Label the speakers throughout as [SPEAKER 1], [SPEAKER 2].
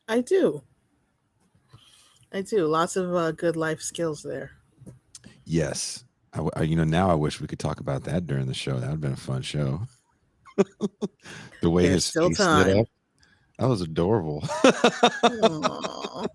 [SPEAKER 1] I do. I do. Lots of good life skills there.
[SPEAKER 2] Yes. Now I wish we could talk about that during the show. That would have been a fun show. The way
[SPEAKER 1] There's
[SPEAKER 2] his
[SPEAKER 1] still
[SPEAKER 2] face lit
[SPEAKER 1] time.
[SPEAKER 2] up, that was adorable.
[SPEAKER 1] Aw.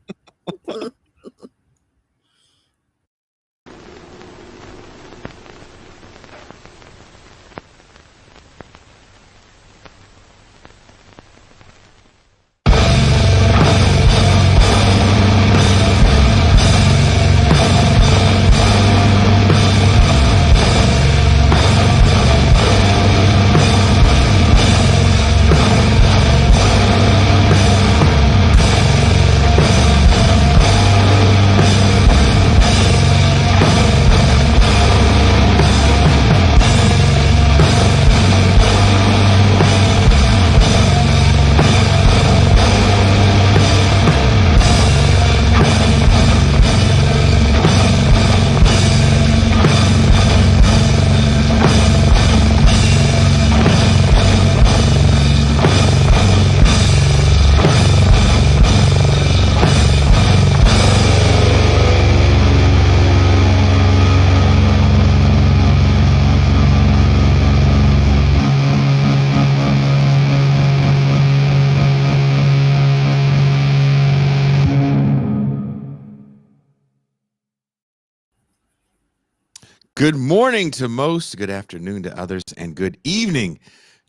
[SPEAKER 2] Good morning to most, good afternoon to others, and good evening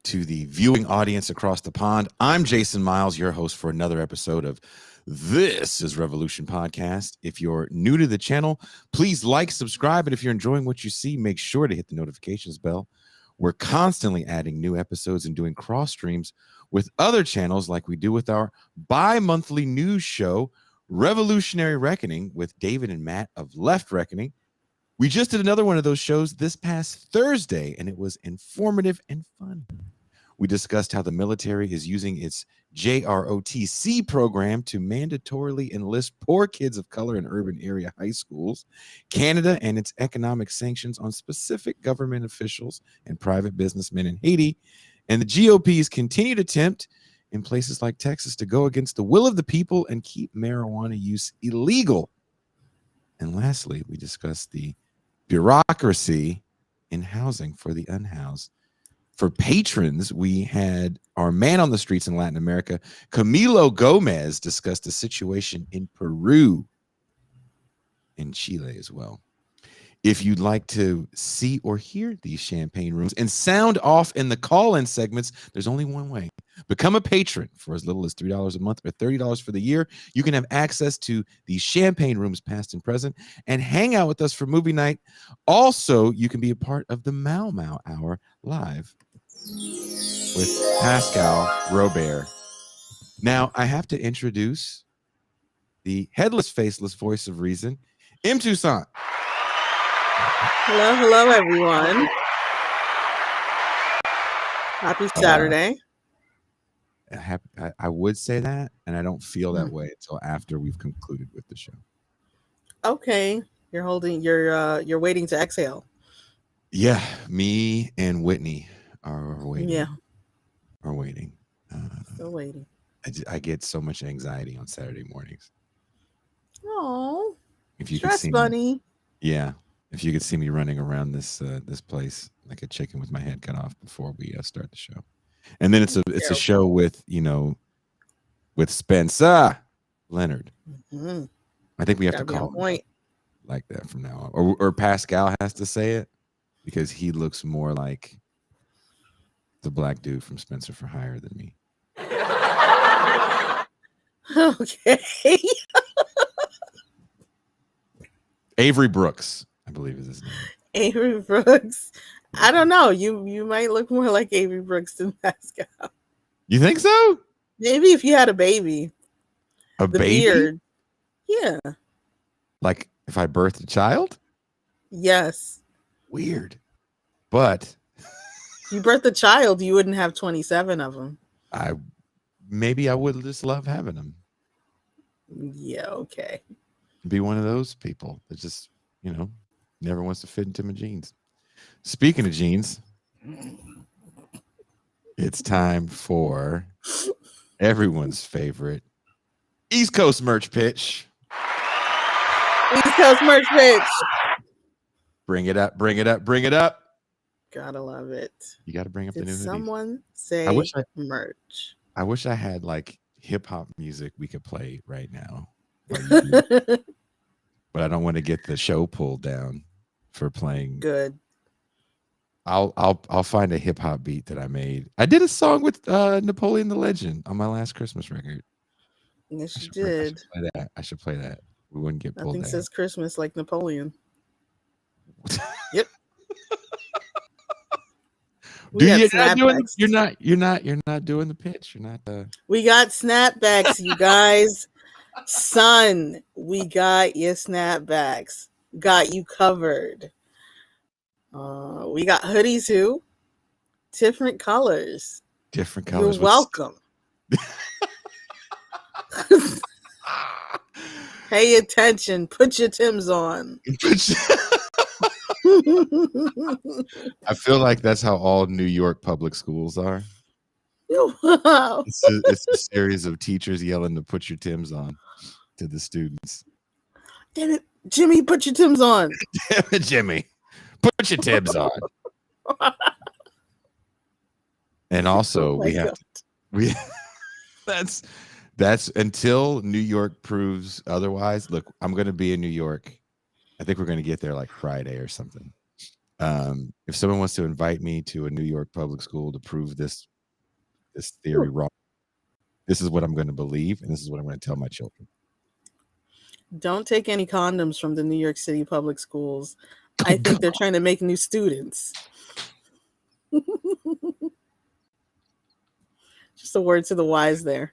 [SPEAKER 2] to the viewing audience across the pond. I'm Jason Miles, your host for another episode of This is Revolution Podcast. If you're new to the channel, please like, subscribe, and if you're enjoying what you see, make sure to hit the notifications bell. We're constantly adding new episodes and doing cross streams with other channels like we do with our bi-monthly news show, Revolutionary Reckoning, with David and Matt of Left Reckoning. We just did another one of those shows this past Thursday, and it was informative and fun. We discussed how the military is using its JROTC program to mandatorily enlist poor kids of color in urban area high schools, Canada and its economic sanctions on specific government officials and private businessmen in Haiti, and the GOP's continued attempt in places like Texas to go against the will of the people and keep marijuana use illegal. And lastly, we discussed the bureaucracy in housing for the unhoused. For patrons, we had our man on the streets in Latin America, Camilo Gomez, discuss the situation in Peru and Chile as well. If you'd like to see or hear these champagne rooms and sound off in the call-in segments, there's only one way. Become a patron for as little as $3 a month or $30 for the year. You can have access to these champagne rooms past and present and hang out with us for movie night. Also, you can be a part of the Mau Mau Hour live with Pascal Robert. Now, I have to introduce the headless, faceless voice of reason, M. Toussaint.
[SPEAKER 1] Hello, everyone. Happy Saturday.
[SPEAKER 2] I would say that, and I don't feel that way until after we've concluded with the show.
[SPEAKER 1] Okay, you're waiting to exhale.
[SPEAKER 2] Yeah, me and Whitney are waiting.
[SPEAKER 1] Yeah,
[SPEAKER 2] are waiting.
[SPEAKER 1] still waiting.
[SPEAKER 2] I get so much anxiety on Saturday mornings.
[SPEAKER 1] Oh,
[SPEAKER 2] if you
[SPEAKER 1] stress
[SPEAKER 2] could see
[SPEAKER 1] bunny.
[SPEAKER 2] me, yeah. If you could see me running around this place like a chicken with my head cut off before we start the show, and then it's a show with with Spencer Leonard.
[SPEAKER 1] Mm-hmm.
[SPEAKER 2] I think we have to call him like that from now on, or Pascal has to say it because he looks more like the black dude from Spencer for Hire than me.
[SPEAKER 1] Okay.
[SPEAKER 2] Avery Brooks, I believe is his name.
[SPEAKER 1] Avery Brooks. I don't know. You might look more like Avery Brooks than Pascal.
[SPEAKER 2] You think so?
[SPEAKER 1] Maybe if you had a baby.
[SPEAKER 2] The baby? Beard.
[SPEAKER 1] Yeah.
[SPEAKER 2] Like if I birthed a child?
[SPEAKER 1] Yes.
[SPEAKER 2] Weird. But
[SPEAKER 1] if you birthed a child, you wouldn't have 27 of them.
[SPEAKER 2] Maybe I would just love having them.
[SPEAKER 1] Yeah, okay.
[SPEAKER 2] Be one of those people that just, never wants to fit into my jeans. Speaking of jeans, it's time for everyone's favorite East Coast merch pitch.
[SPEAKER 1] East Coast merch pitch.
[SPEAKER 2] Bring it up, bring it up, bring it up.
[SPEAKER 1] Gotta love it.
[SPEAKER 2] You got to bring up
[SPEAKER 1] Did
[SPEAKER 2] the new hoodies.
[SPEAKER 1] someone say merch?
[SPEAKER 2] I wish I had like hip hop music we could play right now. But I don't want to get the show pulled down for playing.
[SPEAKER 1] Good.
[SPEAKER 2] I'll find a hip hop beat that I made. I did a song with Napoleon the Legend on my last Christmas record.
[SPEAKER 1] Yes, you did.
[SPEAKER 2] I should play that. We wouldn't get pulled
[SPEAKER 1] Nothing
[SPEAKER 2] down.
[SPEAKER 1] says Christmas like Napoleon. Yep.
[SPEAKER 2] You're not doing the pitch. You're not.
[SPEAKER 1] We got snapbacks, you guys. Son, we got your snapbacks. Got you covered. We got hoodies too. Different colors.
[SPEAKER 2] Different colors.
[SPEAKER 1] You're welcome. Pay attention. Put your Timbs on.
[SPEAKER 2] I feel like that's how all New York public schools are.
[SPEAKER 1] Wow.
[SPEAKER 2] It's a series of teachers yelling to put your Timbs on to the students.
[SPEAKER 1] Damn it, Jimmy, put your Timbs on.
[SPEAKER 2] Damn it, Jimmy, put your Timbs on. And also, that's until New York proves otherwise. Look, I'm going to be in New York. I think we're going to get there like Friday or something. If someone wants to invite me to a New York public school to prove this theory wrong, this is what I'm going to believe, and this is what I'm going to tell my children.
[SPEAKER 1] Don't take any condoms from the New York City public schools. I think they're trying to make new students. Just a word to the wise there.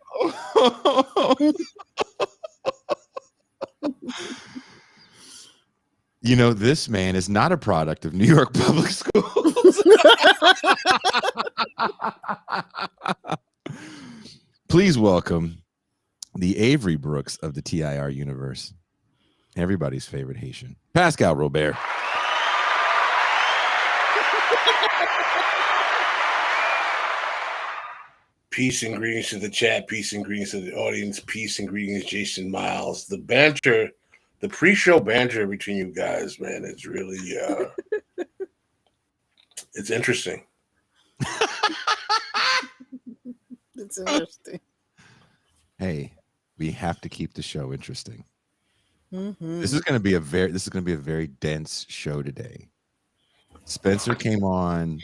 [SPEAKER 2] You know, this man is not a product of New York public schools. Please welcome the Avery Brooks of the TIR universe, everybody's favorite Haitian, Pascal Robert.
[SPEAKER 3] Peace and greetings to the chat. Peace and greetings to the audience. Peace and greetings, Jason Miles. The banter, the pre-show banter between you guys, man, it's really, it's interesting.
[SPEAKER 1] It's interesting.
[SPEAKER 2] Hey, we have to keep the show interesting.
[SPEAKER 1] Mm-hmm.
[SPEAKER 2] This is going to be a very dense show today. Spencer came on.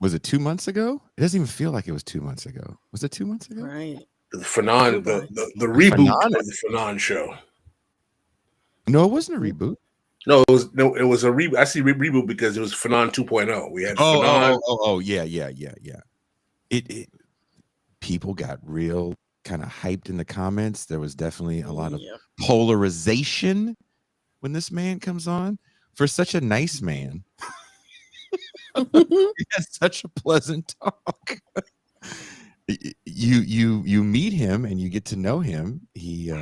[SPEAKER 2] Was it 2 months ago? It doesn't even feel like it was 2 months ago. Was it 2 months ago?
[SPEAKER 1] Right.
[SPEAKER 3] The Fanon, the reboot of the Fanon show.
[SPEAKER 2] No, it wasn't a reboot.
[SPEAKER 3] No, it was a reboot. I see reboot because it was Fanon 2.0. We had
[SPEAKER 2] Fanon. Yeah. It people got real kind of hyped in the comments. There was definitely a lot of polarization when this man comes on. For such a nice man. He has such a pleasant talk. You meet him and you get to know him. He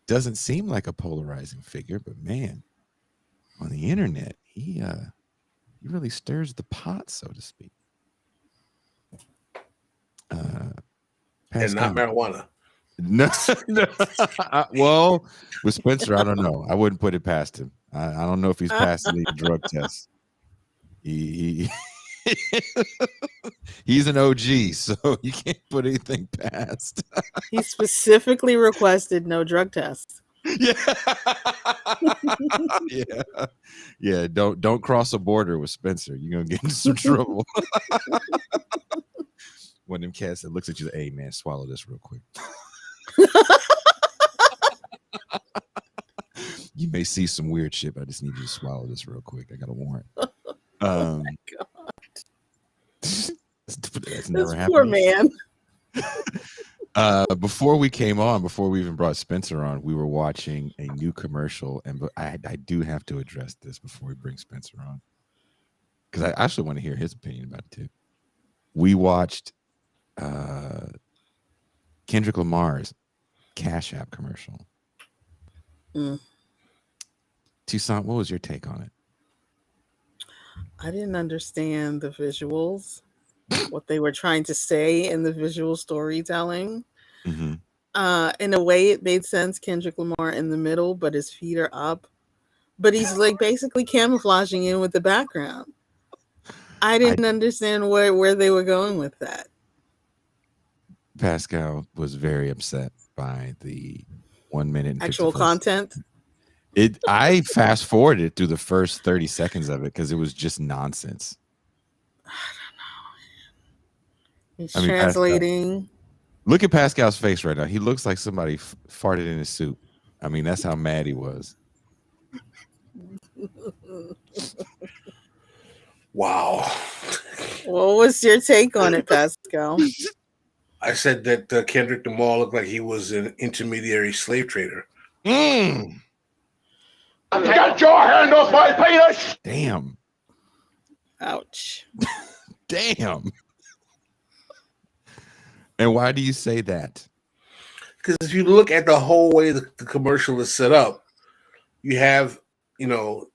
[SPEAKER 2] doesn't seem like a polarizing figure, but man, on the internet, he really stirs the pot, so to speak.
[SPEAKER 3] And not marijuana.
[SPEAKER 2] No. Well, with Spencer, I don't know. I wouldn't put it past him. I don't know if he's passed any drug tests. He's an OG, so you can't put anything past.
[SPEAKER 1] He specifically requested no drug tests.
[SPEAKER 2] Yeah. Don't cross a border with Spencer. You're gonna get into some trouble. One of them cats that looks at you, hey man, swallow this real quick. You may see some weird shit, but I just need you to swallow this real quick. I got a warrant.
[SPEAKER 1] Oh my God.
[SPEAKER 2] That's never happened.
[SPEAKER 1] Poor man.
[SPEAKER 2] Before we came on, before we even brought Spencer on, we were watching a new commercial, and I do have to address this before we bring Spencer on, because I actually want to hear his opinion about it too. We watched Kendrick Lamar's Cash App commercial. Toussaint, what was your take on it?
[SPEAKER 1] I didn't understand the visuals, what they were trying to say in the visual storytelling.
[SPEAKER 2] Mm-hmm.
[SPEAKER 1] In a way, it made sense. Kendrick Lamar in the middle, but his feet are up. But he's like basically camouflaging in with the background. I didn't understand where they were going with that.
[SPEAKER 2] Pascal was very upset by the 1 minute and
[SPEAKER 1] Actual
[SPEAKER 2] 54 seconds.
[SPEAKER 1] content.
[SPEAKER 2] I fast forwarded through the first 30 seconds of it because it was just nonsense.
[SPEAKER 1] He's translating.
[SPEAKER 2] Pascal, look at Pascal's face right now. He looks like somebody farted in his soup. I mean, that's how mad he was.
[SPEAKER 3] Wow.
[SPEAKER 1] What was your take on it, Pascal?
[SPEAKER 3] I said that Kendrick Lamar looked like he was an intermediary slave trader.
[SPEAKER 2] Mm.
[SPEAKER 4] Get your hand off my penis!
[SPEAKER 2] Damn.
[SPEAKER 1] Ouch.
[SPEAKER 2] Damn. And why do you say that?
[SPEAKER 3] Because if you look at the whole way the commercial is set up, you have,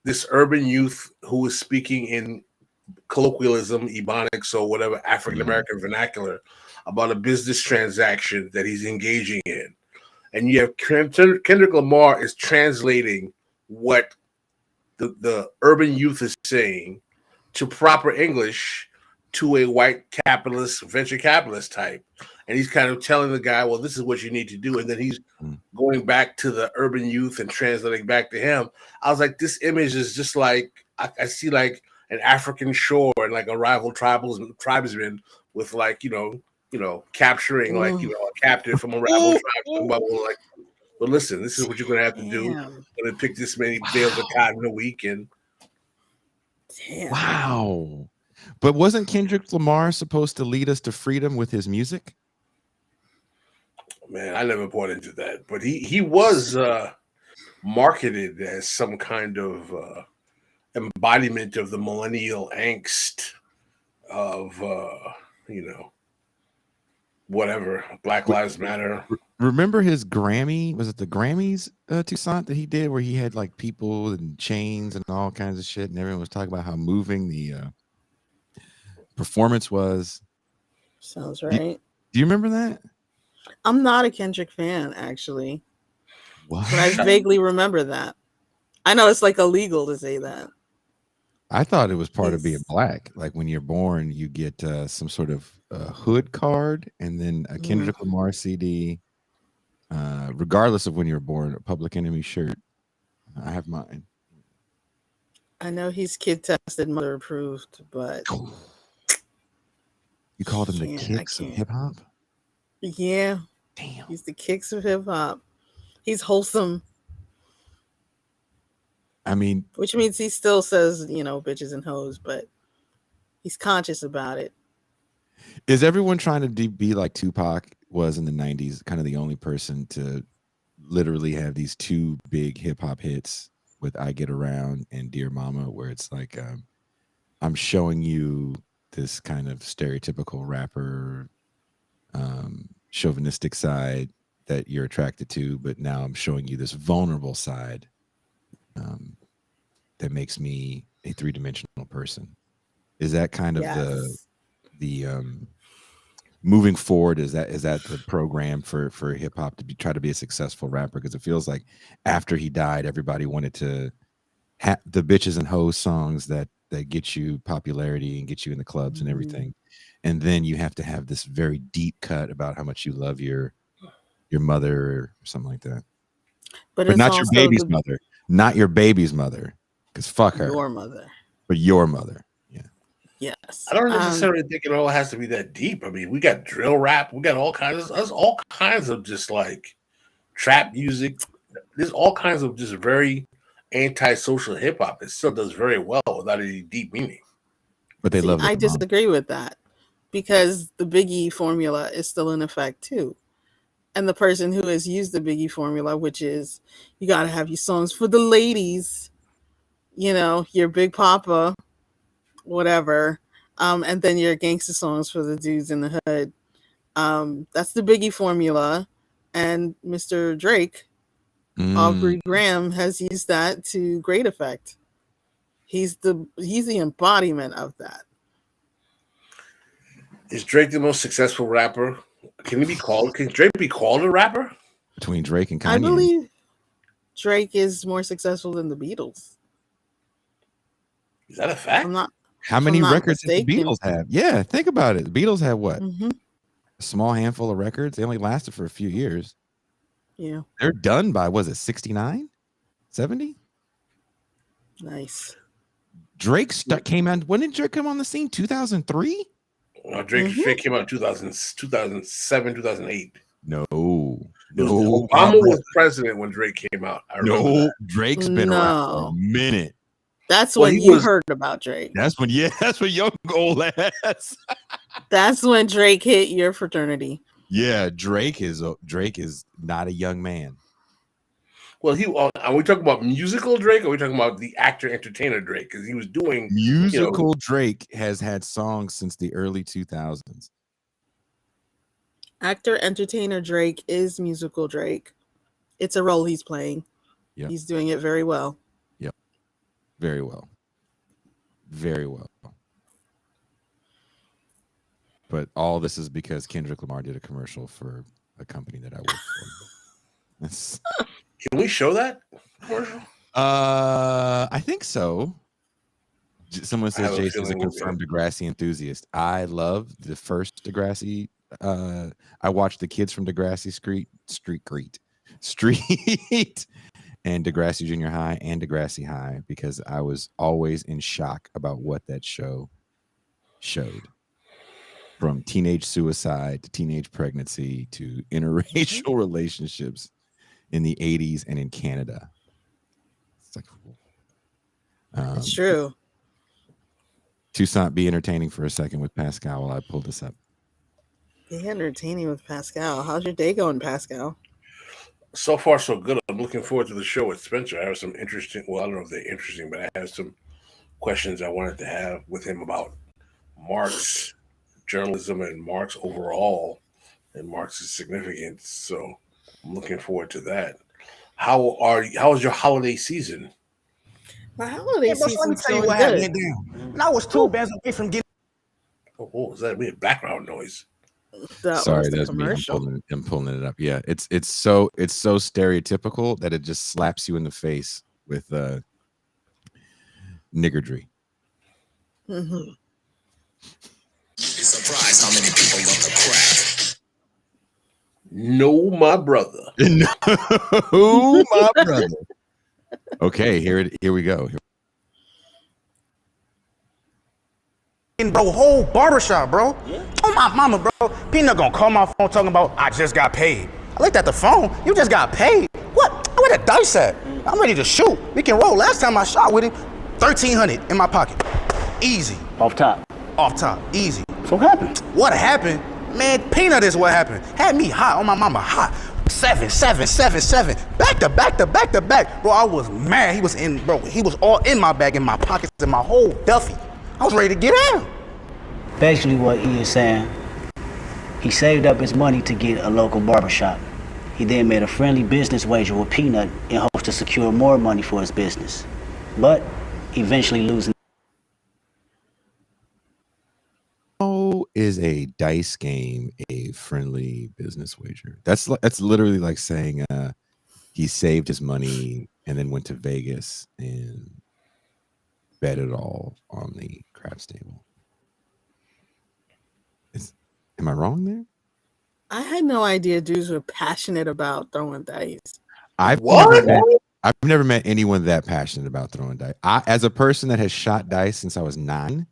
[SPEAKER 3] this urban youth who is speaking in colloquialism, Ebonics, or whatever African American vernacular about a business transaction that he's engaging in. And you have Kendrick Lamar is translating what the urban youth is saying to proper English to a white capitalist, venture capitalist type. And he's kind of telling the guy, well, this is what you need to do. And then he's going back to the urban youth and translating back to him. I was like, this image is just like, I see like an African shore and like a rival tribesman with like, capturing like, a captive from a rival tribe. Well, listen, this is what you're going to have to do. You're going to pick this many bales of cotton a week. And
[SPEAKER 2] wow. But wasn't Kendrick Lamar supposed to lead us to freedom with his music?
[SPEAKER 3] Man, I never bought into that. But he was marketed as some kind of embodiment of the millennial angst of, whatever, Black Lives Matter.
[SPEAKER 2] Remember his Grammy? Was it the Grammys Toussaint that he did where he had like people and chains and all kinds of shit and everyone was talking about how moving the performance was?
[SPEAKER 1] Sounds right.
[SPEAKER 2] Do you remember that?
[SPEAKER 1] I'm not a Kendrick fan, actually.
[SPEAKER 2] What?
[SPEAKER 1] But I vaguely remember that. I know it's like illegal to say that.
[SPEAKER 2] I thought it was part of being black. Like when you're born, you get some sort of hood card and then a Kendrick Lamar CD. Regardless of when you were born, a Public Enemy shirt. I have mine.
[SPEAKER 1] I know he's kid tested, mother approved, but
[SPEAKER 2] you called him the Kicks of hip hop?
[SPEAKER 1] Yeah.
[SPEAKER 2] Damn.
[SPEAKER 1] He's the Kicks of hip hop. He's wholesome.
[SPEAKER 2] I mean,
[SPEAKER 1] which means he still says, bitches and hoes, but he's conscious about it.
[SPEAKER 2] Is everyone trying to be like Tupac was in the 90s, kind of the only person to literally have these two big hip hop hits with I Get Around and Dear Mama, where it's like, I'm showing you this kind of stereotypical rapper, chauvinistic side that you're attracted to, but now I'm showing you this vulnerable side that makes me a three-dimensional person. Is that kind of the moving forward? Is that the program for hip hop to try to be a successful rapper? Because it feels like after he died, everybody wanted to have the bitches and hoes songs that get you popularity and get you in the clubs and everything, and then you have to have this very deep cut about how much you love your mother or something like that. But not your baby's mother, not your baby's mother, because fuck her.
[SPEAKER 1] Your mother,
[SPEAKER 2] but your mother.
[SPEAKER 1] Yes.
[SPEAKER 3] I don't necessarily think it all has to be that deep. I mean, we got drill rap, we got all kinds of just like trap music. There's all kinds of just very anti-social hip hop. It still does very well without any deep meaning.
[SPEAKER 2] But they love it.
[SPEAKER 1] I disagree with that because the Biggie formula is still in effect too. And the person who has used the Biggie formula, which is you got to have your songs for the ladies, your Big Papa, whatever, and then your gangster songs for the dudes in the hood. That's the Biggie formula, and Mr. Drake, Aubrey Graham, has used that to great effect. He's the embodiment of that.
[SPEAKER 3] Is Drake the most successful rapper Can Drake be called a rapper?
[SPEAKER 2] Between Drake and Kanye.
[SPEAKER 1] I believe Drake is more successful than the Beatles.
[SPEAKER 3] Is that a fact?
[SPEAKER 2] How many records did the
[SPEAKER 1] mistaken.
[SPEAKER 2] Beatles have? Yeah, think about it. The Beatles had what?
[SPEAKER 1] Mm-hmm.
[SPEAKER 2] A small handful of records. They only lasted for a few years.
[SPEAKER 1] Yeah.
[SPEAKER 2] They're done by, was it 69? 70?
[SPEAKER 1] Nice.
[SPEAKER 2] Drake came out. When did Drake come on the scene? 2003?
[SPEAKER 3] Drake came out in 2007, 2008.
[SPEAKER 2] No.
[SPEAKER 3] Obama was president when Drake came out. I remember that.
[SPEAKER 2] Drake's been around for a minute.
[SPEAKER 1] That's when you heard about Drake.
[SPEAKER 2] That's when young old ass.
[SPEAKER 1] That's when Drake hit your fraternity.
[SPEAKER 2] Yeah, Drake is not a young man.
[SPEAKER 3] Well, are we talking about musical Drake, or are we talking about the actor entertainer Drake? Because he was doing
[SPEAKER 2] musical. Drake has had songs since the early 2000s.
[SPEAKER 1] Actor entertainer Drake is musical Drake. It's a role he's playing.
[SPEAKER 2] Yep.
[SPEAKER 1] He's doing it very well.
[SPEAKER 2] Yep. Very well. Very well. But all this is because Kendrick Lamar did a commercial for a company that I work for.
[SPEAKER 3] Can we show that commercial?
[SPEAKER 2] I think so. Someone says Jason's a confirmed Degrassi enthusiast. I love the first Degrassi. I watched the kids from Degrassi Street and Degrassi Junior High and Degrassi High because I was always in shock about what that show showed. From teenage suicide to teenage pregnancy to interracial relationships in the 80s and in Canada. It's like,
[SPEAKER 1] it's true.
[SPEAKER 2] Toussaint, be entertaining for a second with Pascal while I pull this up.
[SPEAKER 1] Be entertaining with Pascal. How's your day going, Pascal?
[SPEAKER 3] So far, so good. I'm looking forward to the show with Spencer. I have some interesting, well, I don't know if they're interesting, but I have some questions I wanted to have with him about Marx, journalism, and Marx overall, and Marx's significance. So I'm looking forward to that. How was your holiday season?
[SPEAKER 1] My holiday season.
[SPEAKER 5] Let me tell you what happened. And I was 2 bands away from getting.
[SPEAKER 3] Oh, what was that? We had background noise.
[SPEAKER 2] Sorry, that's commercial. Me. I'm pulling it up. Yeah, it's so stereotypical that it just slaps you in the face with niggardry.
[SPEAKER 1] Mm-hmm.
[SPEAKER 6] Surprised how many people love the crack.
[SPEAKER 3] No, my brother.
[SPEAKER 2] No, my brother. Okay, here we go.
[SPEAKER 5] Bro, whole barbershop, bro. Yeah. Oh my mama, bro. Peanut gonna call my phone talking about I just got paid. I looked at the phone. You just got paid. What? Where the dice at? I'm ready to shoot. We can roll. Last time I shot with him, $1,300 in my pocket. Easy.
[SPEAKER 7] Off top.
[SPEAKER 5] Easy.
[SPEAKER 7] So what happened?
[SPEAKER 5] What happened? Man, Peanut is what happened. Had me hot on my mama, hot. 7, 7, 7, 7. Back to back. Bro, I was mad. He was all in my bag, in my pockets, in my whole Duffy. I was ready to get out.
[SPEAKER 7] Basically what he is saying, he saved up his money to get a local barbershop. He then made a friendly business wager with Peanut in hopes to secure more money for his business. But eventually losing.
[SPEAKER 2] How is a dice game a friendly business wager? That's literally like saying he saved his money and then went to Vegas and bet it all on the craps table. Am I wrong there?
[SPEAKER 1] I had no idea dudes were passionate about throwing dice.
[SPEAKER 2] I've never met anyone that passionate about throwing dice. As a person that has shot dice since I was 9,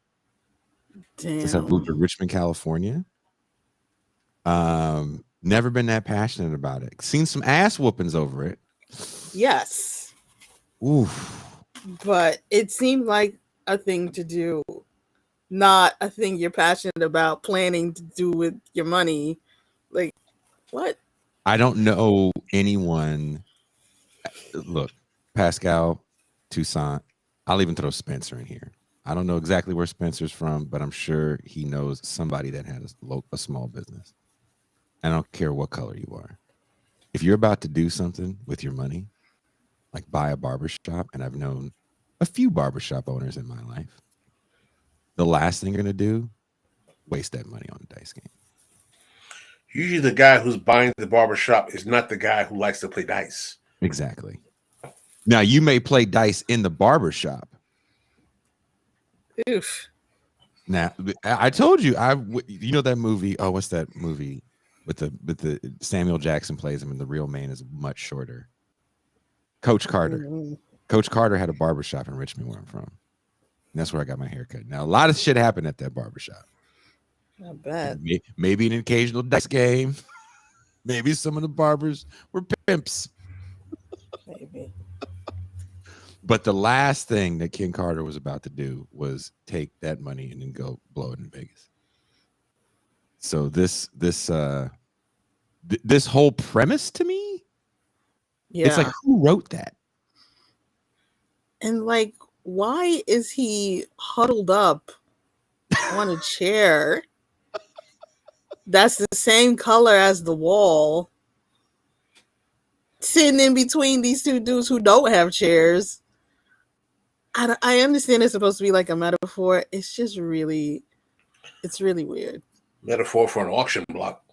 [SPEAKER 2] since I moved to Richmond, California, never been that passionate about it. Seen some ass whoopings over it.
[SPEAKER 1] Yes.
[SPEAKER 2] Oof.
[SPEAKER 1] But it seemed like a thing to do, not a thing you're passionate about planning to do with your money. Like, what?
[SPEAKER 2] I don't know anyone. Look, Pascal, Toussaint, I'll even throw Spencer in here. I don't know exactly where Spencer's from, but I'm sure he knows somebody that has a small business. I don't care what color you are. If you're about to do something with your money, like buy a barbershop, and I've known a few barbershop owners in my life, the last thing you're going to do, waste that money on a dice game.
[SPEAKER 3] Usually the guy who's buying the barbershop is not the guy who likes to play dice.
[SPEAKER 2] Exactly. Now you may play dice in the barbershop.
[SPEAKER 1] Oof.
[SPEAKER 2] Now I told you you know that movie. Oh, what's that movie with the Samuel Jackson plays him and the real man is much shorter. Coach Carter.
[SPEAKER 1] Mm-hmm.
[SPEAKER 2] Coach Carter had a barbershop in Richmond, where I'm from. And that's where I got my haircut. Now a lot of shit happened at that barbershop.
[SPEAKER 1] I bet.
[SPEAKER 2] Maybe an occasional dice game. Maybe some of the barbers were pimps.
[SPEAKER 1] Maybe.
[SPEAKER 2] But the last thing that King Carter was about to do was take that money and then go blow it in Vegas. So this whole premise to me,
[SPEAKER 1] Yeah.
[SPEAKER 2] it's like, who wrote that?
[SPEAKER 1] And like, why is he huddled up on a chair that's the same color as the wall, sitting in between these two dudes who don't have chairs? I understand it's supposed to be like a metaphor. It's just really, it's really weird.
[SPEAKER 3] Metaphor for an auction block.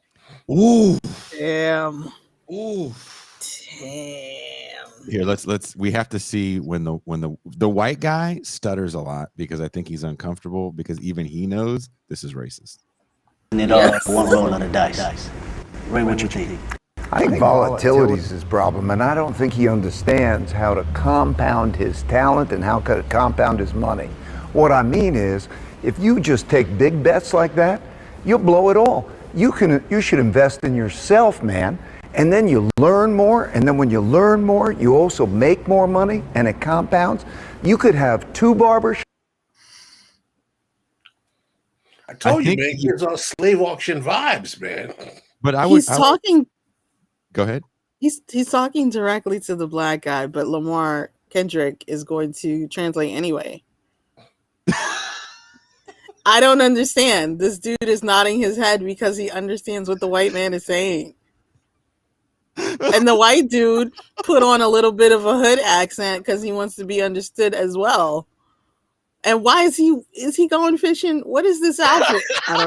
[SPEAKER 2] Ooh.
[SPEAKER 1] Damn.
[SPEAKER 2] Ooh.
[SPEAKER 1] Damn.
[SPEAKER 2] Here, we have to see when the white guy stutters a lot because I think he's uncomfortable because even he knows this is racist.
[SPEAKER 7] And it all one roll of the dice. Ray, what you think?
[SPEAKER 8] I think volatility is his problem, and I don't think he understands how to compound his talent and how to compound his money. What I mean is, if you just take big bets like that, you'll blow it all. You should invest in yourself, man, and then you learn more, and then when you learn more, you also make more money, and it compounds. You could have 2 barbershops.
[SPEAKER 3] I told you, man, he's on slave auction vibes, man.
[SPEAKER 2] But
[SPEAKER 1] He's talking.
[SPEAKER 2] Go ahead.
[SPEAKER 1] He's talking directly to the black guy, but Lamar Kendrick is going to translate anyway. I don't understand. This dude is nodding his head because he understands what the white man is saying. And the white dude put on a little bit of a hood accent because he wants to be understood as well. And why is he going fishing? What is this outfit? I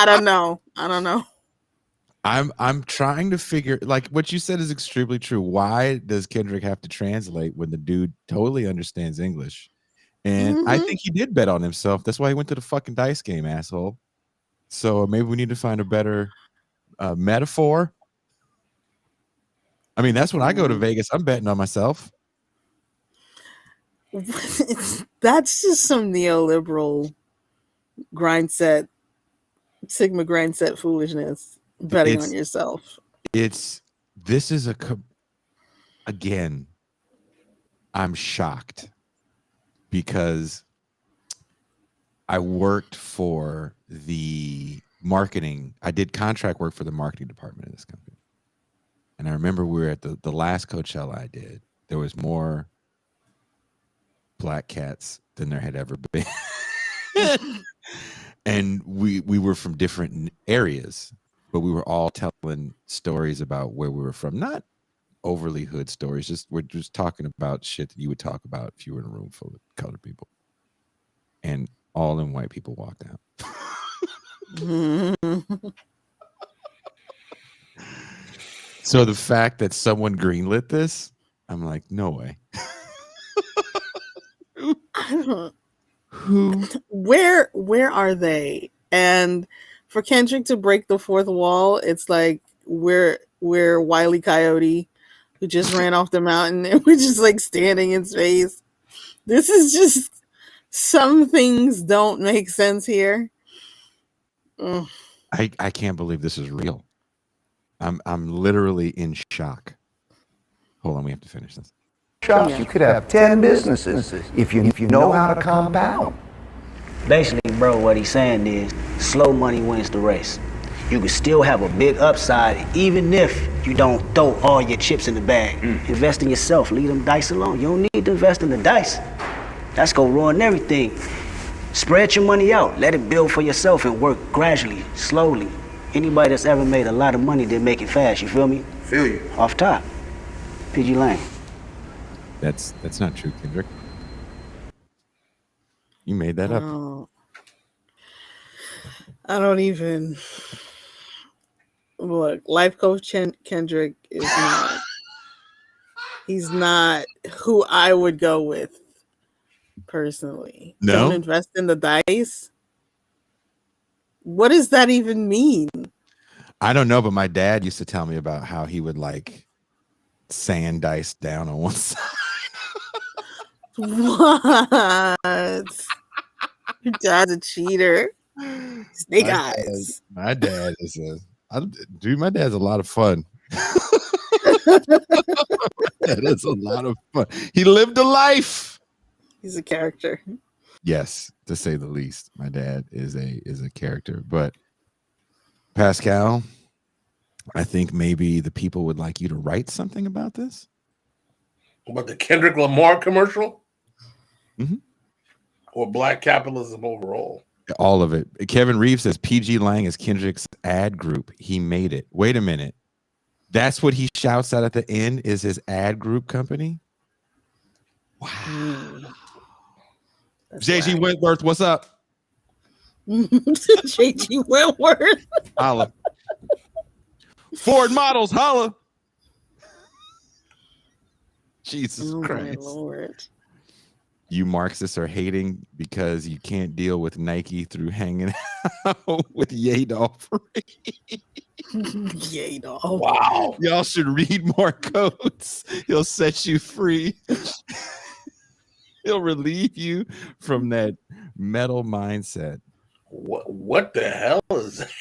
[SPEAKER 1] don't know.
[SPEAKER 2] I'm trying to figure, like what you said is extremely true. Why does Kendrick have to translate when the dude totally understands English? And I think he did bet on himself. That's why he went to the fucking dice game, asshole. So maybe we need to find a better metaphor. I mean, that's when I go to Vegas. I'm betting on myself.
[SPEAKER 1] That's just some neoliberal Sigma grind set foolishness. Betting on yourself.
[SPEAKER 2] Again, I'm shocked because I worked for the marketing. I did contract work for the marketing department of this company. And I remember we were at the last Coachella I did. There was more black cats than there had ever been. And we were from different areas, but we were all telling stories about where we were from. Not overly hood stories. We're just talking about shit that you would talk about if you were in a room full of colored people. And all them white people walked out. So the fact that someone greenlit this, I'm like, no way.
[SPEAKER 1] Where are they? And for Kendrick to break the fourth wall, it's like we're Wile E. Coyote who just ran off the mountain and we're just like standing in space. This is just, some things don't make sense here.
[SPEAKER 2] I can't believe this is real. I'm literally in shock. Hold on, we have to finish this.
[SPEAKER 8] You could have 10 businesses if you know how to compound.
[SPEAKER 7] Basically, bro, what he's saying is slow money wins the race. You can still have a big upside even if you don't throw all your chips in the bag. Invest in yourself. Leave them dice alone. You don't need to invest in the dice. That's gonna ruin everything. Spread your money out. Let it build for yourself and work gradually, slowly. Anybody that's ever made a lot of money didn't make it fast. You feel me?
[SPEAKER 3] Feel you.
[SPEAKER 7] Off top. PG Lane.
[SPEAKER 2] That's not true, Kendrick. You made that up.
[SPEAKER 1] I don't even look. Life coach Kendrick is not. He's not who I would go with personally. Don't
[SPEAKER 2] No,
[SPEAKER 1] invest in the dice. What does that even mean?
[SPEAKER 2] I don't know, but my dad used to tell me about how he would like sand dice down on one side.
[SPEAKER 1] What? Your dad's a cheater. Snake
[SPEAKER 2] My
[SPEAKER 1] eyes.
[SPEAKER 2] my dad is dude. My dad's a lot of fun. That is a lot of fun. He lived a life.
[SPEAKER 1] He's a character.
[SPEAKER 2] Yes, to say the least. My dad is a character. But Pascal, I think maybe the people would like you to write something about this.
[SPEAKER 3] About the Kendrick Lamar commercial?
[SPEAKER 2] Mhm.
[SPEAKER 3] Or black capitalism overall?
[SPEAKER 2] All of it. Kevin Reeves says PG Lang is Kendrick's ad group. He made it. Wait a minute. That's what he shouts out at the end is his ad group company? Wow. JG Wentworth, what's up?
[SPEAKER 1] JG Wentworth.
[SPEAKER 2] Holla. Ford Models, holla. Jesus Christ.
[SPEAKER 1] My Lord.
[SPEAKER 2] You Marxists are hating because you can't deal with Nike through hanging out with Yadolf.
[SPEAKER 1] Yadolf.
[SPEAKER 3] Wow.
[SPEAKER 2] Y'all should read more quotes. He'll set you free. He'll relieve you from that metal mindset.
[SPEAKER 3] What the hell is that?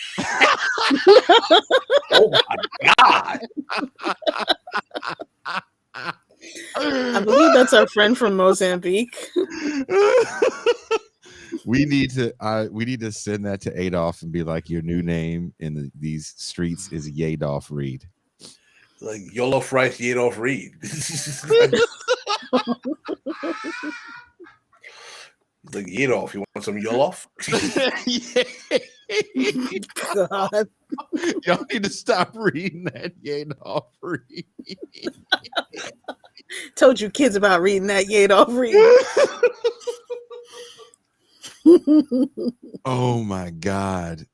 [SPEAKER 3] Oh my God.
[SPEAKER 1] I believe that's our friend from Mozambique.
[SPEAKER 2] We need to send that to Adolf and be like, your new name in these streets is Yadolf Reed.
[SPEAKER 3] Like Yolo Rice Yadolf Reed. Like Yadolf, you want some Yolof?
[SPEAKER 1] God.
[SPEAKER 2] Y'all need to stop reading that Yadolf Reed.
[SPEAKER 1] Told you kids about reading that Yadolf Reed.
[SPEAKER 2] Oh my God.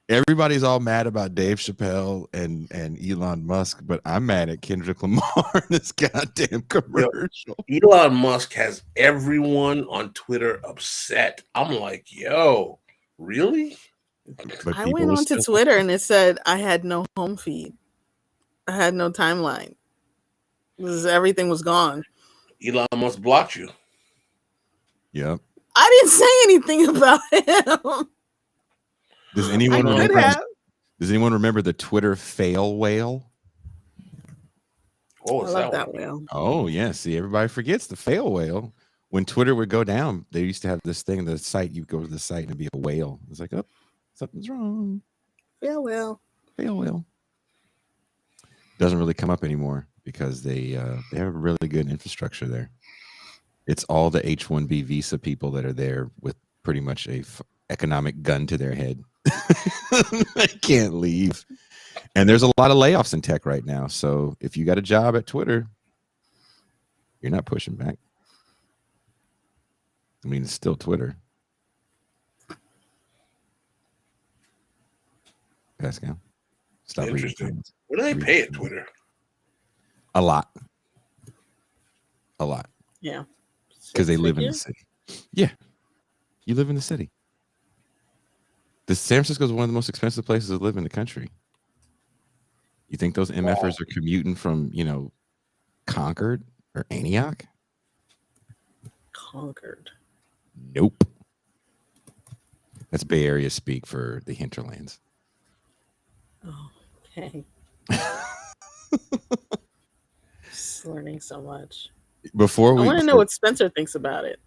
[SPEAKER 2] Everybody's all mad about Dave Chappelle and Elon Musk, but I'm mad at Kendrick Lamar in this goddamn commercial.
[SPEAKER 3] Yo, Elon Musk has everyone on Twitter upset. I'm like, yo, really?
[SPEAKER 2] But
[SPEAKER 1] I went onto Twitter and it said I had no home feed. I had no timeline. Everything was gone.
[SPEAKER 3] Elon Musk blocked you.
[SPEAKER 2] Yep.
[SPEAKER 1] I didn't say anything about him.
[SPEAKER 2] Does anyone remember the Twitter fail whale?
[SPEAKER 3] Oh,
[SPEAKER 1] I love that whale.
[SPEAKER 2] Oh, yeah. See, everybody forgets the fail whale. When Twitter would go down, they used to have this thing, the site, you go to the site and it'd be a whale. It's like, oh, something's wrong.
[SPEAKER 1] Fail whale.
[SPEAKER 2] Fail whale. Doesn't really come up anymore because they have a really good infrastructure there. It's all the H-1B visa people that are there with pretty much a economic gun to their head. They can't leave. And there's a lot of layoffs in tech right now. So if you got a job at Twitter, you're not pushing back. I mean, it's still Twitter. Pascal, stop reading.
[SPEAKER 3] Interesting. What do they pay at Twitter?
[SPEAKER 2] A lot. A lot.
[SPEAKER 1] Yeah.
[SPEAKER 2] Because they live in the city. Yeah. You live in the city. San Francisco is one of the most expensive places to live in the country. You think those MFers are commuting from, Concord or Antioch?
[SPEAKER 1] Concord.
[SPEAKER 2] Nope. That's Bay Area speak for the hinterlands.
[SPEAKER 1] Oh, okay. Just learning so much. I want to know what Spencer thinks about it.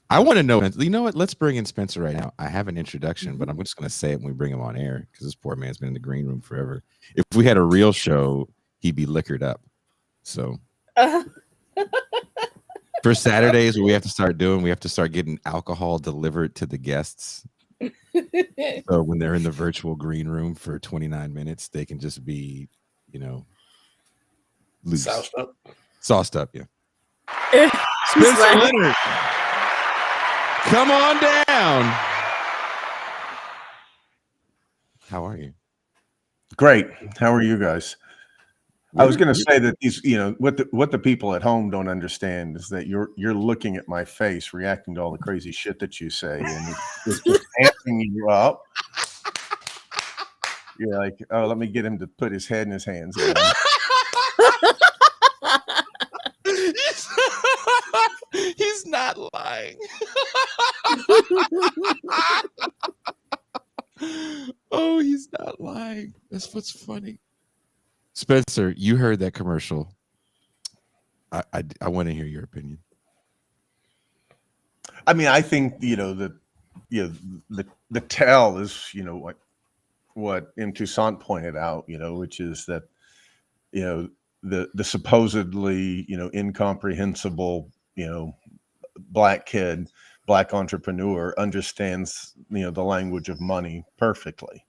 [SPEAKER 2] I want to know. You know what? Let's bring in Spencer right now. I have an introduction, but I'm just going to say it when we bring him on air because this poor man's been in the green room forever. If we had a real show, he'd be liquored up. So for Saturdays, what we have to start doing, we have to start getting alcohol delivered to the guests. So when they're in the virtual green room for 29 minutes, they can just be, loose. Sauced up, yeah. Spencer Leonard. Come on down. How are you?
[SPEAKER 9] Great. How are you guys? I was going to say that these, what the people at home don't understand is that you're looking at my face, reacting to all the crazy shit that you say, and it's just amping you up. You're like, oh, let me get him to put his head in his hands again.
[SPEAKER 2] He's not lying. Oh, he's not lying. That's what's funny. Spencer, you heard that commercial. I want to hear your opinion.
[SPEAKER 9] I mean, I think the tell is what M. Toussaint pointed out, which is that the supposedly incomprehensible black entrepreneur understands the language of money perfectly.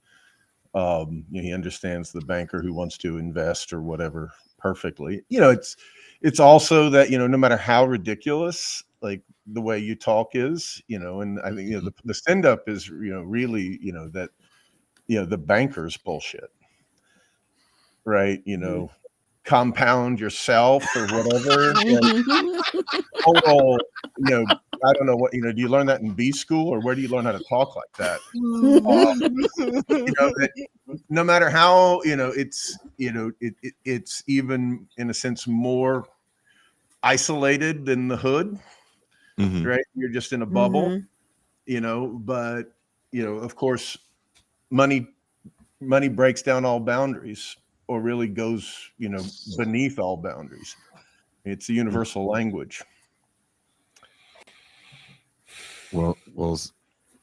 [SPEAKER 9] He understands the banker who wants to invest or whatever perfectly. It's also that no matter how ridiculous like the way you talk is, and I think the stand up is really that the banker's bullshit, right? Compound yourself or whatever. Total, I don't know what do you learn that in B school, or where do you learn how to talk like that? That no matter how it's even in a sense more isolated than the hood, right? You're just in a bubble, but of course money breaks down all boundaries, or really goes beneath all boundaries. It's a universal language.
[SPEAKER 2] Well,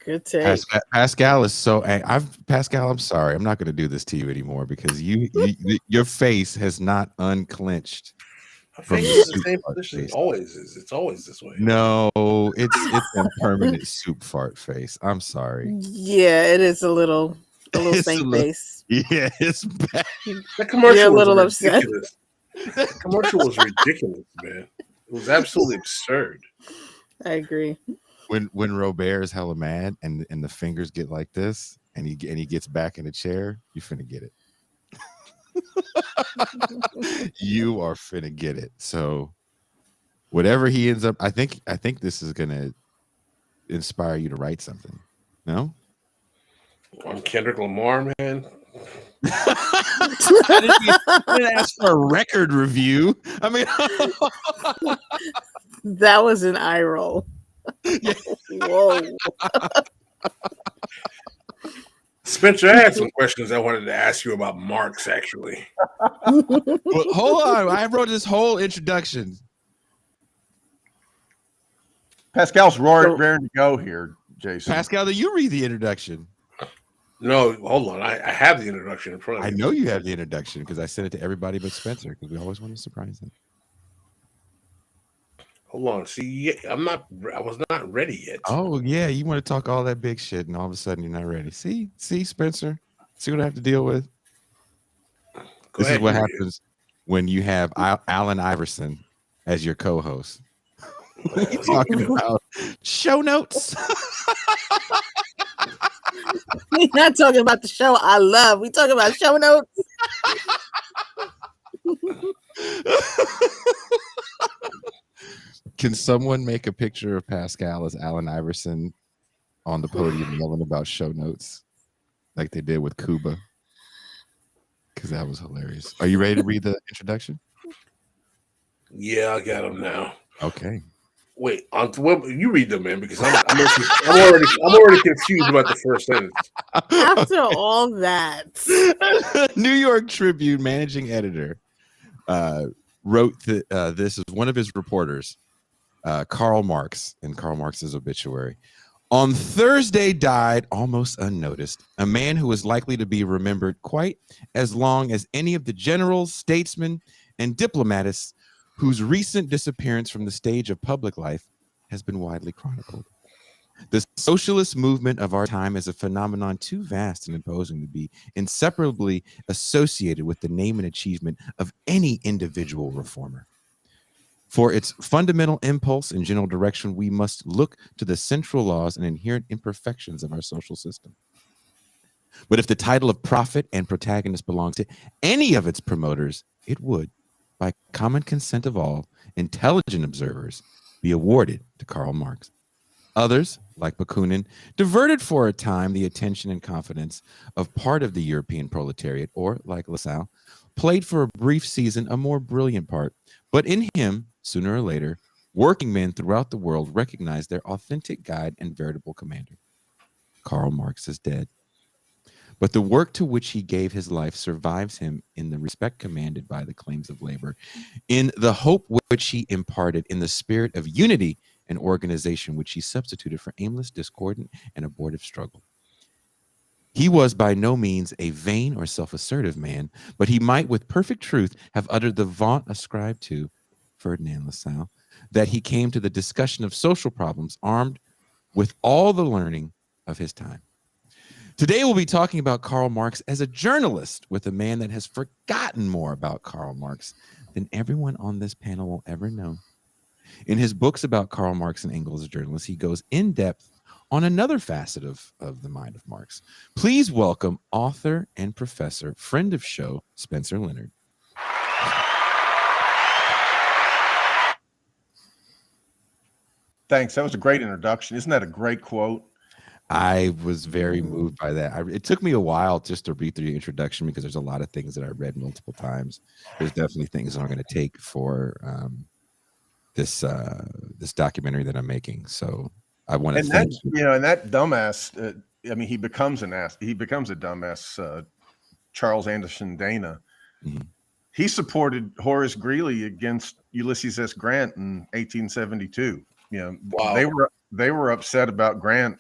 [SPEAKER 1] good take.
[SPEAKER 2] Pascal is so. Pascal, I'm sorry, I'm not going to do this to you anymore because your face has not unclenched.
[SPEAKER 3] My face is the same position. It always is. It's always this way.
[SPEAKER 2] No, it's a permanent soup fart face. I'm sorry.
[SPEAKER 1] Yeah, it is a little stank face.
[SPEAKER 2] Yeah, it's bad.
[SPEAKER 3] That commercial
[SPEAKER 1] You're a
[SPEAKER 3] was
[SPEAKER 1] little
[SPEAKER 3] ridiculous. That commercial was ridiculous, man. It was absolutely absurd.
[SPEAKER 1] I agree.
[SPEAKER 2] When Robert is hella mad and the fingers get like this and he gets back in the chair, you finna get it. You are finna get it. So whatever he ends up, I think this is gonna inspire you to write something. No?
[SPEAKER 3] I'm Kendrick Lamar, man.
[SPEAKER 2] I didn't ask for a record review. I mean,
[SPEAKER 1] that was an eye roll. Whoa.
[SPEAKER 3] Spencer, I had some questions I wanted to ask you about Marx, actually.
[SPEAKER 2] well, hold on. I wrote this whole introduction.
[SPEAKER 9] Pascal's raring to go here, Jason.
[SPEAKER 2] Pascal, do you read the introduction?
[SPEAKER 3] No, hold on. I have the introduction in front of me.
[SPEAKER 2] I know you have the introduction because I sent it to everybody but Spencer because we always want to surprise him.
[SPEAKER 3] Hold on. See, I was not ready yet.
[SPEAKER 2] Oh, yeah. You want to talk all that big shit and all of a sudden you're not ready. See, Spencer? See what I have to deal with? This is what happens when you have Allen Iverson as your co-host. You're talking about show notes.
[SPEAKER 1] We're not talking about the show I love. We talking about show notes.
[SPEAKER 2] Can someone make a picture of Pascal as Allen Iverson on the podium yelling about show notes like they did with Cuba? Because that was hilarious. Are you ready to read the introduction?
[SPEAKER 3] Yeah, I got them now.
[SPEAKER 2] Okay.
[SPEAKER 3] Wait, you read them, man, because I'm already confused about the first sentence.
[SPEAKER 1] After all that,
[SPEAKER 2] New York Tribune managing editor wrote this is one of his reporters, Karl Marx, in Karl Marx's obituary. On Thursday died, almost unnoticed, a man who is likely to be remembered quite as long as any of the generals, statesmen, and diplomatists whose recent disappearance from the stage of public life has been widely chronicled. The socialist movement of our time is a phenomenon too vast and imposing to be inseparably associated with the name and achievement of any individual reformer. For its fundamental impulse and general direction, we must look to the central laws and inherent imperfections of our social system. But if the title of prophet and protagonist belongs to any of its promoters, it would, by common consent of all intelligent observers, be awarded to Karl Marx. Others, like Bakunin, diverted for a time the attention and confidence of part of the European proletariat, or, like Lassalle, played for a brief season a more brilliant part. But in him, sooner or later, working men throughout the world recognized their authentic guide and veritable commander. Karl Marx is dead. But the work to which he gave his life survives him in the respect commanded by the claims of labor, in the hope which he imparted, in the spirit of unity and organization which he substituted for aimless, discordant, and abortive struggle. He was by no means a vain or self-assertive man, but he might with perfect truth have uttered the vaunt ascribed to Ferdinand Lassalle, that he came to the discussion of social problems armed with all the learning of his time. Today, we'll be talking about Karl Marx as a journalist with a man that has forgotten more about Karl Marx than everyone on this panel will ever know. In his books about Karl Marx and Engels as journalists, he goes in depth on another facet of the mind of Marx. Please welcome author and professor, friend of show, Spencer Leonard.
[SPEAKER 9] Thanks. That was a great introduction. Isn't that a great quote?
[SPEAKER 2] I was very moved by that. It took me a while just to read through the introduction because there's a lot of things that I read multiple times. There's definitely things that I'm going to take for this documentary that I'm making. So I want to thank you.
[SPEAKER 9] And that dumbass. I mean, he becomes a dumbass. Charles Anderson Dana.
[SPEAKER 2] Mm-hmm.
[SPEAKER 9] He supported Horace Greeley against Ulysses S. Grant in 1872.
[SPEAKER 3] Wow.
[SPEAKER 9] They were upset about Grant,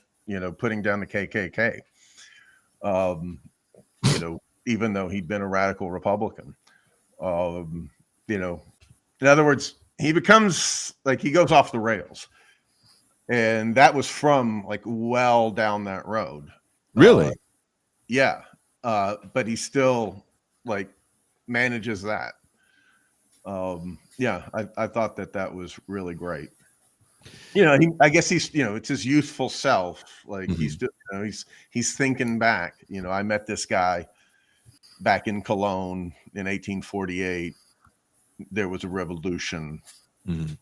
[SPEAKER 9] putting down the KKK. Even though he'd been a radical Republican. In other words, he becomes he goes off the rails. And that was from well down that road.
[SPEAKER 2] Really?
[SPEAKER 9] Yeah. But he still manages that. I thought that was really great. I guess he's, it's his youthful self. He's thinking back. I met this guy back in Cologne in 1848. There was a revolution.
[SPEAKER 2] Mm-hmm.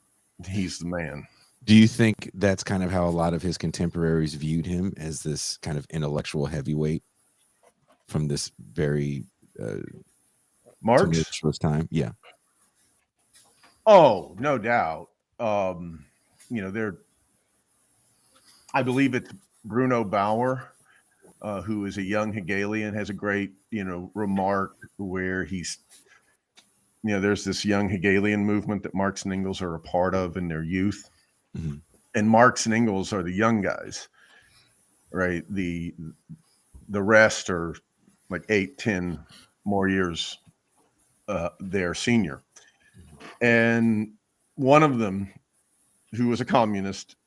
[SPEAKER 9] He's the man.
[SPEAKER 2] Do you think that's kind of how a lot of his contemporaries viewed him, as this kind of intellectual heavyweight from this very
[SPEAKER 9] Marx
[SPEAKER 2] tumultuous time? Yeah.
[SPEAKER 9] Oh, no doubt. I believe it's Bruno Bauer, who is a young Hegelian, has a great, remark where he's, there's this young Hegelian movement that Marx and Engels are a part of in their youth.
[SPEAKER 2] Mm-hmm.
[SPEAKER 9] And Marx and Engels are the young guys, right? The rest are 8-10 more years their senior. And one of them, who was a communist,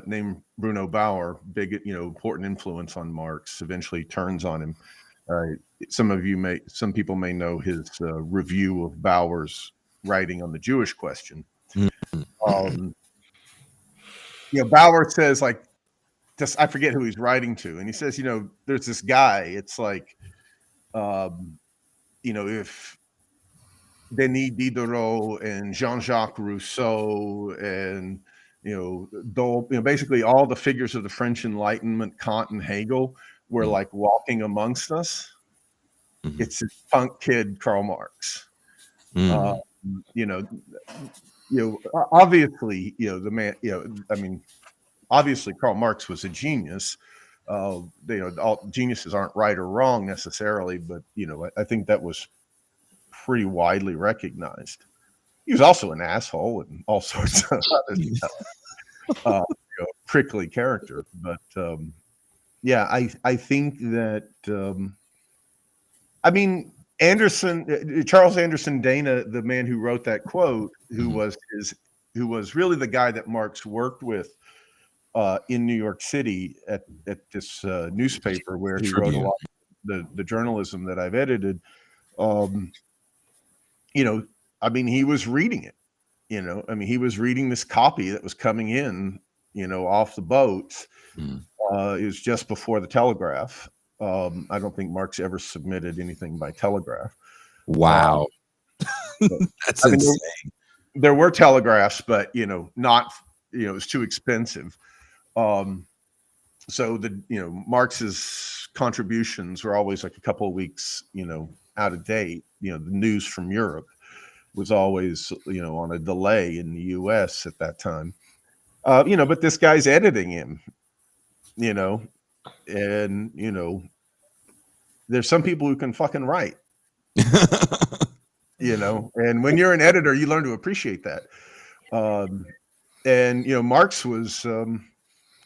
[SPEAKER 9] named Bruno Bauer, big, important influence on Marx, eventually turns on him. Some people may know his review of Bauer's writing on the Jewish question.
[SPEAKER 2] Mm-hmm.
[SPEAKER 9] Bauer says, I forget who he's writing to, and he says, there's this guy. It's if Denis Diderot and Jean-Jacques Rousseau and basically all the figures of the French Enlightenment, Kant and Hegel, were walking amongst us.
[SPEAKER 2] Mm-hmm.
[SPEAKER 9] It's this punk kid, Karl Marx.
[SPEAKER 2] Mm-hmm.
[SPEAKER 9] Obviously, the man. Obviously, Karl Marx was a genius. All geniuses aren't right or wrong necessarily, but I think that was pretty widely recognized. He was also an asshole and all sorts of other prickly character. But I think that Charles Anderson Dana, the man who wrote that quote, who was really the guy that Marx worked with in New York City at this newspaper where he wrote a lot of the journalism that I've edited. He was reading it. He was reading this copy that was coming in, off the boats. It was just before the telegraph. I don't think Marx ever submitted anything by telegraph.
[SPEAKER 2] Wow.
[SPEAKER 9] But,
[SPEAKER 2] That's
[SPEAKER 9] I mean,
[SPEAKER 2] insane.
[SPEAKER 9] there were telegraphs, but not it was too expensive. So Marx's contributions were always like a couple of weeks out of date. The news from Europe was always on a delay in the US at that time. But this guy's editing him, and there's some people who can fucking write, and when you're an editor, you learn to appreciate that. And Marx was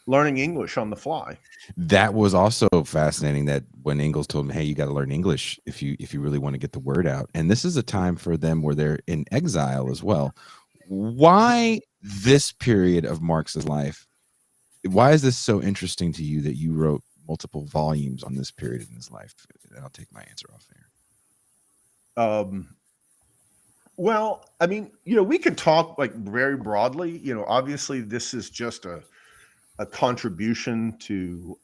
[SPEAKER 9] learning English on the fly.
[SPEAKER 2] That was also fascinating, that when Engels told him, hey, you got to learn English if you really want to get the word out. And this is a time for them where they're in exile as well. Why this period of Marx's life? Why is this so interesting to you that you wrote multiple volumes on this period in his life? And I'll take my answer off there.
[SPEAKER 9] Well, I mean, we could talk like very broadly. Obviously, this is just a contribution to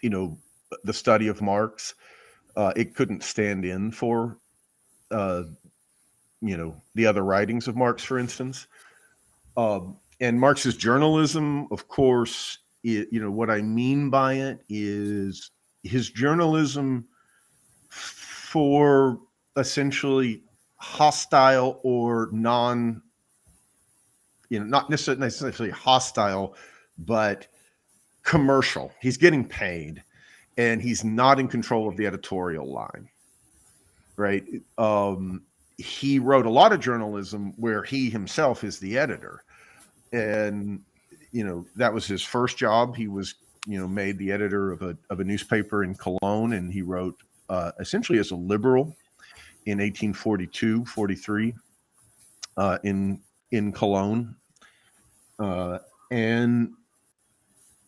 [SPEAKER 9] the study of Marx. It couldn't stand in for the other writings of Marx, for instance. And Marx's journalism, of course, what I mean by it is his journalism for essentially hostile or not necessarily hostile, but commercial. He's getting paid, and he's not in control of the editorial line, right? He wrote a lot of journalism where he himself is the editor, and that was his first job. He was made the editor of a newspaper in Cologne, and he wrote essentially as a liberal in 1842-43 in Cologne. And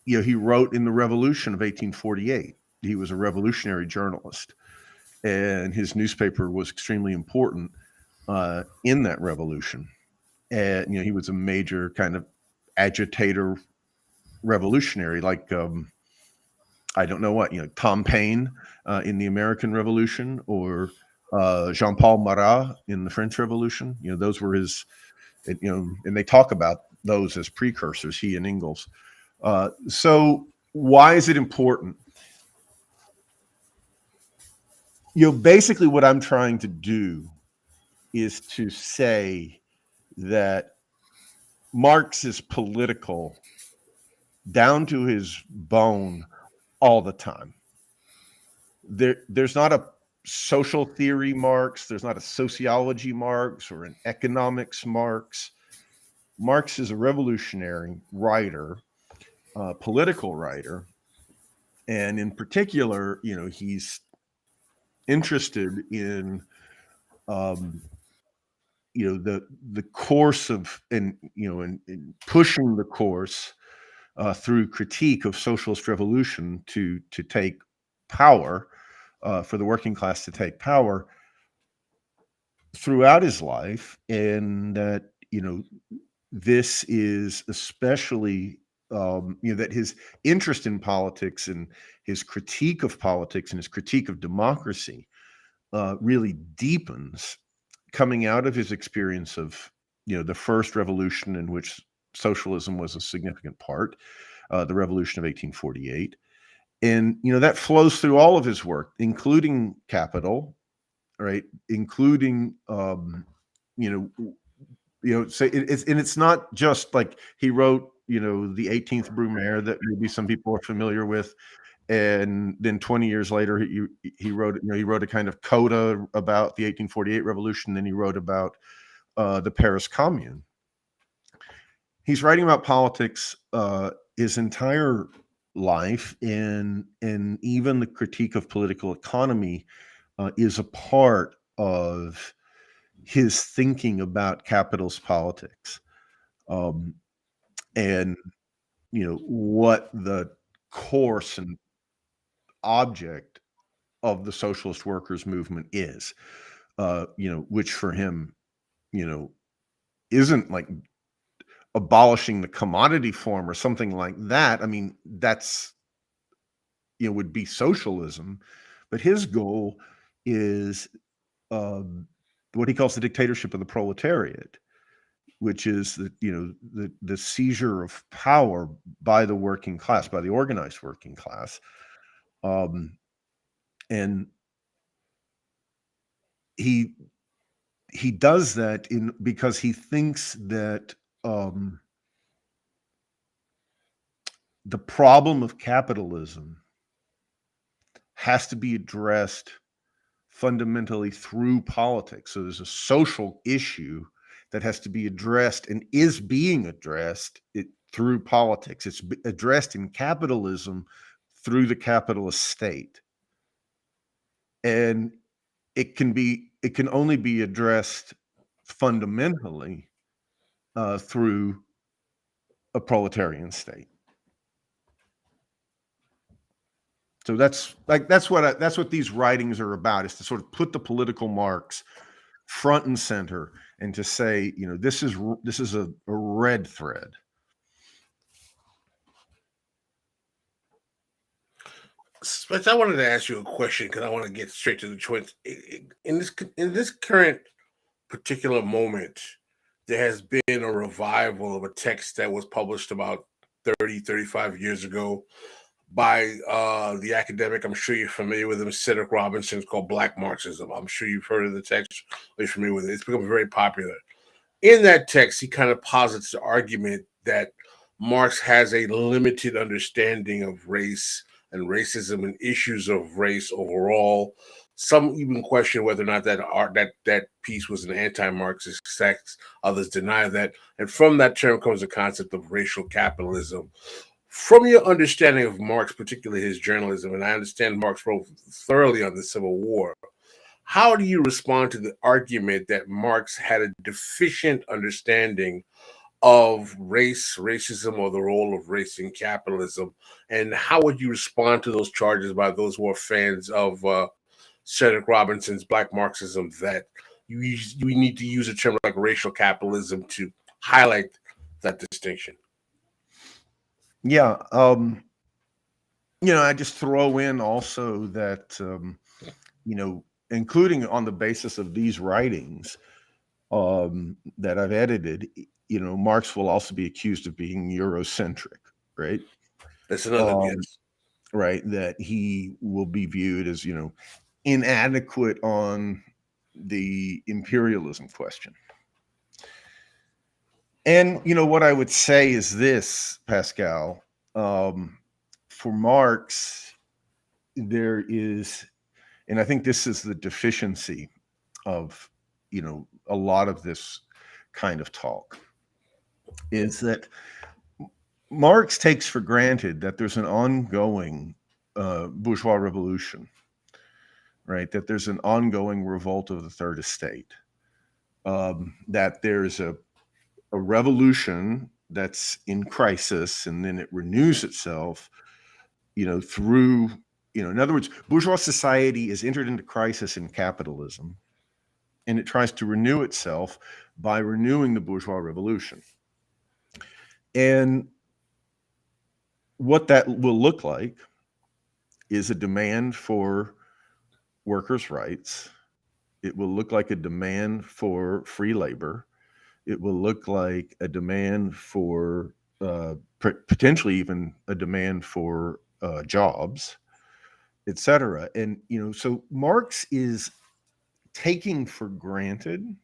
[SPEAKER 9] he wrote in the Revolution of 1848. He was a revolutionary journalist, and his newspaper was extremely important in that revolution. And he was a major kind of agitator revolutionary, like I don't know what, Tom Paine in the American Revolution, or Jean-Paul Marat in the French Revolution. Those were his, and they talk about those as precursors, he and Engels. So why is it important? Basically what I'm trying to do is to say that Marx is political down to his bone all the time. There's not a social theory Marx, there's not a sociology Marx or an economics Marx. Marx is a revolutionary writer, political writer, and in particular, he's interested in the course of and pushing the course through critique of socialist revolution to take power, for the working class to take power throughout his life. And that this is especially that his interest in politics and his critique of politics and his critique of democracy really deepens coming out of his experience of the first revolution, in which socialism was a significant part, the revolution of 1848. And that flows through all of his work, including Capital, right? Including it's not just like he wrote the 18th Brumaire that maybe some people are familiar with, and then 20 years later he wrote a kind of coda about the 1848 revolution. Then he wrote about the Paris Commune. He's writing about politics his entire life, and even the critique of political economy is a part of his thinking about capitalist politics, and what the course and object of the socialist workers movement is, which for him isn't like abolishing the commodity form or something like that. I mean, that's would be socialism, but his goal is what he calls the dictatorship of the proletariat, which is the seizure of power by the working class, by the organized working class, and he does that because he thinks that the problem of capitalism has to be addressed fundamentally through politics. So there's a social issue that has to be addressed and is being addressed through politics. It's addressed in capitalism through the capitalist state. And it can only be addressed fundamentally through a proletarian state. So that's what these writings are about, is to sort of put the political Marx front and center and to say, this is a red thread.
[SPEAKER 3] Spencer, I wanted to ask you a question because I want to get straight to the point. In this current particular moment, there has been a revival of a text that was published about 35 years ago by the academic. I'm sure you're familiar with him, Cedric Robinson. It's called Black Marxism. I'm sure you've heard of the text, or you're familiar with it. It's become very popular. In that text, he kind of posits the argument that Marx has a limited understanding of race and racism and issues of race overall. Some even question whether or not that piece was an anti-Marxist text. Others deny that. And from that term comes the concept of racial capitalism. From your understanding of Marx, particularly his journalism, and I understand Marx wrote thoroughly on the Civil War, how do you respond to the argument that Marx had a deficient understanding of racism, or the role of race in capitalism? And how would you respond to those charges by those who are fans of Cedric Robinson's Black Marxism, that you need to use a term like racial capitalism to highlight that distinction?
[SPEAKER 9] Yeah. I just throw in also that, including on the basis of these writings that I've edited, Marx will also be accused of being Eurocentric, right?
[SPEAKER 3] That's another yes.
[SPEAKER 9] Right. That he will be viewed as, inadequate on the imperialism question. And, what I would say is this, Pascal, for Marx, there is, and I think this is the deficiency of, a lot of this kind of talk, is that Marx takes for granted that there's an ongoing bourgeois revolution, right? That there's an ongoing revolt of the third estate, that there's a revolution that's in crisis, and then it renews itself, through, in other words, bourgeois society is entered into crisis in capitalism, and it tries to renew itself by renewing the bourgeois revolution. And what that will look like is a demand for workers' rights. It will look like a demand for free labor. It will look like a demand for potentially even a demand for jobs, et cetera. And, so Marx is taking for granted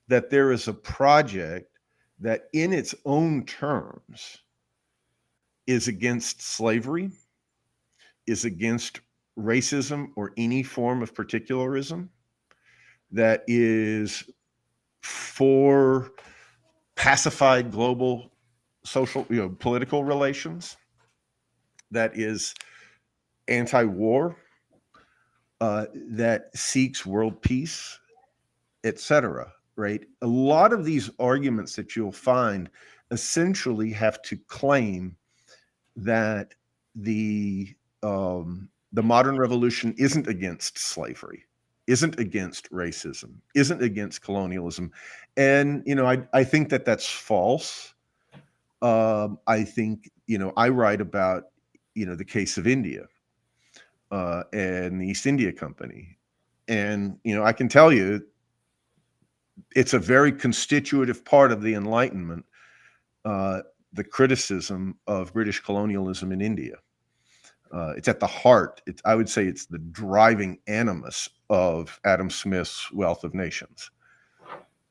[SPEAKER 9] that there is a project that in its own terms is against slavery, is against racism or any form of particularism, that is for pacified global social, political relations, that is anti-war, that seeks world peace, etc. Right? A lot of these arguments that you'll find essentially have to claim that the modern revolution isn't against slavery, isn't against racism, isn't against colonialism. And, I think that that's false. I think, I write about, the case of India and the East India Company. And, I can tell you, it's a very constitutive part of the Enlightenment, the criticism of British colonialism in India. It's at the heart. I would say it's the driving animus of Adam Smith's Wealth of Nations.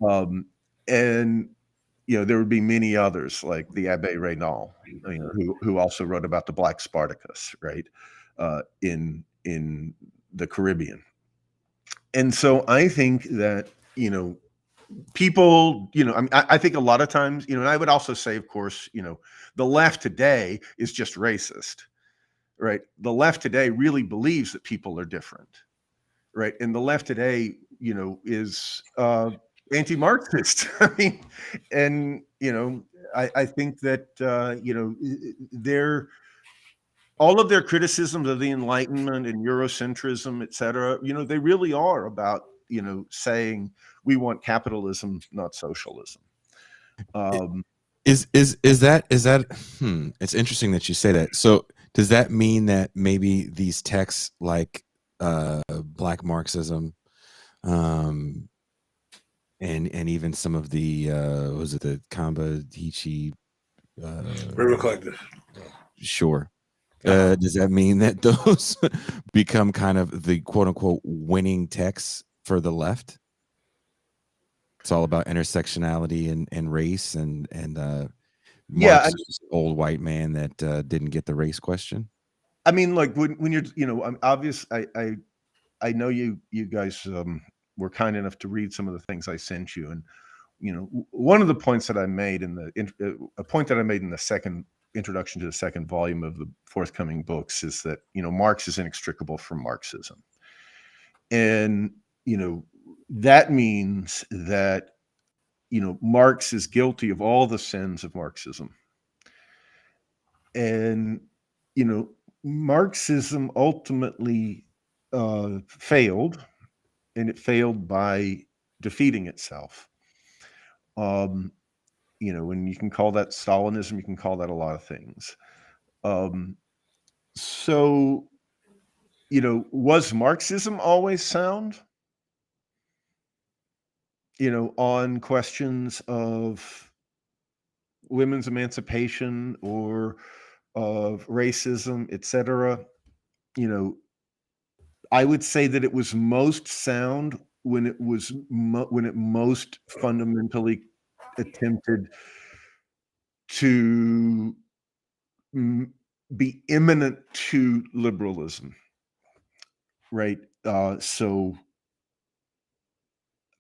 [SPEAKER 9] And there would be many others like the Abbé Raynal, who also wrote about the Black Spartacus, right, in the Caribbean. And so I think that people, I think a lot of times, and I would also say, of course, the left today is just racist, right? The left today really believes that people are different, right? And the left today, is anti-Marxist. I mean, and I think that all of their criticisms of the Enlightenment and Eurocentrism, et cetera, they really are about saying we want capitalism, not socialism.
[SPEAKER 2] Is that it's interesting that you say that. So does that mean that maybe these texts like Black Marxism, and even some of the was it the Kamba Hichi
[SPEAKER 3] River Collective?
[SPEAKER 2] Sure. Does that mean that those become kind of the quote unquote winning texts for the left? It's all about intersectionality and race and Marx, old white man that didn't get the race question.
[SPEAKER 9] I mean, like when you're, I'm obvious. I know you guys were kind enough to read some of the things I sent you, and one of the points that I made in the second introduction to the second volume of the forthcoming books is that Marx is inextricable from Marxism, and that means that Marx is guilty of all the sins of Marxism, and Marxism ultimately failed, and it failed by defeating itself. And you can call that Stalinism, you can call that a lot of things. So, was Marxism always sound? On questions of women's emancipation or of racism, etc. I would say that it was most sound when it most fundamentally attempted to be imminent to liberalism, right? So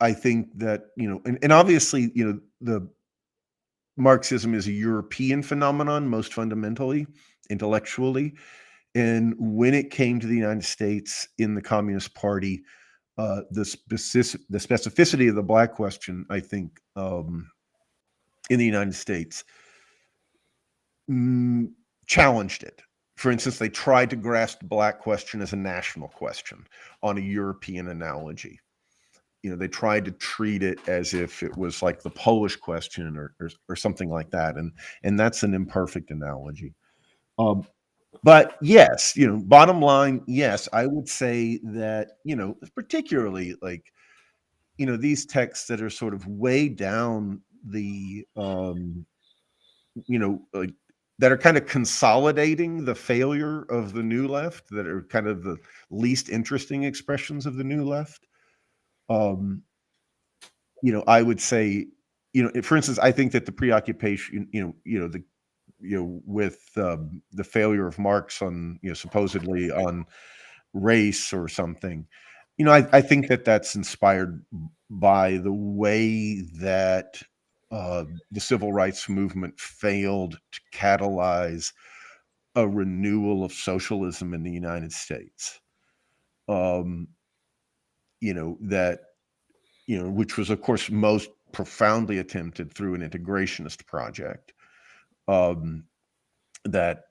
[SPEAKER 9] I think that and obviously the Marxism is a European phenomenon most fundamentally, intellectually. And when it came to the United States in the Communist Party, the specificity of the Black question, I think, in the United States challenged it. For instance, they tried to grasp the Black question as a national question on a European analogy. They tried to treat it as if it was like the Polish question or something like that. And that's an imperfect analogy. But yes, bottom line, yes, I would say that, particularly like, these texts that are sort of way down the, like, that are kind of consolidating the failure of the new left, that are kind of the least interesting expressions of the new left. I would say, for instance, I think that the preoccupation, with the failure of Marx on, supposedly on race or something, I think that that's inspired by the way that the civil rights movement failed to catalyze a renewal of socialism in the United States. Which was, of course, most profoundly attempted through an integrationist project that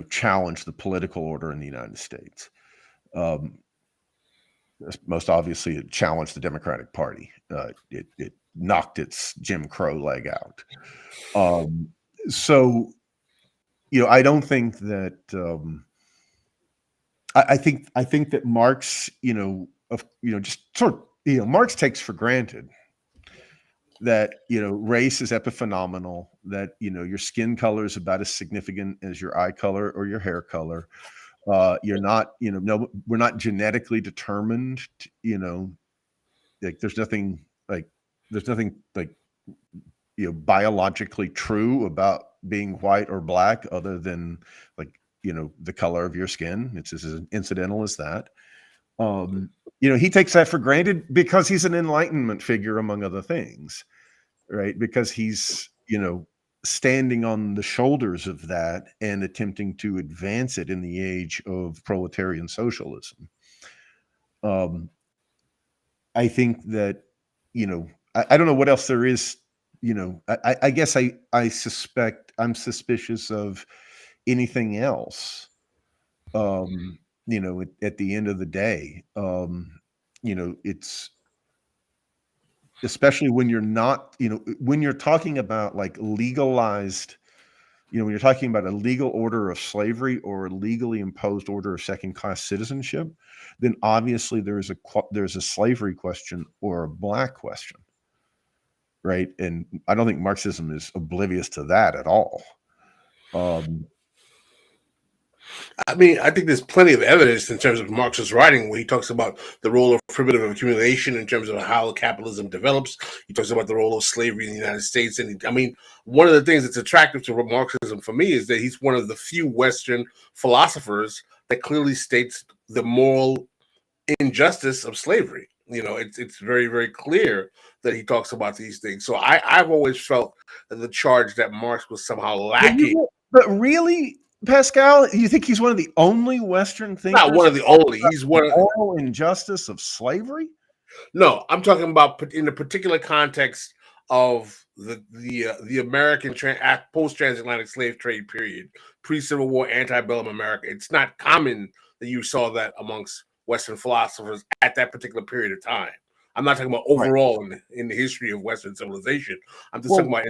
[SPEAKER 9] challenged the political order in the United States. Most obviously, it challenged the Democratic Party. It knocked its Jim Crow leg out. So I don't think that I think that Marx, just sort of, Marx takes for granted that race is epiphenomenal, that your skin color is about as significant as your eye color or your hair color. You're not, no, we're not genetically determined. Like there's nothing like biologically true about being white or black, other than the color of your skin. It's as incidental as that. He takes that for granted because he's an Enlightenment figure, among other things, right? Because he's, standing on the shoulders of that and attempting to advance it in the age of proletarian socialism. I think that, I don't know what else there is. I guess I suspect I'm suspicious of anything else. At the end of the day, it's especially when you're not, when you're talking about like legalized, when you're talking about a legal order of slavery or a legally imposed order of second-class citizenship, then obviously there's a slavery question or a black question, right? And I don't think Marxism is oblivious to that at all.
[SPEAKER 3] I mean, I think there's plenty of evidence in terms of Marx's writing where he talks about the role of primitive accumulation in terms of how capitalism develops. He talks about the role of slavery in the United States. And I mean, one of the things that's attractive to Marxism for me is that he's one of the few Western philosophers that clearly states the moral injustice of slavery. It's very, very clear that he talks about these things. So I've always felt the charge that Marx was somehow lacking.
[SPEAKER 9] But really, Pascal, you think he's one of the only Western thinkers?
[SPEAKER 3] Not one of the only. He's one of the
[SPEAKER 9] moral injustice of slavery.
[SPEAKER 3] No, I'm talking about in the particular context of the American post-transatlantic slave trade period, pre-Civil War, antebellum America. It's not common that you saw that amongst Western philosophers at that particular period of time. I'm not talking about overall in the history of Western civilization. I'm just talking about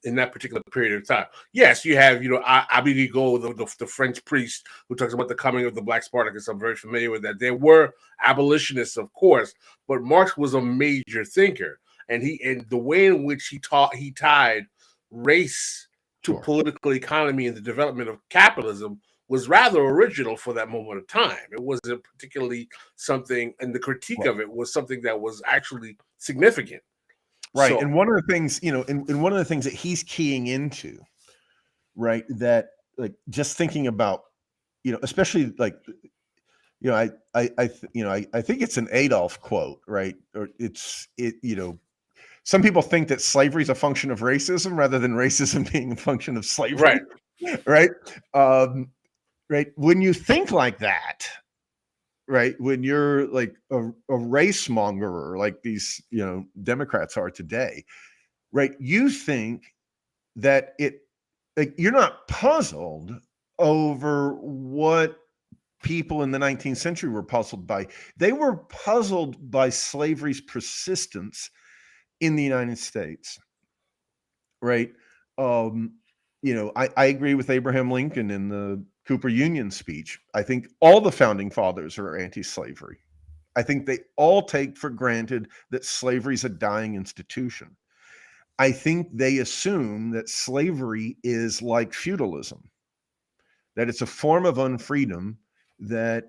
[SPEAKER 3] in that particular period of time. Yes, you have, Abbe Rigaud, the French priest who talks about the coming of the Black Spartacus. I'm very familiar with that. There were abolitionists, of course, but Marx was a major thinker, and the way in which he tied race to political economy and the development of capitalism was rather original for that moment of time. It wasn't particularly something, and the critique of it was something that was actually significant.
[SPEAKER 9] Right. So, and one of the things, and one of the things that he's keying into, right, that like just thinking about, especially like, I think it's an Adolf quote, right? Or some people think that slavery is a function of racism rather than racism being a function of slavery. Right. Right. When you think like that, right, when you're like a race mongerer like these Democrats are today, right, you think that you're not puzzled over what people in the 19th century were puzzled by. They were puzzled by slavery's persistence in the United States, right? I agree with Abraham Lincoln in the Cooper Union speech. I think all the founding fathers are anti-slavery. I think they all take for granted that slavery is a dying institution. I think they assume that slavery is like feudalism, that it's a form of unfreedom that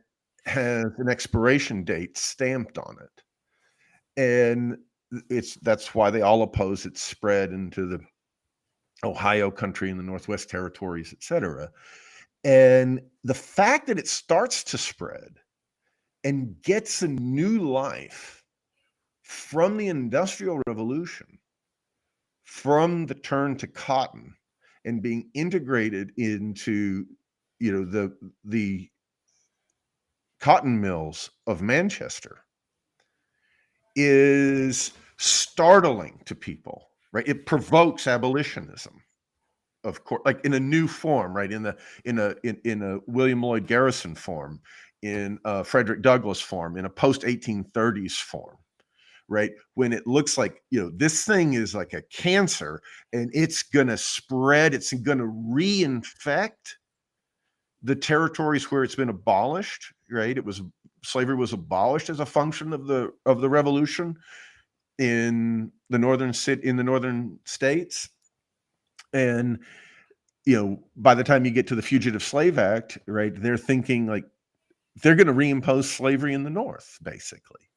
[SPEAKER 9] has an expiration date stamped on it. And that's why they all oppose its spread into the Ohio country and the Northwest Territories, et cetera. And the fact that it starts to spread and gets a new life from the Industrial Revolution, from the turn to cotton, and being integrated into, the cotton mills of Manchester is startling to people, right? It provokes abolitionism, of course, like in a new form, right? In a William Lloyd Garrison form, in a Frederick Douglass form, in a post-1830s form, right? When it looks like, this thing is like a cancer and it's going to spread, it's going to reinfect the territories where it's been abolished, right? Slavery was abolished as a function of the revolution in the northern states. And by the time you get to the Fugitive Slave Act, right, they're thinking like they're going to reimpose slavery in the North, basically.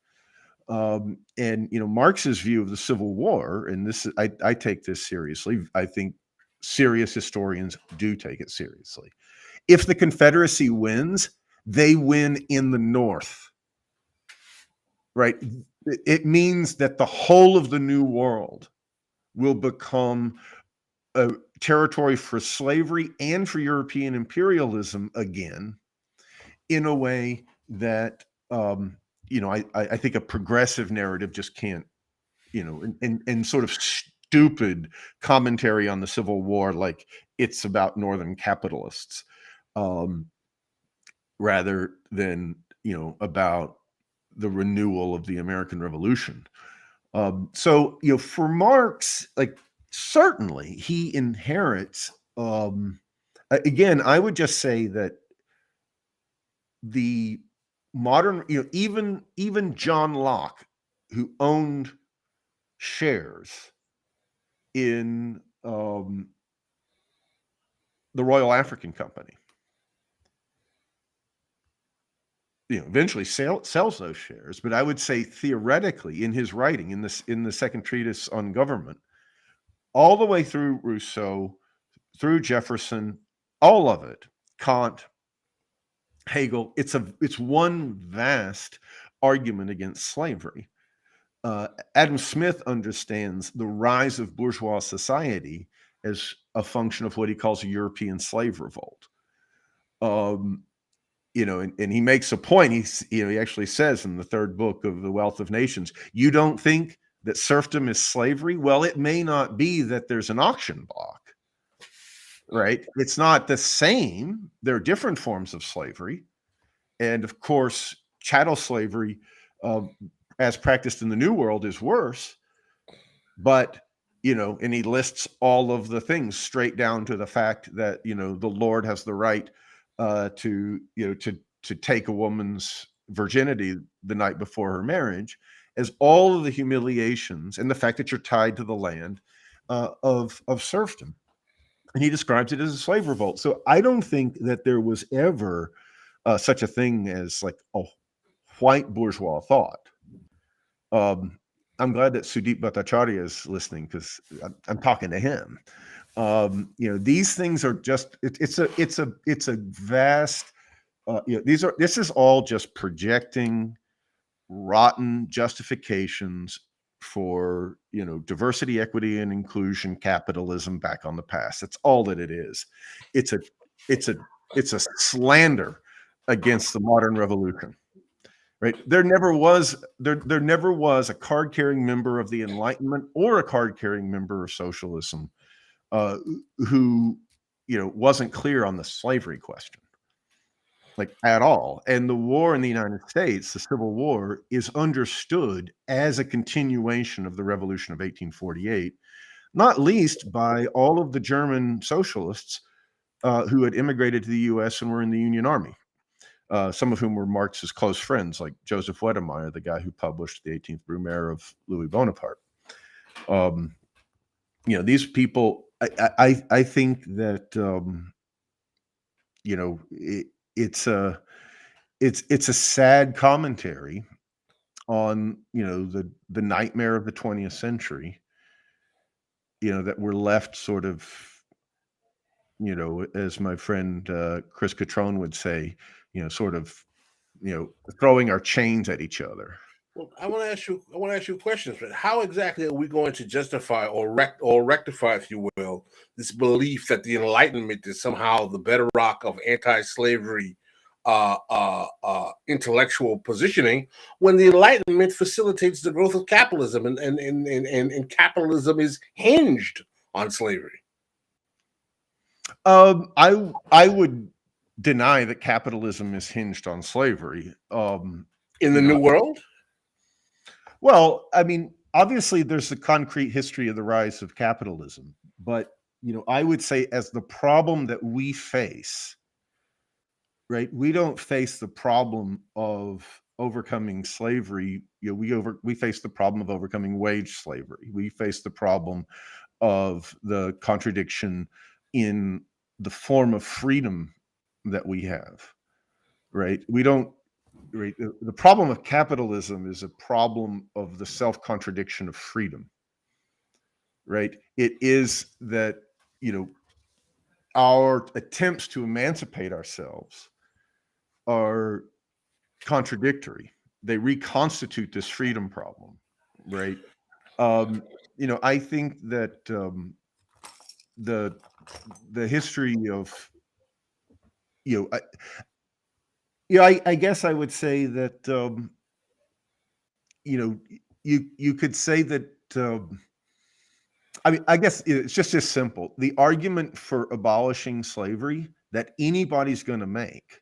[SPEAKER 9] And Marx's view of the Civil War, and this I take this seriously. I think serious historians do take it seriously. If the Confederacy wins, they win in the North, right? It means that the whole of the New World will become a territory for slavery and for European imperialism again, in a way that I think a progressive narrative just can't, and sort of stupid commentary on the Civil War, like it's about Northern capitalists, rather than about the renewal of the American Revolution. So for Marx, like certainly he inherits. Again, I would just say that the modern, even John Locke, who owned shares in the Royal African Company, eventually sells those shares. But I would say theoretically, in his writing, in the second treatise on government, all the way through Rousseau, through Jefferson, all of it, Kant, Hegel, it's one vast argument against slavery. Adam Smith understands the rise of bourgeois society as a function of what he calls a European slave revolt. And he makes a point. He actually says in the third book of The Wealth of Nations, you don't think that serfdom is slavery? Well, it may not be that there's an auction block, right? It's not the same. There are different forms of slavery. And of course, chattel slavery, as practiced in the New World, is worse. But, and he lists all of the things straight down to the fact that, the Lord has the right to take a woman's virginity the night before her marriage, as all of the humiliations and the fact that you're tied to the land of serfdom. And he describes it as a slave revolt. So I don't think that there was ever such a thing as like a white bourgeois thought. I'm glad that Sudeep Bhattacharya is listening, because I'm talking to him. These things are just it's a vast. This is all just projecting rotten justifications for diversity, equity, and inclusion capitalism back on the past. That's all that it is. It's a slander against the modern revolution. Right? There never was a card-carrying member of the Enlightenment or a card-carrying member of socialism who wasn't clear on the slavery question, like at all. And the war in the United States, the Civil War, is understood as a continuation of the Revolution of 1848, not least by all of the German socialists who had immigrated to the U.S. and were in the Union Army. Some of whom were Marx's close friends, like Joseph Wedemeyer, the guy who published the 18th Brumaire of Louis Bonaparte. These people, I think that it's a sad commentary on the nightmare of the 20th century. That we're left sort of, as my friend Chris Catrone would say, throwing our chains at each other.
[SPEAKER 3] Well, I want to ask you questions. But how exactly are we going to justify or rectify, if you will, this belief that the Enlightenment is somehow the bedrock of anti-slavery intellectual positioning, when the Enlightenment facilitates the growth of capitalism, and capitalism is hinged on slavery?
[SPEAKER 9] I would deny that capitalism is hinged on slavery.
[SPEAKER 3] In the New World?
[SPEAKER 9] Well, I mean, obviously there's a concrete history of the rise of capitalism, but I would say as the problem that we face, right? We don't face the problem of overcoming slavery. We face the problem of overcoming wage slavery. We face the problem of the contradiction in the form of freedom that we have, right? We don't, right? The problem of capitalism is a problem of the self-contradiction of freedom, right? It is that, our attempts to emancipate ourselves are contradictory. They reconstitute this freedom problem, right? I think that the history of I guess I would say that you could say that I mean, I guess it's just as simple. The argument for abolishing slavery that anybody's going to make,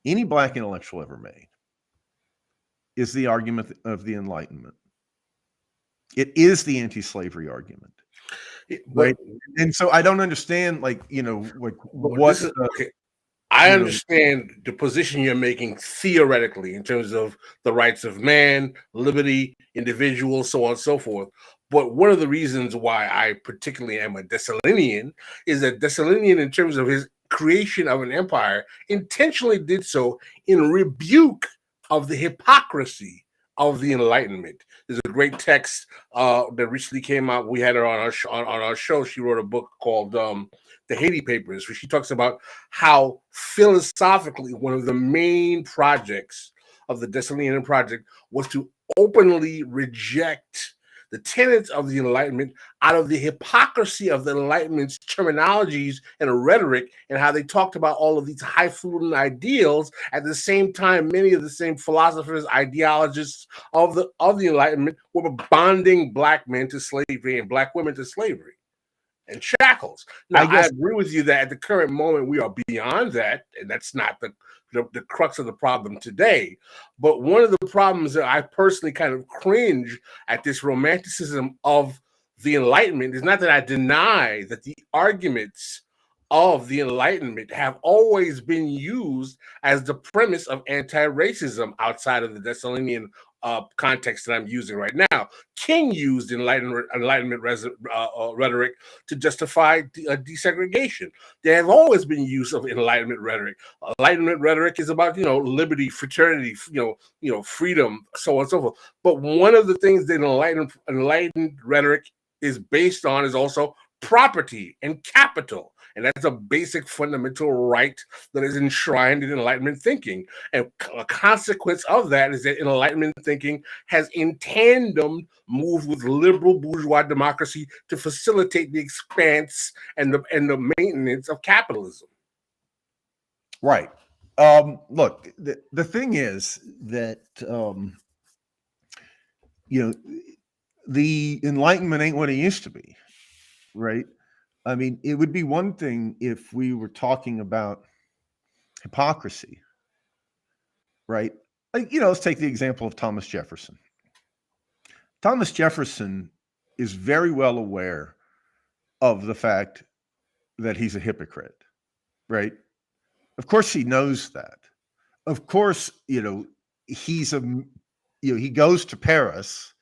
[SPEAKER 9] any Black intellectual ever made, is the argument of the Enlightenment. It is the anti-slavery argument, right? And so I don't understand, what.
[SPEAKER 3] Okay. I understand the position you're making theoretically in terms of the rights of man, liberty, individuals, so on and so forth. But one of the reasons why I particularly am a Dessalinian is that Dessalinian, in terms of his creation of an empire, intentionally did so in rebuke of the hypocrisy of the Enlightenment. There's a great text that recently came out. We had her on our show. She wrote a book called The Haiti Papers, where she talks about how philosophically one of the main projects of the Dessalinian Project was to openly reject the tenets of the Enlightenment out of the hypocrisy of the Enlightenment's terminologies and rhetoric, and how they talked about all of these highfalutin ideals. At the same time, many of the same philosophers, ideologists of the Enlightenment were bonding Black men to slavery and Black women to slavery and shackles. Now, I agree with you that at the current moment we are beyond that, and that's not the crux of the problem today. But one of the problems that I personally kind of cringe at this romanticism of the Enlightenment is not that I deny that the arguments of the Enlightenment have always been used as the premise of anti-racism outside of the Dessalinian context that I'm using right now. King used Enlightenment rhetoric to justify desegregation. There have always been use of Enlightenment rhetoric. Enlightenment rhetoric is about liberty, fraternity, freedom, so on and so forth. But one of the things that enlightened rhetoric is based on is also property and capital. And that's a basic fundamental right that is enshrined in Enlightenment thinking. And a consequence of that is that Enlightenment thinking has in tandem moved with liberal bourgeois democracy to facilitate the expanse and the maintenance of capitalism.
[SPEAKER 9] Right. Look, the thing is that, the Enlightenment ain't what it used to be, right? I mean, it would be one thing if we were talking about hypocrisy, right? Let's take the example of Thomas Jefferson. Thomas Jefferson is very well aware of the fact that he's a hypocrite, right? Of course he knows that. Of course, he goes to Paris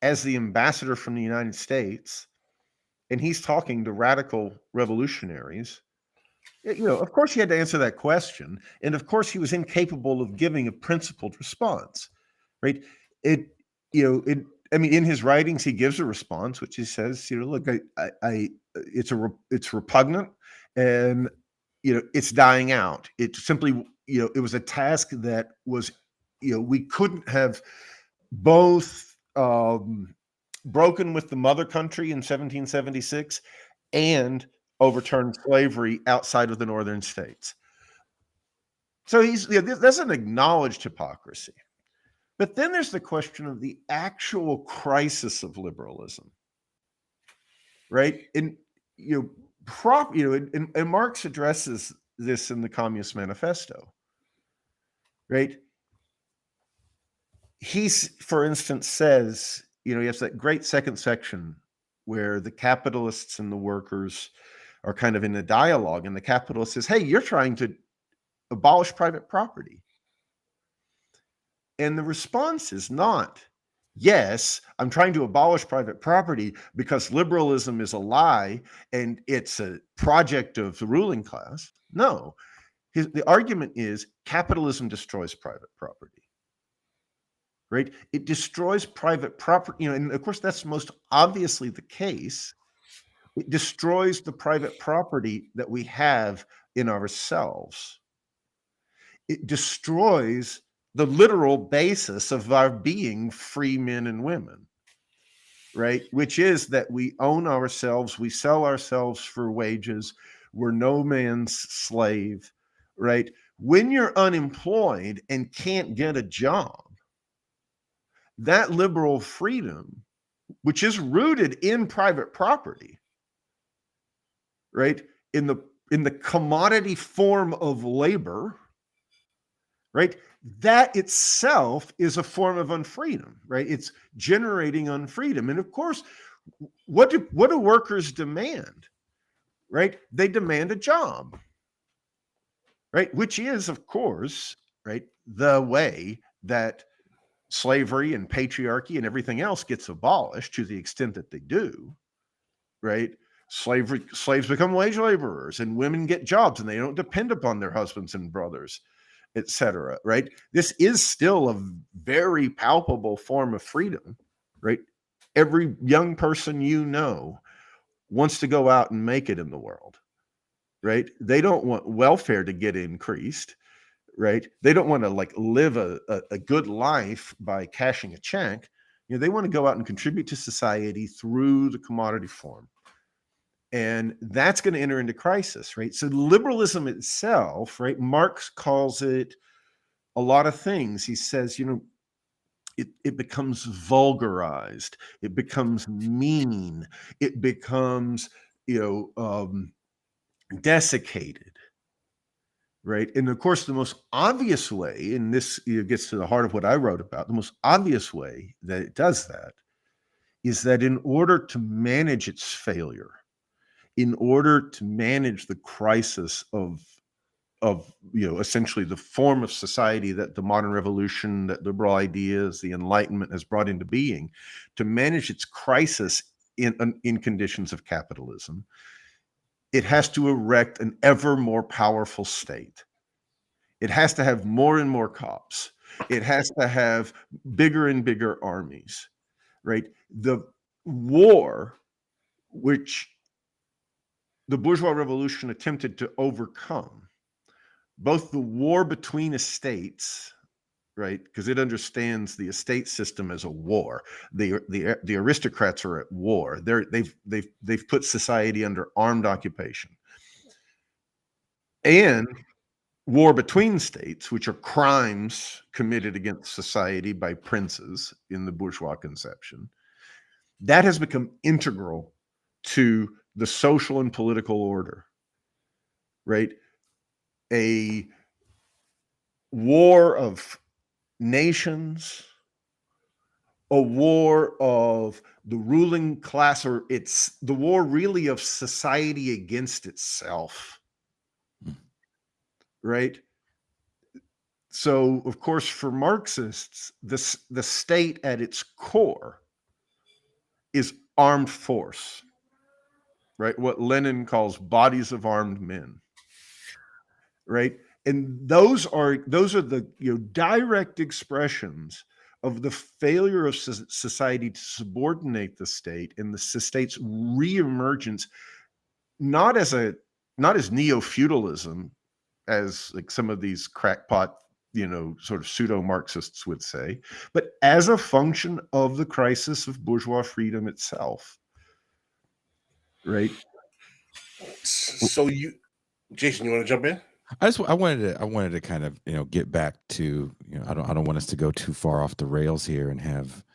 [SPEAKER 9] as the ambassador from the United States, and he's talking to radical revolutionaries. Of course he had to answer that question. And of course he was incapable of giving a principled response, right? In his writings, he gives a response, which he says, look, it's repugnant and, it's dying out. It simply, it was a task that was, we couldn't have both, broken with the mother country in 1776 and overturned slavery outside of the northern states. So that's an acknowledged hypocrisy. But then there's the question of the actual crisis of liberalism, right? And and Marx addresses this in the Communist Manifesto, right? for instance, says, you know, he has that great second section where the capitalists and the workers are kind of in a dialogue, and the capitalist says, hey, you're trying to abolish private property. And the response is not, yes, I'm trying to abolish private property because liberalism is a lie and it's a project of the ruling class. No, the argument is capitalism destroys private property, right? It destroys private property, you know, and of course that's most obviously the case. It destroys the private property that we have in ourselves. It destroys the literal basis of our being free men and women, right? Which is that we own ourselves, we sell ourselves for wages, we're no man's slave, right? When you're unemployed and can't get a job, that liberal freedom, which is rooted in private property, right? In the commodity form of labor, right? That itself is a form of unfreedom, right? It's generating unfreedom. And of course, what do workers demand, right? They demand a job, right? Which is, of course, right, the way that slavery and patriarchy and everything else gets abolished to the extent that they do, right? Slaves become wage laborers and women get jobs and they don't depend upon their husbands and brothers, etc. Right? This is still a very palpable form of freedom, right? Every young person you know wants to go out and make it in the world, right? They don't want welfare to get increased, right? They don't want to like live a good life by cashing a check. You know, they want to go out and contribute to society through the commodity form. And that's going to enter into crisis, right? So liberalism itself, right? Marx calls it a lot of things. He says, you know, it becomes vulgarized, it becomes mean, it becomes, you know, desiccated, right? And of course, the most obvious way, and this gets to the heart of what I wrote about, the most obvious way that it does that is that in order to manage its failure, in order to manage the crisis of you know, essentially the form of society that the modern revolution, that liberal ideas, the Enlightenment has brought into being, to manage its crisis in conditions of capitalism, it has to erect an ever more powerful state. It has to have more and more cops. It has to have bigger and bigger armies, right? The war, which the bourgeois revolution attempted to overcome, both the war between estates, right? Because it understands the estate system as a war. The aristocrats are at war. They've put society under armed occupation. And war between states, which are crimes committed against society by princes in the bourgeois conception, that has become integral to the social and political order, right? A war of nations, a war of the ruling class, or it's the war really of society against itself, right? So, of course, for Marxists, the state at its core is armed force, right? What Lenin calls bodies of armed men, right? And those are the, you know, direct expressions of the failure of society to subordinate the state and the state's reemergence, not as neo-feudalism, as like some of these crackpot, you know, sort of pseudo-Marxists would say, but as a function of the crisis of bourgeois freedom itself, right?
[SPEAKER 3] So Jason, you want to jump in?
[SPEAKER 2] I wanted to kind of, you know, get back to, you know, I don't want us to go too far off the rails here and have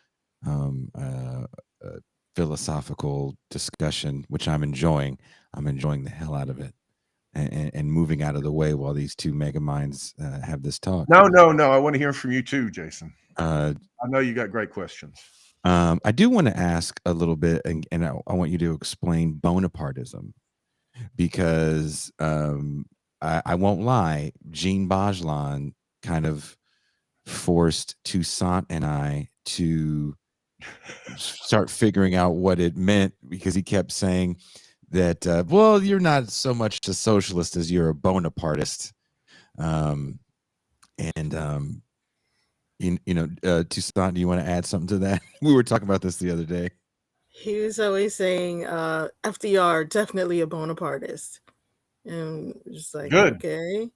[SPEAKER 2] a philosophical discussion, which I'm enjoying. I'm enjoying the hell out of it. and moving out of the way while these two mega minds have this talk.
[SPEAKER 9] No. I want to hear from you too, Jason. I know you got great questions.
[SPEAKER 2] I do want to ask a little bit, and I want you to explain Bonapartism, because I won't lie, Jean Bajlan kind of forced Toussaint and I to start figuring out what it meant, because he kept saying that, well, you're not so much a socialist as you're a Bonapartist. Toussaint, do you want to add something to that? We were talking about this the other day.
[SPEAKER 1] He was always saying FDR definitely a Bonapartist, and just like,
[SPEAKER 9] Good.
[SPEAKER 1] okay,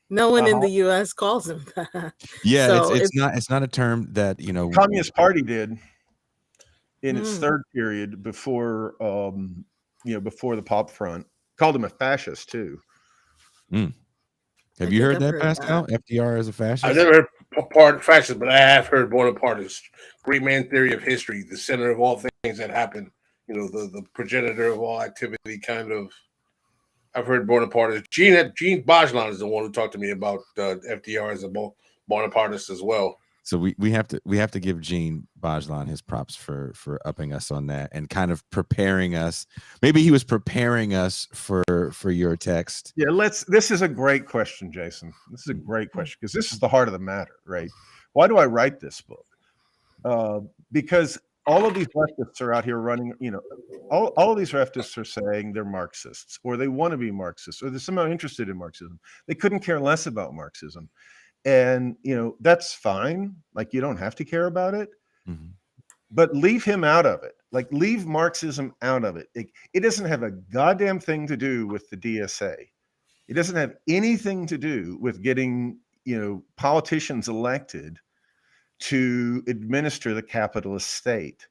[SPEAKER 1] no one in the U.S. calls him that.
[SPEAKER 2] Yeah,
[SPEAKER 1] So
[SPEAKER 2] it's not a term that
[SPEAKER 9] The Communist Party did in its third period before before the Pop Front. Called him a fascist too.
[SPEAKER 2] Have you heard that, Pascal? FDR as a fascist?
[SPEAKER 3] I've never heard fascist, but I have heard Bonapartist. Great man theory of history, the center of all things that happen. The progenitor of all activity, kind of. I've heard Bonapartist. Jean Bajlan is the one who talked to me about FDR as a Bonapartist as well.
[SPEAKER 2] So we have to give Jean Bajlan his props for upping us on that and kind of preparing us. Maybe he was preparing us for your text.
[SPEAKER 9] Yeah, this is a great question, Jason. This is a great question, because this is the heart of the matter, right? Why do I write this book? Because all of these leftists are out here running, all of these leftists are saying they're Marxists, or they want to be Marxists, or they're somehow interested in Marxism. They couldn't care less about Marxism. And, that's fine. Like, you don't have to care about it, but leave him out of it. Like, leave Marxism out of it. It doesn't have a goddamn thing to do with the DSA. It doesn't have anything to do with getting, politicians elected to administer the capitalist state,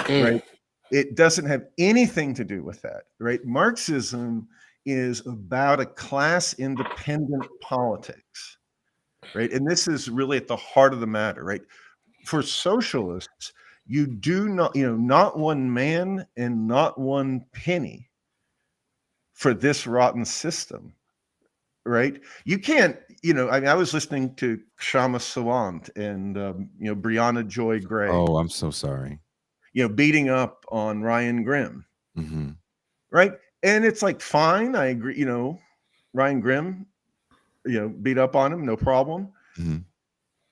[SPEAKER 9] right? It doesn't have anything to do with that, right? Marxism is about a class-independent politics. Right. And this is really at the heart of the matter, right? For socialists, you do not, not one man and not one penny for this rotten system, right? You can't, I was listening to Kshama Sawant and, Brianna Joy Gray.
[SPEAKER 2] Oh, I'm so sorry.
[SPEAKER 9] Beating up on Ryan Grimm, right? And it's like, fine, I agree, Ryan Grimm, beat up on him, no problem.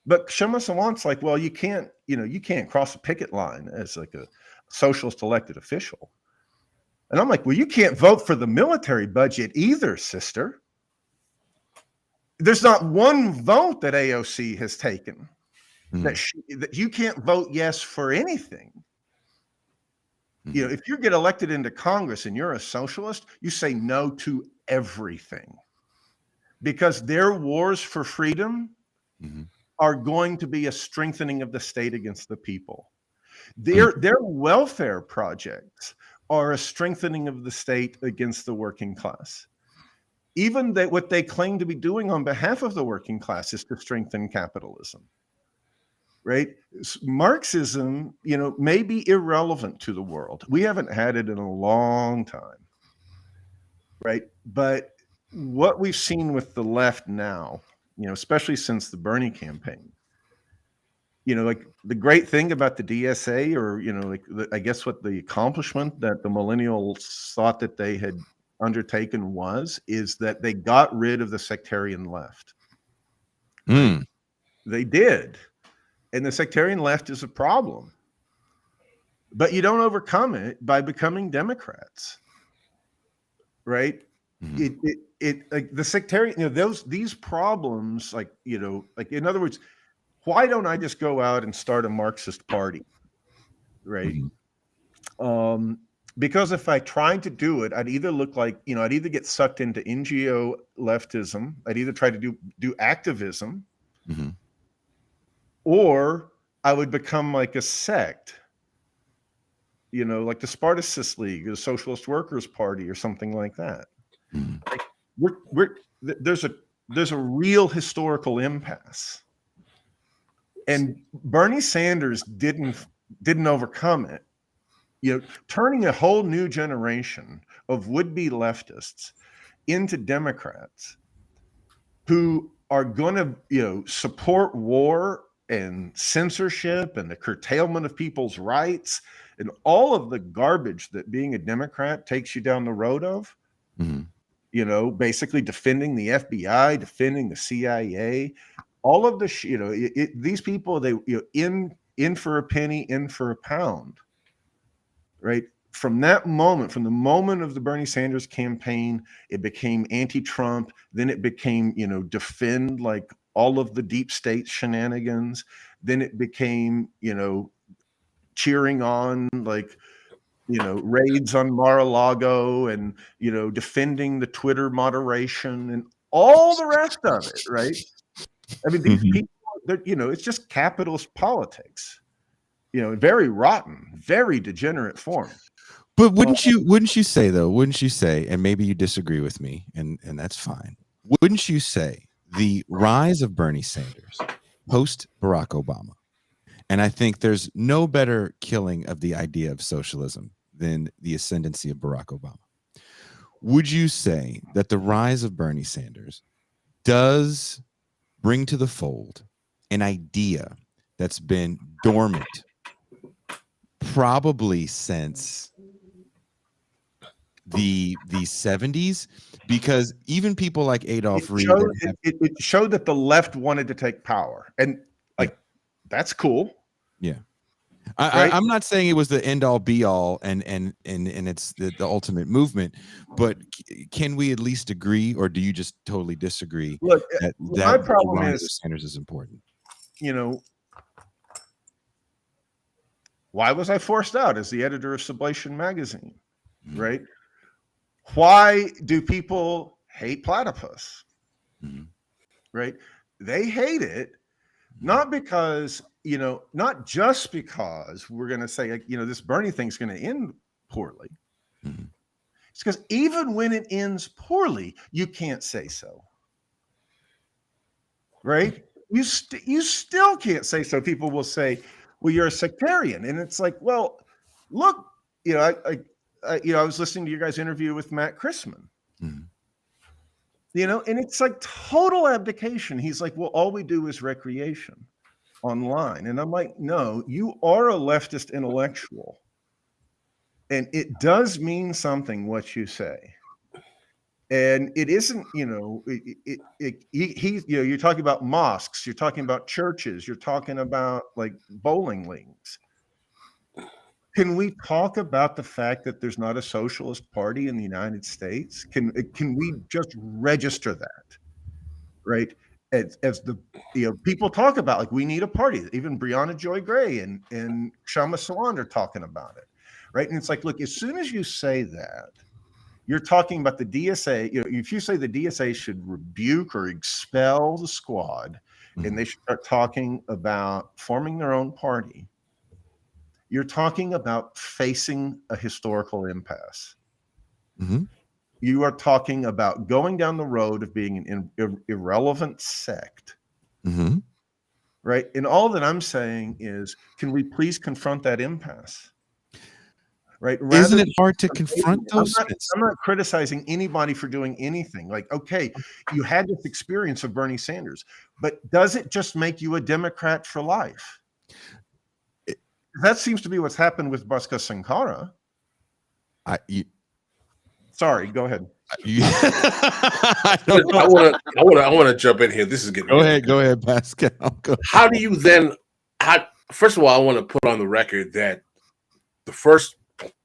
[SPEAKER 9] But Kshama Sawant's like, well, you can't cross a picket line as like a socialist elected official. And I'm like, well, you can't vote for the military budget either, sister. There's not one vote that AOC has taken that you can't vote yes for anything. If you get elected into Congress and you're a socialist, you say no to everything. Because their wars for freedom are going to be a strengthening of the state against the people. Their welfare projects are a strengthening of the state against the working class. Even what they claim to be doing on behalf of the working class is to strengthen capitalism. Right? Marxism, may be irrelevant to the world. We haven't had it in a long time. Right? But what we've seen with the left now, especially since the Bernie campaign, like the great thing about the DSA, or, I guess what the accomplishment that the millennials thought that they had undertaken is that they got rid of the sectarian left. They did. And the sectarian left is a problem. But you don't overcome it by becoming Democrats. Right? Like the sectarian, these problems, like in other words, why don't I just go out and start a Marxist party? Right. Because if I tried to do it, I'd either look like, I'd either get sucked into NGO leftism. I'd either try to do activism, or I would become like a sect, like the Spartacist League, or the Socialist Workers Party, or something like that. There's a real historical impasse, and Bernie Sanders didn't overcome it. Turning a whole new generation of would-be leftists into Democrats who are going to, support war and censorship and the curtailment of people's rights and all of the garbage that being a Democrat takes you down the road of, basically defending the FBI, defending the CIA, all of the, these people, they, in for a penny, in for a pound, right? From that moment, from the moment of the Bernie Sanders campaign, it became anti-Trump. Then it became, defend like all of the deep state shenanigans. Then it became, cheering on like, raids on Mar-a-Lago and, defending the Twitter moderation and all the rest of it, right? I mean, these people, it's just capitalist politics, very rotten, very degenerate form.
[SPEAKER 2] But wouldn't you say, and maybe you disagree with me, and that's fine. Wouldn't you say the rise of Bernie Sanders post Barack Obama, and I think there's no better killing of the idea of socialism than the ascendancy of Barack Obama. Would you say that the rise of Bernie Sanders does bring to the fold an idea that's been dormant probably since the 70s? Because even people like Adolf Reed,
[SPEAKER 9] it showed that the left wanted to take power, and that's cool.
[SPEAKER 2] Yeah.
[SPEAKER 9] Right?
[SPEAKER 2] I'm not saying it was the end all be all and it's the ultimate movement, but can we at least agree, or do you just totally disagree?
[SPEAKER 9] Look,
[SPEAKER 2] that
[SPEAKER 9] my problem
[SPEAKER 2] is Sanders is important.
[SPEAKER 9] Why was I forced out as the editor of Sublation magazine? Right? Why do people hate platypus? Right? They hate it not because, not just because we're going to say, this Bernie thing's going to end poorly. It's because even when it ends poorly, you can't say so. Right? You still can't say so. People will say, well, you're a sectarian. And it's like, well, look, I was listening to your guys' interview with Matt Chrisman. And it's like total abdication. He's like, well, all we do is recreation online. And I'm like, no, you are a leftist intellectual. And it does mean something what you say. And it isn't, you're talking about mosques, you're talking about churches, you're talking about like bowling leagues. Can we talk about the fact that there's not a socialist party in the United States? Can we just register that, right? As the people talk about, like, we need a party. Even Brianna Joy Gray and Kshama Sawant are talking about it, right? And it's like, look, as soon as you say that, you're talking about the DSA. If you say the DSA should rebuke or expel the squad, and they should start talking about forming their own party, you're talking about facing a historical impasse. You are talking about going down the road of being an irrelevant sect. Right? And all that I'm saying is, can we please confront that impasse? Right?
[SPEAKER 2] Isn't it hard to confront those?
[SPEAKER 9] I'm not criticizing anybody for doing anything. Like, okay, you had this experience of Bernie Sanders, but does it just make you a Democrat for life? That seems to be what's happened with Bhaskar Sankara. Sorry, go ahead.
[SPEAKER 3] I want to jump in here. This is getting
[SPEAKER 2] go ahead, Pascal.
[SPEAKER 3] How do you then? First of all, I want to put on the record that the first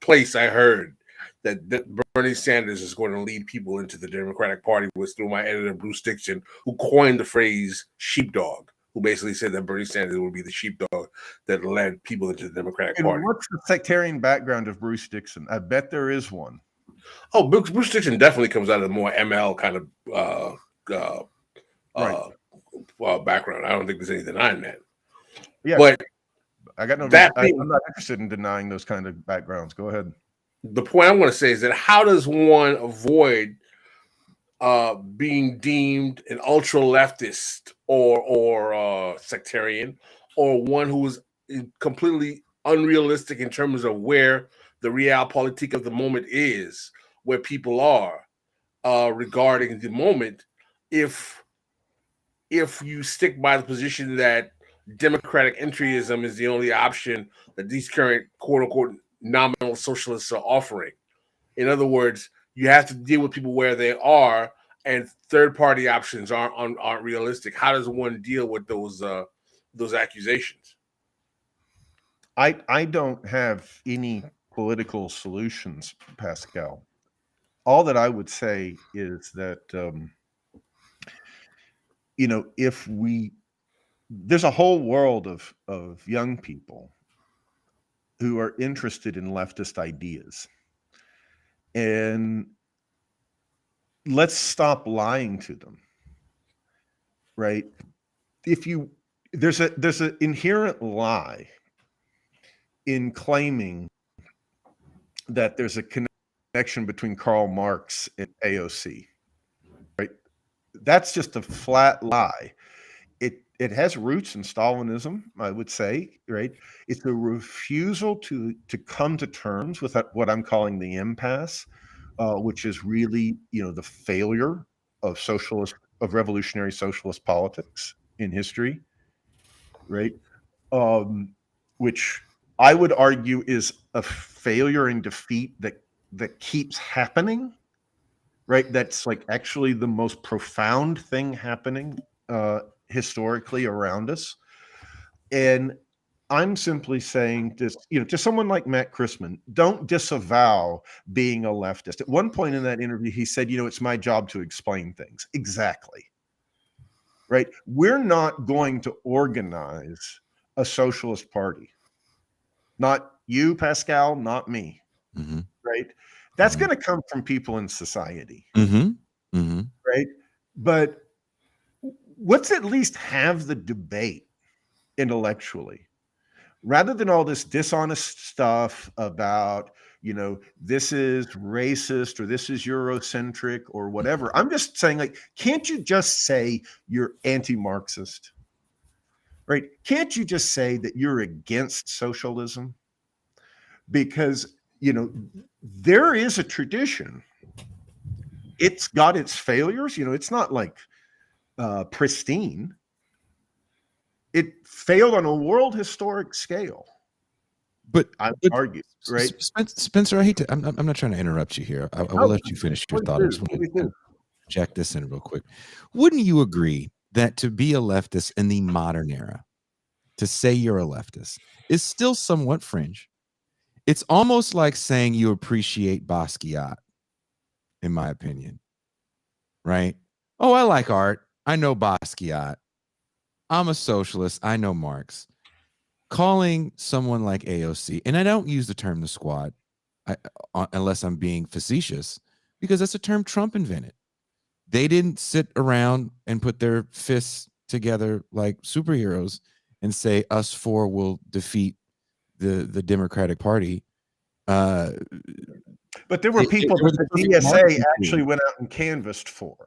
[SPEAKER 3] place I heard that Bernie Sanders is going to lead people into the Democratic Party was through my editor Bruce Dixon, who coined the phrase "sheepdog," who basically said that Bernie Sanders would be the sheepdog that led people into the Democratic Party.
[SPEAKER 9] What's the sectarian background of Bruce Dixon? I bet there is one.
[SPEAKER 3] Oh, Bruce Dixon definitely comes out of the more ML kind of background. I don't think there's any denying that.
[SPEAKER 9] Yeah,
[SPEAKER 3] but
[SPEAKER 9] I got no. I'm not interested in denying those kind of backgrounds. Go ahead.
[SPEAKER 3] The point I want to say is that how does one avoid being deemed an ultra leftist or sectarian, or one who is completely unrealistic in terms of where the realpolitik of the moment is, where people are, regarding the moment if you stick by the position that democratic entryism is the only option that these current quote unquote nominal socialists are offering. In other words, you have to deal with people where they are, and third party options aren't realistic. How does one deal with those accusations?
[SPEAKER 9] I don't have any political solutions, Pascal. All that I would say is that if there's a whole world of young people who are interested in leftist ideas, and let's stop lying to them, right? There's an inherent lie in claiming that there's a connection between Karl Marx and AOC, right? That's just a flat lie. It has roots in Stalinism, I would say, right? It's a refusal to come to terms with what I'm calling the impasse, which is really, the failure of revolutionary socialist politics in history, right? Which I would argue is a failure and defeat that keeps happening, right? That's like actually the most profound thing happening historically around us. And I'm simply saying this, to someone like Matt Christman, don't disavow being a leftist. At one point in that interview, he said, it's my job to explain things. Exactly. Right? We're not going to organize a socialist party. Not you, Pascal, not me.
[SPEAKER 2] Mm-hmm.
[SPEAKER 9] Right? That's going to come from people in society.
[SPEAKER 2] Mm-hmm. Mm-hmm.
[SPEAKER 9] Right? But let's at least have the debate intellectually, rather than all this dishonest stuff about, this is racist or this is Eurocentric or whatever. I'm just saying, can't you just say you're anti-Marxist? Right? Can't you just say that you're against socialism? Because, there is a tradition. It's got its failures. It's not like pristine. It failed on a world historic scale.
[SPEAKER 2] But
[SPEAKER 9] I would argue, right?
[SPEAKER 2] Spencer, I hate to. I'm not trying to interrupt you here. I will let you finish your thought. I just want to jack this in real quick. Wouldn't you agree that to be a leftist in the modern era, to say you're a leftist, is still somewhat fringe? It's almost like saying you appreciate Basquiat, in my opinion. Right? Oh, I like art. I know Basquiat. I'm a socialist. I know Marx. Calling someone like AOC, and I don't use the term the squad unless I'm being facetious, because that's a term Trump invented. They didn't sit around and put their fists together like superheroes and say us four will defeat the Democratic Party.
[SPEAKER 9] But there were people that the DSA actually went out and canvassed for.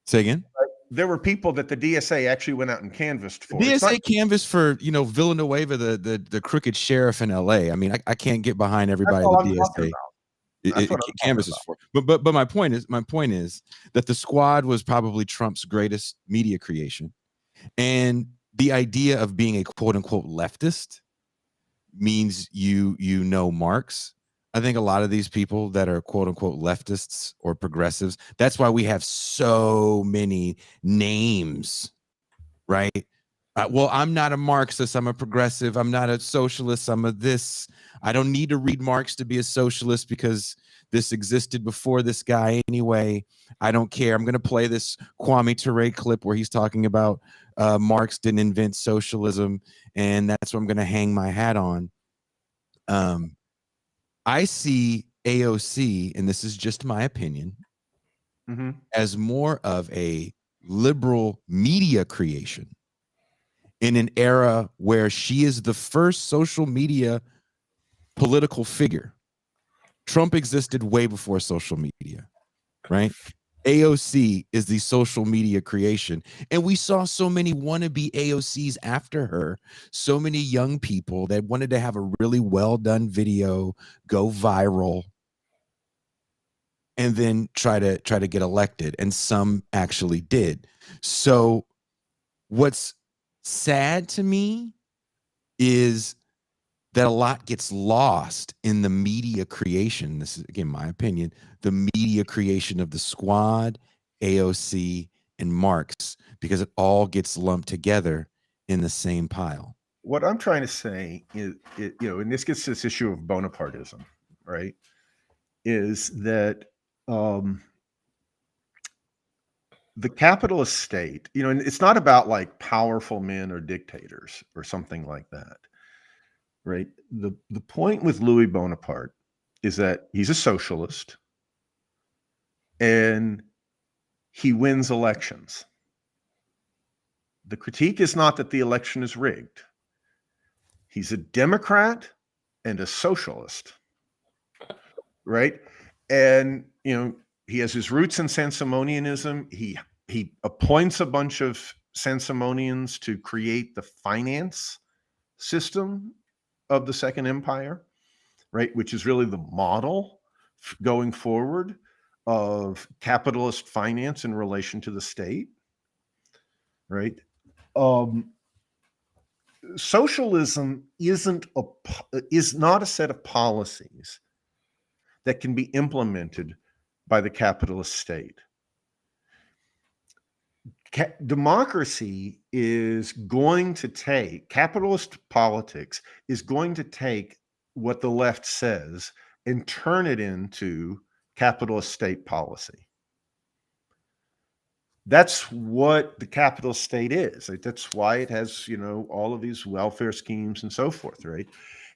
[SPEAKER 2] Say again?
[SPEAKER 9] There were people that the DSA actually went out and canvassed for.
[SPEAKER 2] DSA canvassed for, Villanueva, the crooked sheriff in LA. I mean, I can't get behind everybody the DSA canvases for. But my point is that the squad was probably Trump's greatest media creation. And the idea of being a quote unquote leftist means you know Marx. I think a lot of these people that are quote unquote leftists or progressives, that's why we have so many names, right? Well, I'm not a Marxist. I'm a progressive. I'm not a socialist. I'm a this. I don't need to read Marx to be a socialist because this existed before this guy anyway. I don't care. I'm going to play this Kwame Ture clip where he's talking about Marx didn't invent socialism, and that's what I'm going to hang my hat on. I see AOC, and this is just my opinion, as more of a liberal media creation in an era where she is the first social media political figure. Trump existed way before social media, right? AOC is the social media creation. And we saw so many wannabe AOCs after her, so many young people that wanted to have a really well done video go viral. and then try to get elected, and some actually did. So what's sad to me is that a lot gets lost in the media creation. This is, again, my opinion, the media creation of the Squad, AOC, and Marx, because it all gets lumped together in the same pile.
[SPEAKER 9] What I'm trying to say is, and this gets to this issue of Bonapartism, right? Is that the capitalist state, and it's not about like powerful men or dictators or something like that, right? The point with Louis Bonaparte is that he's a socialist and he wins elections. The critique is not that the election is rigged. He's a Democrat and a socialist, right? And, he has his roots in Sansamonianism. He appoints a bunch of Sansamonians to create the finance system of the Second Empire, right? Which is really the model going forward of capitalist finance in relation to the state, right? Socialism is not a set of policies that can be implemented by the capitalist state. Democracy is going to take, capitalist politics is going to take what the left says and turn it into capitalist state policy. That's what the capitalist state is. That's why it has, all of these welfare schemes and so forth, right?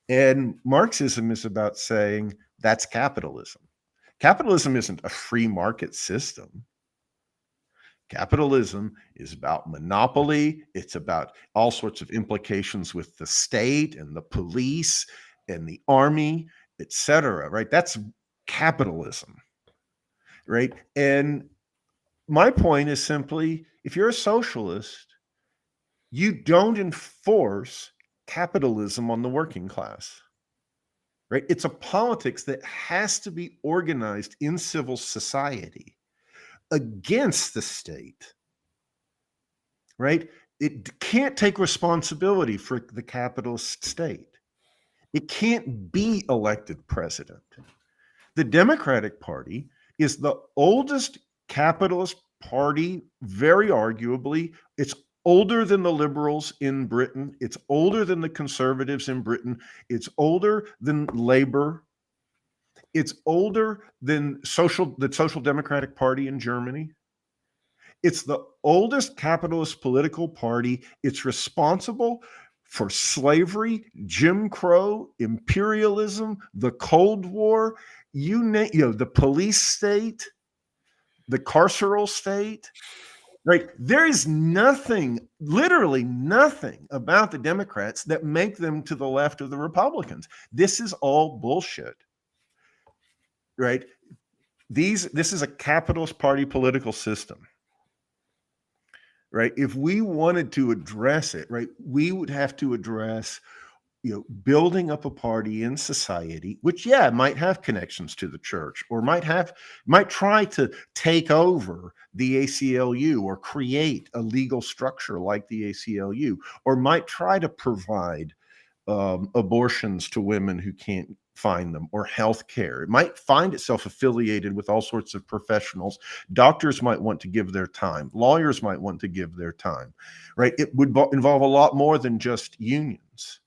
[SPEAKER 9] And Marxism is about saying that's capitalism. Capitalism isn't a free market system. Capitalism is about monopoly. It's about all sorts of implications with the state and the police and the army, etc., right? That's capitalism, right? And my point is simply, if you're a socialist, you don't enforce capitalism on the working class, right? It's a politics that has to be organized in civil society against the state, right? It can't take responsibility for the capitalist state. It can't be elected president. The Democratic Party is the oldest capitalist party, very arguably. It's older than the liberals in Britain. It's older than the conservatives in Britain. It's older than Labor. It's older than the Social Democratic Party in Germany. It's the oldest capitalist political party. It's responsible for slavery, Jim Crow, imperialism, the Cold War, the police state, the carceral state, right? There is nothing, literally nothing about the Democrats that make them to the left of the Republicans. This is all bullshit, right? This is a capitalist party political system, right? If we wanted to address it, right, we would have to address building up a party in society, which, might have connections to the church, or might try to take over the ACLU or create a legal structure like the ACLU, or might try to provide abortions to women who can't find them, or health care. It might find itself affiliated with all sorts of professionals. Doctors might want to give their time. Lawyers might want to give their time, right? It would involve a lot more than just unions,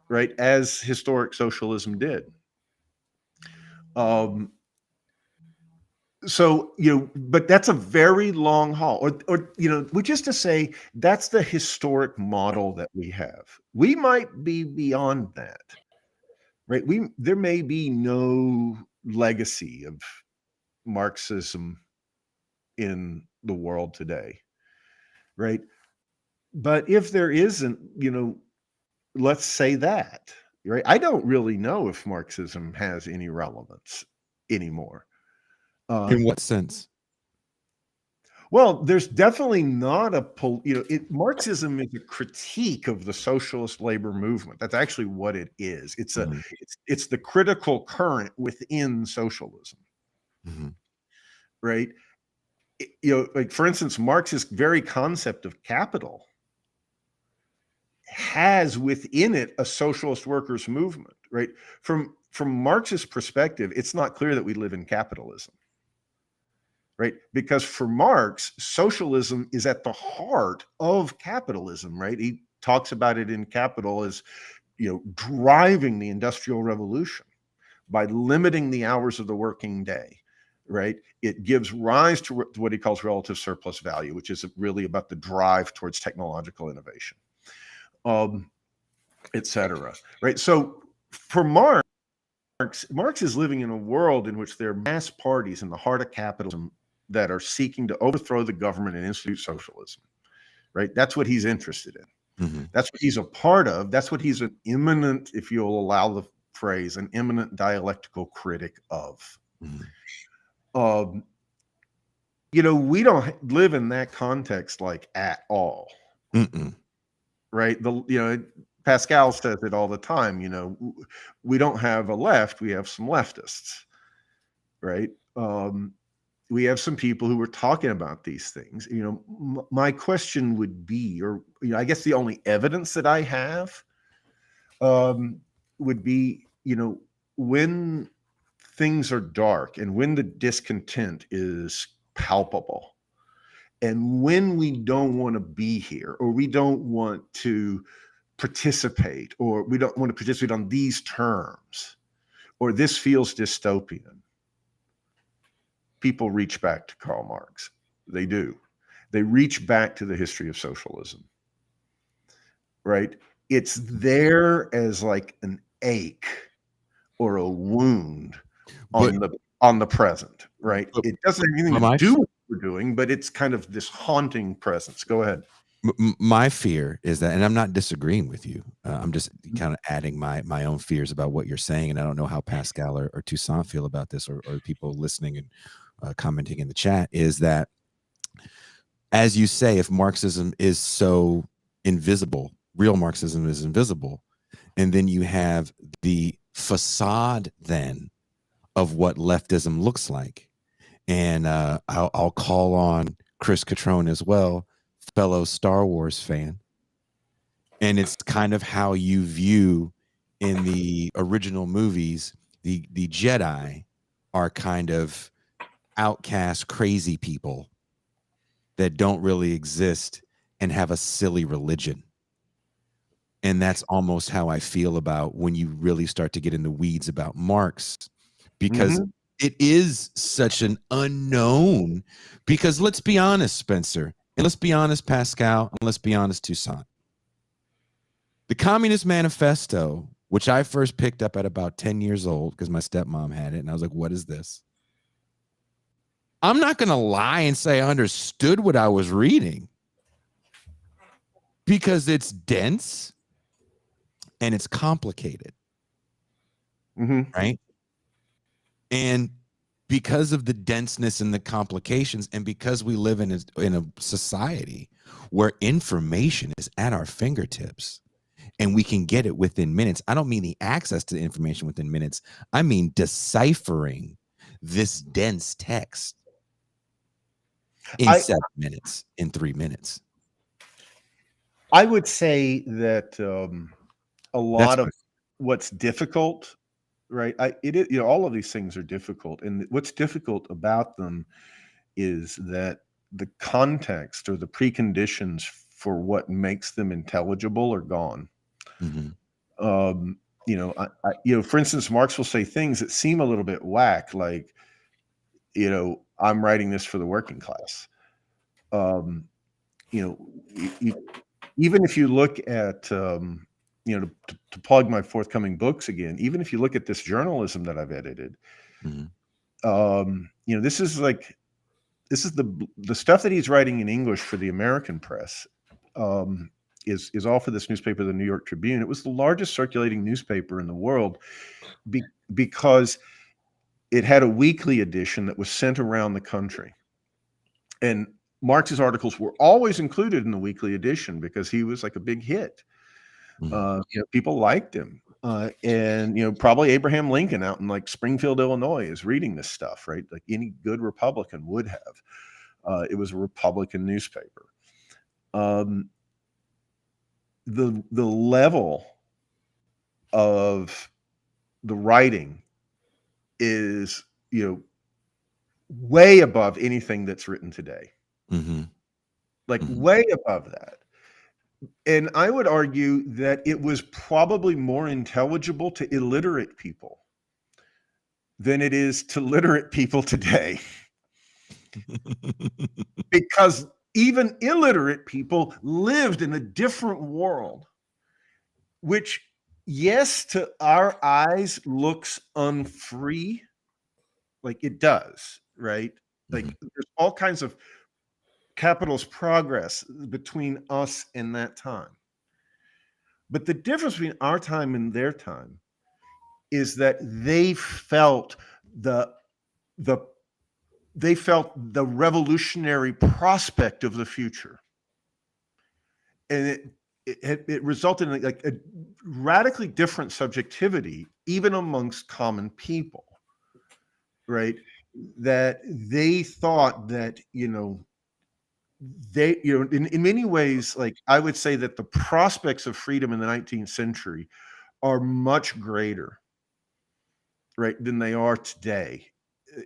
[SPEAKER 9] right, as historic socialism did. So, but that's a very long haul, or which is to say, that's the historic model that we have. We might be beyond that, right? There may be no legacy of Marxism in the world today, right? But if there isn't, let's say that, right? I don't really know if Marxism has any relevance anymore.
[SPEAKER 2] In what sense?
[SPEAKER 9] Well, there's definitely not Marxism is a critique of the socialist labor movement. That's actually what it is. It's the critical current within socialism,
[SPEAKER 2] Mhm.
[SPEAKER 9] right? Like for instance, Marx's very concept of capital has within it a socialist workers movement, right? From Marx's perspective, it's not clear that we live in capitalism, right? Because for Marx, socialism is at the heart of capitalism, right? He talks about it in Capital as, driving the Industrial Revolution by limiting the hours of the working day, right? It gives rise to what he calls relative surplus value, which is really about the drive towards technological innovation, et cetera, right? So for Marx is living in a world in which there are mass parties in the heart of capitalism that are seeking to overthrow the government and institute socialism, right? That's what he's interested in. That's what he's a part of. That's what he's an imminent, if you'll allow the phrase, an imminent dialectical critic of. We don't live in that context like at all. Right? Pascal says it all the time, we don't have a left, we have some leftists, right? We have some people who are talking about these things. My question would be, or I guess the only evidence that I have would be, when things are dark and when the discontent is palpable, and when we don't want to be here, or we don't want to participate, or we don't want to participate on these terms, or this feels dystopian, people reach back to Karl Marx. They do. They reach back to the history of socialism, right? It's there as like an ache or a wound on the present, right? It doesn't have anything to do with what we're doing, but it's kind of this haunting presence. Go ahead.
[SPEAKER 2] My fear is that, and I'm not disagreeing with you, I'm just kind of adding my own fears about what you're saying, and I don't know how Pascal or Toussaint feel about this, or people listening and commenting in the chat, is that, as you say, if Marxism is so invisible, real Marxism is invisible, and then you have the facade then of what leftism looks like, and I'll call on Chris Catrone as well, fellow Star Wars fan, and it's kind of how you view in the original movies, the Jedi are kind of outcast crazy people that don't really exist and have a silly religion. And that's almost how I feel about when you really start to get in the weeds about Marx, because it is such an unknown. Because let's be honest, Spencer, and let's be honest, Pascal, and let's be honest, Toussaint. The Communist Manifesto, which I first picked up at about 10 years old because my stepmom had it, and I was like, what is this? I'm not going to lie and say I understood what I was reading, because it's dense and it's complicated, right? And because of the denseness and the complications, and because we live in a society where information is at our fingertips and we can get it within minutes. I don't mean the access to the information within minutes. I mean deciphering this dense text in 7 minutes, in 3 minutes.
[SPEAKER 9] I would say that a lot of what's difficult, right? All of these things are difficult, and what's difficult about them is that the context or the preconditions for what makes them intelligible are gone. For instance, Marx will say things that seem a little bit whack, like, I'm writing this for the working class. Even if you look at, to plug my forthcoming books again, even if you look at this journalism that I've edited, this is the stuff that he's writing in English for the American press, is all for this newspaper, the New York Tribune. It was the largest circulating newspaper in the world because it had a weekly edition that was sent around the country. And Marx's articles were always included in the weekly edition because he was like a big hit. People liked him. And probably Abraham Lincoln out in like Springfield, Illinois, is reading this stuff, right? Like any good Republican would have. It was a Republican newspaper. The level of the writing is way above anything that's written today.
[SPEAKER 2] Mm-hmm.
[SPEAKER 9] Like way above that. And I would argue that it was probably more intelligible to illiterate people than it is to literate people today. Because even illiterate people lived in a different world, which, yes, to our eyes looks unfree. Like it does, right? Like there's all kinds of capitalist progress between us and that time. But the difference between our time and their time is that they felt the revolutionary prospect of the future. And it resulted in like a radically different subjectivity, even amongst common people, right? That they thought that, they, in many ways, like I would say that the prospects of freedom in the 19th century are much greater, right, than they are today,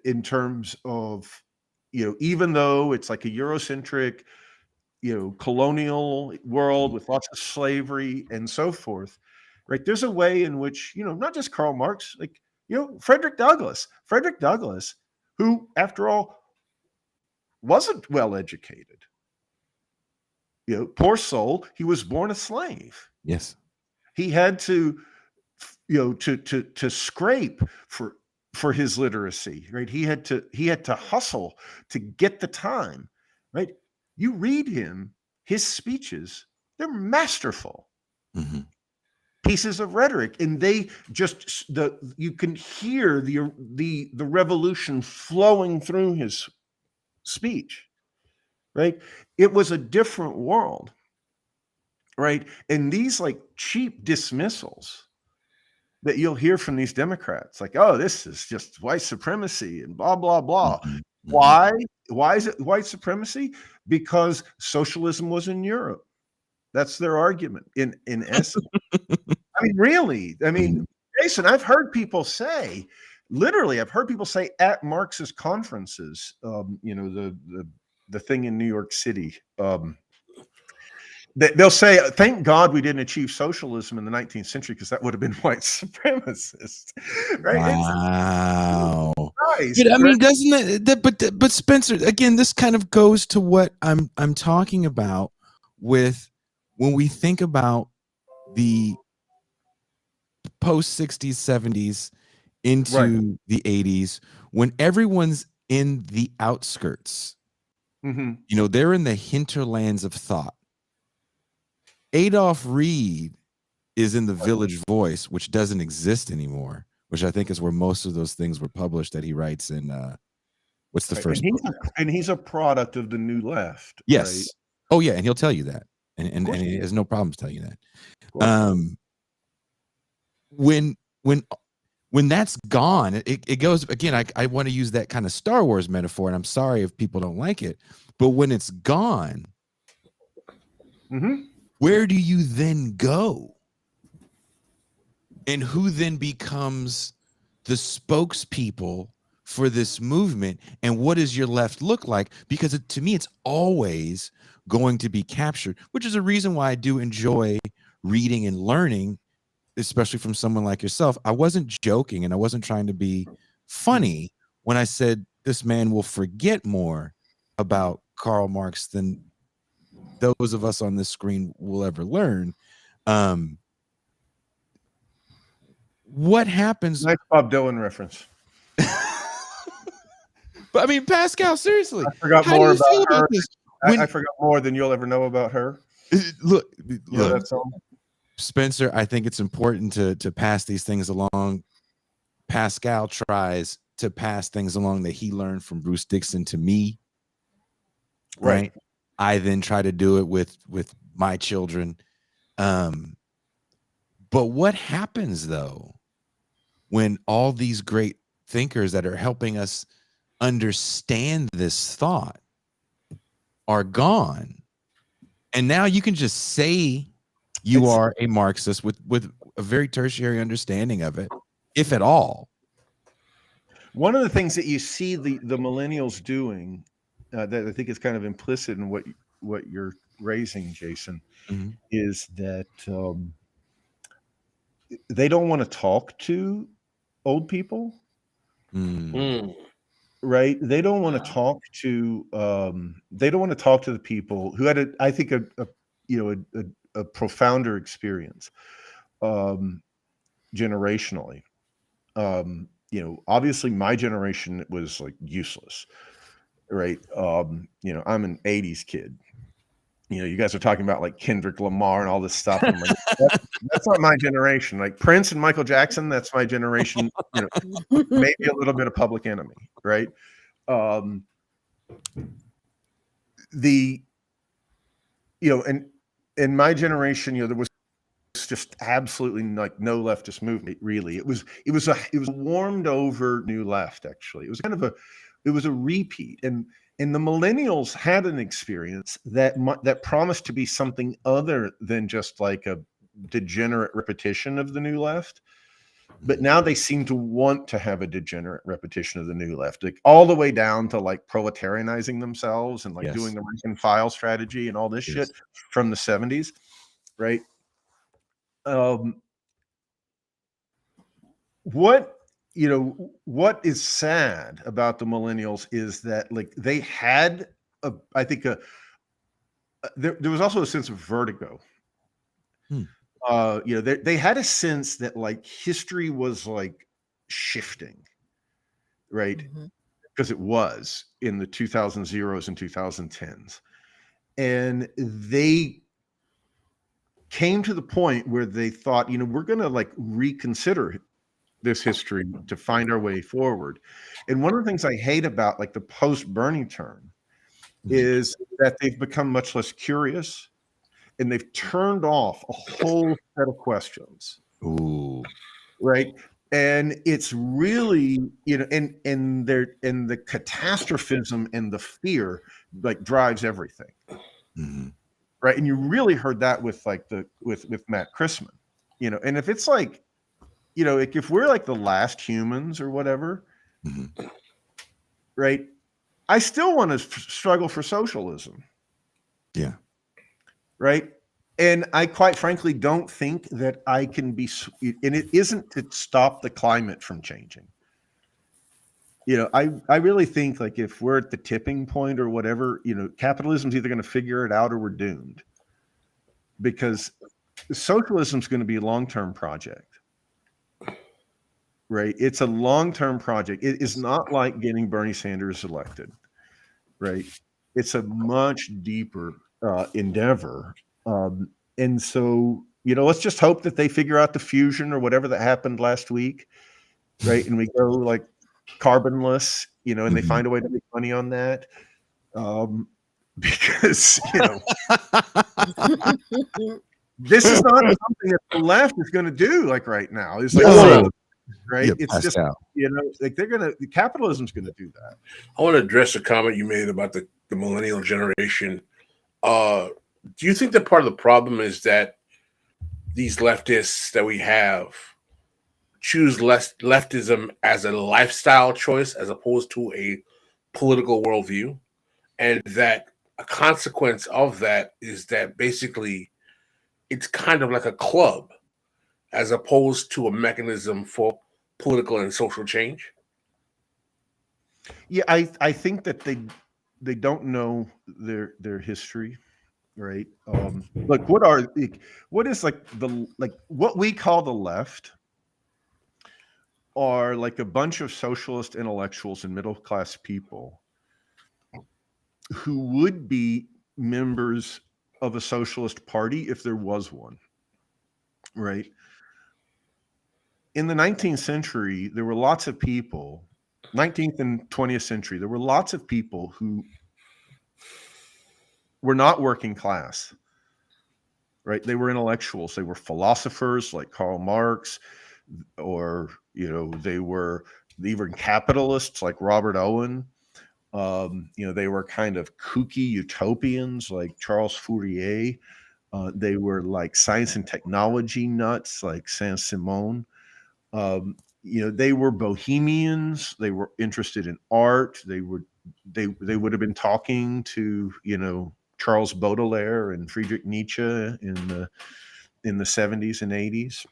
[SPEAKER 9] in terms of, even though it's like a Eurocentric, colonial world with lots of slavery and so forth, right? There's a way in which, not just Karl Marx, like, Frederick Douglass, who, after all, wasn't well educated. Poor soul, he was born a slave.
[SPEAKER 2] Yes.
[SPEAKER 9] He had to, to scrape for his literacy, right? He had to hustle to get the time, right? You read his speeches, they're masterful.
[SPEAKER 2] Mm-hmm.
[SPEAKER 9] Pieces of rhetoric, and they just you can hear the revolution flowing through his speech, right? It was a different world, right? And these like cheap dismissals that you'll hear from these Democrats, like, oh, this is just white supremacy and blah blah blah.
[SPEAKER 2] Mm-hmm.
[SPEAKER 9] Why is it white supremacy? Because socialism was in Europe. That's their argument in essence. I mean, really, Jason, I've heard people say, literally, at Marx's conferences, the thing in New York City, they'll say, thank God we didn't achieve socialism in the 19th century because that would have been white supremacist. Right?
[SPEAKER 2] Wow.
[SPEAKER 9] It's
[SPEAKER 2] But, I
[SPEAKER 9] nice,
[SPEAKER 2] mean, doesn't that, but Spencer, again, this kind of goes to what I'm talking about with when we think about the post 60s, 70s into the 80s, when everyone's in the outskirts, they're in the hinterlands of thought. Adolph Reed is in the Village Voice, which doesn't exist anymore, which I think is where most of those things were published that he writes in, what's the first book?
[SPEAKER 9] And he's a product of the New Left.
[SPEAKER 2] Yes.
[SPEAKER 9] Right?
[SPEAKER 2] Oh, yeah. And he'll tell you that. And he has no problems telling you that. When that's gone, it goes again. I want to use that kind of Star Wars metaphor, and I'm sorry if people don't like it, but when it's gone, where do you then go? And who then becomes the spokespeople for this movement? And what does your left look like? Because to me, it's always going to be captured, which is a reason why I do enjoy reading and learning, especially from someone like yourself. I wasn't joking and I wasn't trying to be funny when I said this man will forget more about Karl Marx than those of us on this screen will ever learn. What happens?
[SPEAKER 9] Nice Bob Dylan reference.
[SPEAKER 2] But I mean, Pascal, seriously,
[SPEAKER 9] I forgot more about her. I forgot more than you'll ever know about her.
[SPEAKER 2] Look,
[SPEAKER 9] that song?
[SPEAKER 2] Spencer, I think it's important to pass these things along. Pascal tries to pass things along that he learned from Bruce Dixon to me. Right. I then try to do it with my children. But what happens though when all these great thinkers that are helping us understand this thought are gone? And now you can just say you are a Marxist with a very tertiary understanding of it, if at all.
[SPEAKER 9] One of the things that you see the millennials doing that I think is kind of implicit in what you're raising, Jason, is that they don't want to talk to old people. Right? They don't want to talk to the people who had I think a profounder experience generationally. Obviously my generation was like useless, right? I'm an 80s kid. You guys are talking about like Kendrick Lamar and all this stuff. And I'm like, that's not my generation. Like Prince and Michael Jackson, that's my generation. Maybe a little bit of Public Enemy, right? And in my generation, there was just absolutely like no leftist movement. Really, it was a warmed over new left. Actually, it was kind of a repeat, and the millennials had an experience that promised to be something other than just like a degenerate repetition of the new left. But now they seem to want to have a degenerate repetition of the new left, like all the way down to like proletarianizing themselves and like doing the rank and file strategy and all this shit from the 70s, right? What is sad about the millennials is that like they had there was also a sense of vertigo. They had a sense that like history was like shifting, right? Because it was in the 2000s and 2010s, and they came to the point where they thought, we're going to like reconsider this history to find our way forward. And one of the things I hate about like the post-Bernie turn is that they've become much less curious, and they've turned off a whole set of questions.
[SPEAKER 2] Ooh.
[SPEAKER 9] Right. And it's really, and the catastrophism and the fear like drives everything. Right. And you really heard that with like with Matt Christman, and if it's like, like if we're like the last humans or whatever, right, I still want to struggle for socialism.
[SPEAKER 2] Yeah.
[SPEAKER 9] Right. And I quite frankly don't think that I can be, and it isn't to stop the climate from changing. I really think like if we're at the tipping point or whatever, capitalism's either going to figure it out or we're doomed, because socialism's going to be a long-term project. Right. It's a long-term project. It is not like getting Bernie Sanders elected. Right. It's a much deeper endeavor. And so, let's just hope that they figure out the fusion or whatever that happened last week. Right. And we go like carbonless, and they find a way to make money on that. Because, this is not something that the left is going to do like right now. It's like, right. It's just, like the capitalism's going to do that.
[SPEAKER 3] I want to address a comment you made about the millennial generation. Do you think that part of the problem is that these leftists that we have choose leftism as a lifestyle choice as opposed to a political worldview? And that a consequence of that is that basically it's kind of like a club as opposed to a mechanism for political and social change?
[SPEAKER 9] Yeah, I think that they don't know their history. Right. Like what is like what we call the left are like a bunch of socialist intellectuals and middle class people who would be members of a socialist party if there was one. Right. In the 19th century, there were lots of people, 19th and 20th century, there were lots of people who were not working class, right? They were intellectuals. They were philosophers like Karl Marx, or they were even capitalists like Robert Owen. They were kind of kooky utopians like Charles Fourier. They were like science and technology nuts like Saint-Simon. They were bohemians. They were interested in art. They would have been talking to Charles Baudelaire and Friedrich Nietzsche in the 70s and 80s,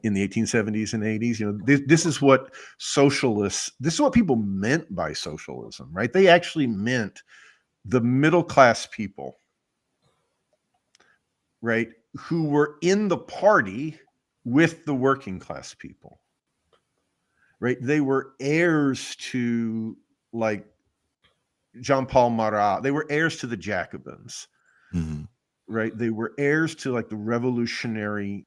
[SPEAKER 9] in the 1870s and 80s. This is what people meant by socialism, right? They actually meant the middle class people, right, who were in the party with the working class people, right? They were heirs to like Jean-Paul Marat. They were heirs to the Jacobins, right? They were heirs to like the revolutionary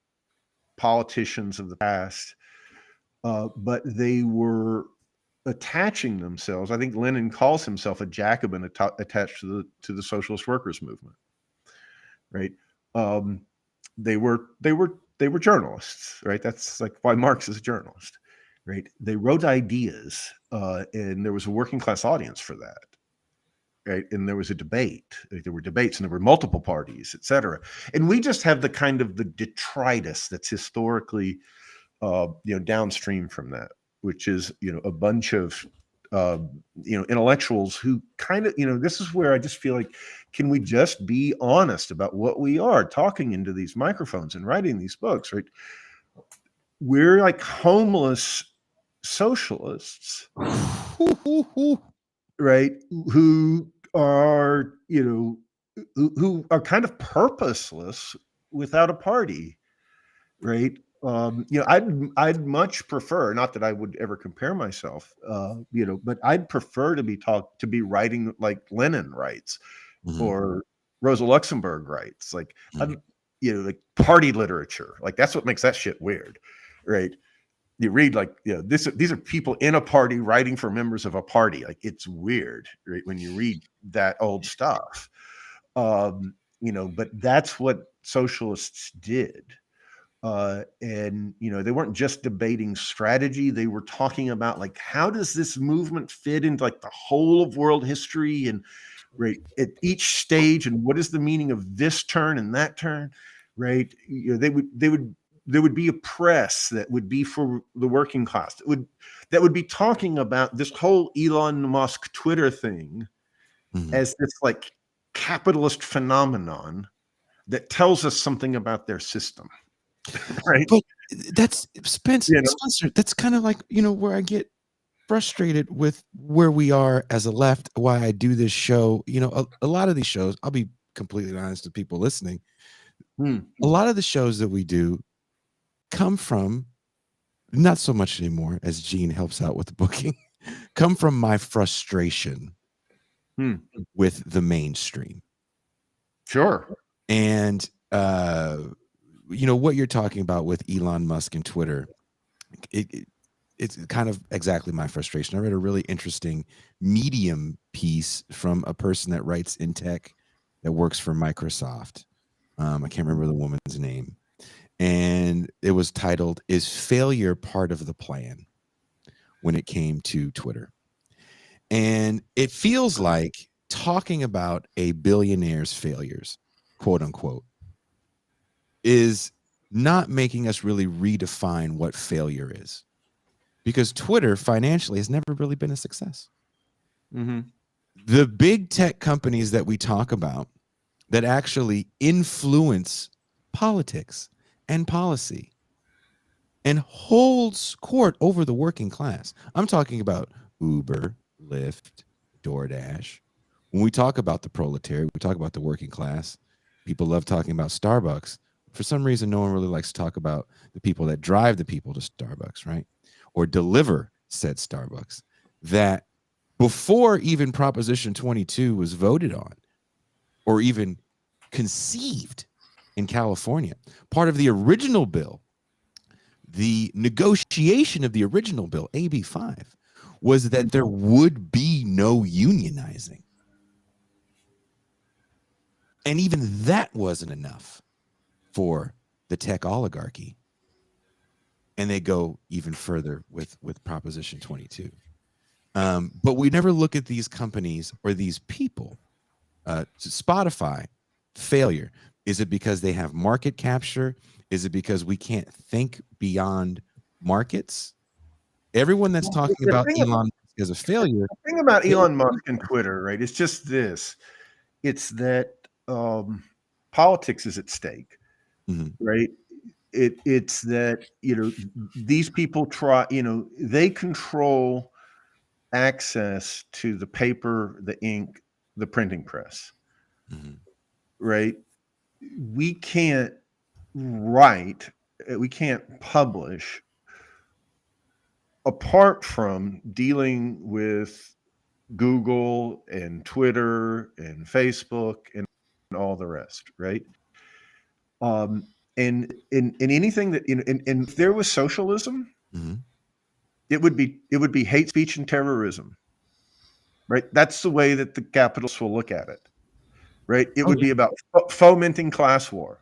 [SPEAKER 9] politicians of the past, but they were attaching themselves. I think Lenin calls himself a Jacobin attached to the socialist workers movement, right? They were journalists, right? That's like why Marx is a journalist, right? They wrote ideas, and there was a working class audience for that, right? And there was a debate. There were debates, and there were multiple parties, etc. And we just have the kind of the detritus that's historically, downstream from that, which is a bunch of intellectuals who kind of, this is where I just feel like, can we just be honest about what we are talking into these microphones and writing these books, right? We're like homeless socialists, right? Who are, who are kind of purposeless without a party, right? I'd much prefer, not that I would ever compare myself, but I'd prefer to be writing like Lenin writes, or Rosa Luxemburg writes, like, like party literature. Like that's what makes that shit weird, right? You read like, these are people in a party writing for members of a party. Like it's weird, right? When you read that old stuff, but that's what socialists did. And they weren't just debating strategy. They were talking about like, how does this movement fit into like the whole of world history, and right at each stage, and what is the meaning of this turn and that turn, right? There would be a press that would be for the working class that would be talking about this whole Elon Musk Twitter thing as this like capitalist phenomenon that tells us something about their system. Right.
[SPEAKER 2] But that's Spencer, that's kind of like, where I get frustrated with where we are as a left, why I do this show. A lot of these shows, I'll be completely honest to people listening. A lot of the shows that we do come from, not so much anymore as Gene helps out with the booking, come from my frustration with the mainstream.
[SPEAKER 9] Sure.
[SPEAKER 2] And, what you're talking about with Elon Musk and Twitter, it's kind of exactly my frustration. I read a really interesting Medium piece from a person that writes in tech that works for Microsoft. I can't remember the woman's name. And it was titled, "Is Failure Part of the Plan?" when it came to Twitter. And it feels like talking about a billionaire's failures, quote unquote, is not making us really redefine what failure is, because Twitter financially has never really been a success. The big tech companies that we talk about that actually influence politics and policy and holds court over the working class. I'm talking about Uber, Lyft, DoorDash. When we talk about the proletariat, we talk about the working class. People love talking about Starbucks. For some reason, no one really likes to talk about the people that drive the people to Starbucks, right? Or deliver said Starbucks. That before even Proposition 22 was voted on or even conceived in California, part of the original bill, the negotiation of the original bill, AB 5, was that there would be no unionizing. And even that wasn't enough for the tech oligarchy. And they go even further with Proposition 22. But we never look at these companies or these people. Spotify, failure. Is it because they have market capture? Is it because we can't think beyond markets? Everyone that's talking about Elon Musk as a failure.
[SPEAKER 9] The thing about Elon Musk and Twitter, right, it's just this. It's that politics is at stake, right? It's that, these people try, they control access to the paper, the ink, the printing press, right? We can't write, we can't publish apart from dealing with Google and Twitter and Facebook and all the rest, right? And in anything that and if there was socialism, it would be hate speech and terrorism, right? That's the way that the capitalists will look at it, right? It would be about fomenting class war,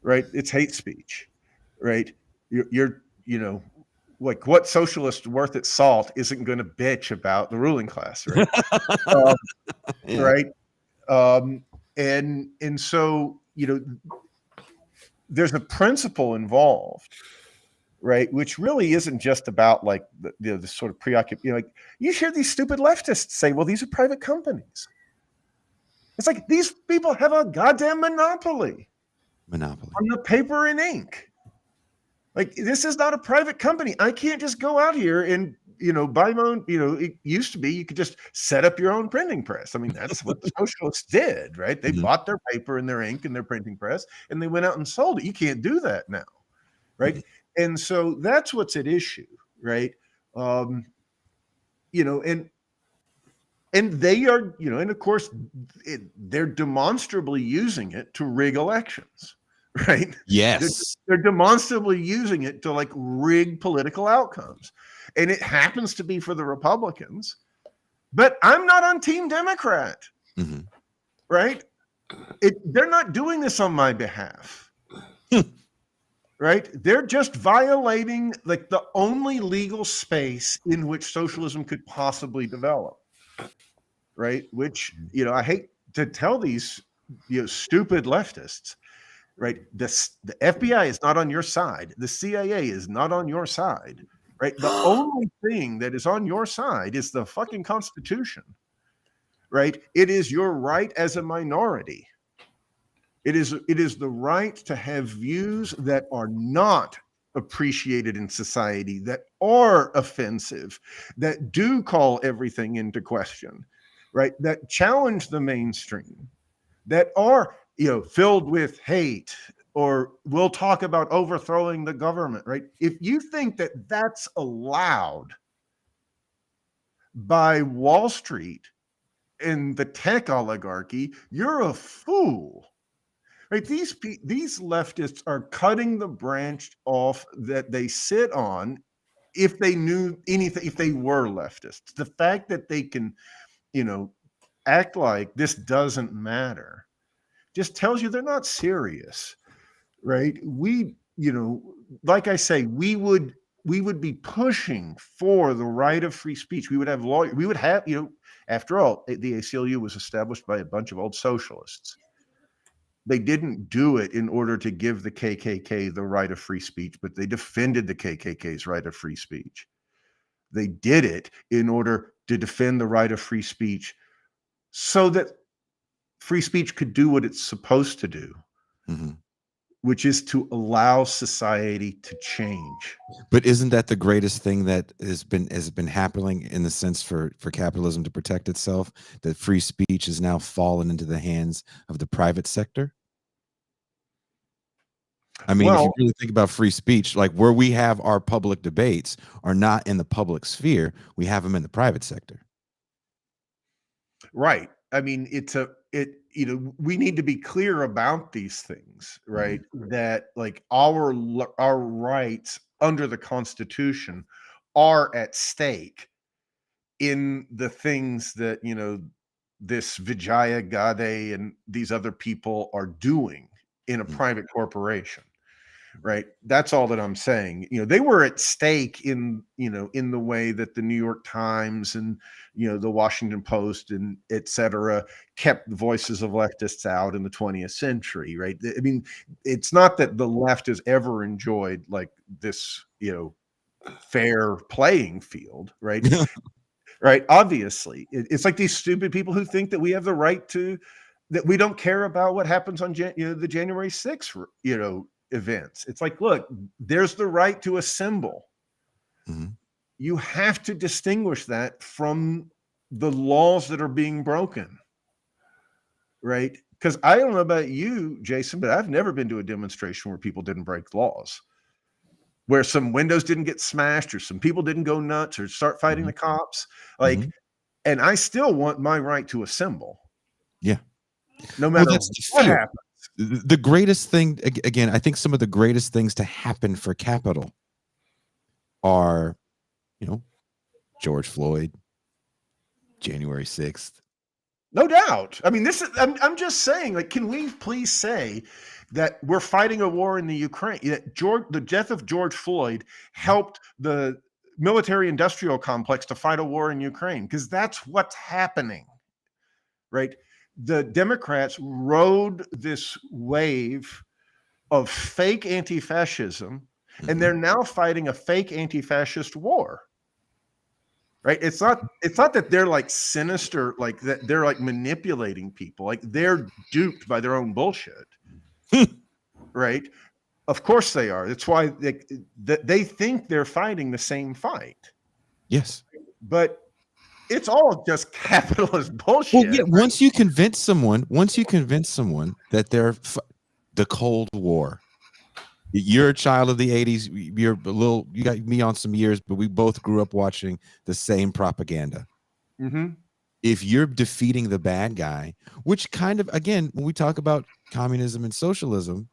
[SPEAKER 9] right? It's hate speech, right? You're like, what socialist worth its salt isn't going to bitch about the ruling class, right? Right. And so, there's a principle involved, right? Which really isn't just about like the sort of preoccupation. Like, you hear these stupid leftists say, well, these are private companies. It's like, these people have a goddamn monopoly on the paper and ink. Like, this is not a private company. I can't just go out here and, buy my own, it used to be you could just set up your own printing press. I mean, that's what the socialists did, right? They bought their paper and their ink and their printing press, and they went out and sold it. You can't do that now, right? And so that's what's at issue, right? And they are, and of course, they're demonstrably using it to rig elections. Right?
[SPEAKER 2] Yes.
[SPEAKER 9] They're demonstrably using it to like rig political outcomes. And it happens to be for the Republicans, but I'm not on Team Democrat. Right? They're not doing this on my behalf. Right? They're just violating like the only legal space in which socialism could possibly develop. Right? Which, I hate to tell these stupid leftists. Right. The FBI is not on your side. The CIA is not on your side. Right. The only thing that is on your side is the fucking Constitution. Right. It is your right as a minority. It is the right to have views that are not appreciated in society, that are offensive, that do call everything into question. Right. That challenge the mainstream, that are filled with hate, or we'll talk about overthrowing the government, right? If you think that that's allowed by Wall Street and the tech oligarchy, you're a fool, right? These leftists are cutting the branch off that they sit on. If they knew anything, if they were leftists, the fact that they can, act like this doesn't matter just tells you they're not serious, right? We, like I say, we would be pushing for the right of free speech. We would have lawyers. We would have, after all, the ACLU was established by a bunch of old socialists. They didn't do it in order to give the KKK the right of free speech, but they defended the KKK's right of free speech. They did it in order to defend the right of free speech so that free speech could do what it's supposed to do, which is to allow society to change.
[SPEAKER 2] But isn't that the greatest thing that has been happening in the sense for capitalism to protect itself? That free speech is now fallen into the hands of the private sector? I mean, if you really think about free speech, like where we have our public debates are not in the public sphere, we have them in the private sector.
[SPEAKER 9] Right. I mean, we need to be clear about these things, right? That like our rights under the Constitution are at stake in the things that, this Vijaya Gade and these other people are doing in a private corporation. Right. That's all that I'm saying. They were at stake in the way that the New York Times and, the Washington Post and et cetera kept the voices of leftists out in the 20th century. Right. I mean, it's not that the left has ever enjoyed like this, fair playing field. Right. Right. Obviously, it's like these stupid people who think that we have the right that we don't care about what happens on the January 6th, events. It's like, look, there's the right to assemble.
[SPEAKER 2] Mm-hmm.
[SPEAKER 9] You have to distinguish that from the laws that are being broken, right? Because I don't know about you, Jason, but I've never been to a demonstration where people didn't break laws, where some windows didn't get smashed or some people didn't go nuts or start fighting
[SPEAKER 2] Mm-hmm.
[SPEAKER 9] the cops. Like, and I still want my right to assemble.
[SPEAKER 2] Yeah.
[SPEAKER 9] No matter what happens.
[SPEAKER 2] The greatest thing, again, I think some of the greatest things to happen for capital are, George Floyd, January 6th.
[SPEAKER 9] No doubt. I mean, I'm just saying, like, can we please say that we're fighting a war in the Ukraine, that the death of George Floyd helped the military industrial complex to fight a war in Ukraine? Because that's what's happening, right? The Democrats rode this wave of fake anti-fascism, and they're now fighting a fake anti-fascist war. Right? It's not that they're like sinister, like that they're like manipulating people, like they're duped by their own bullshit. Right? Of course they are. That's why they think they're fighting the same fight.
[SPEAKER 2] Yes.
[SPEAKER 9] But it's all just capitalist bullshit.
[SPEAKER 2] Well, yeah, once you convince someone that they're the Cold War. You're a child of the 80s. You got me on some years, but we both grew up watching the same propaganda.
[SPEAKER 9] Mm-hmm.
[SPEAKER 2] If you're defeating the bad guy, which kind of, again, when we talk about communism and socialism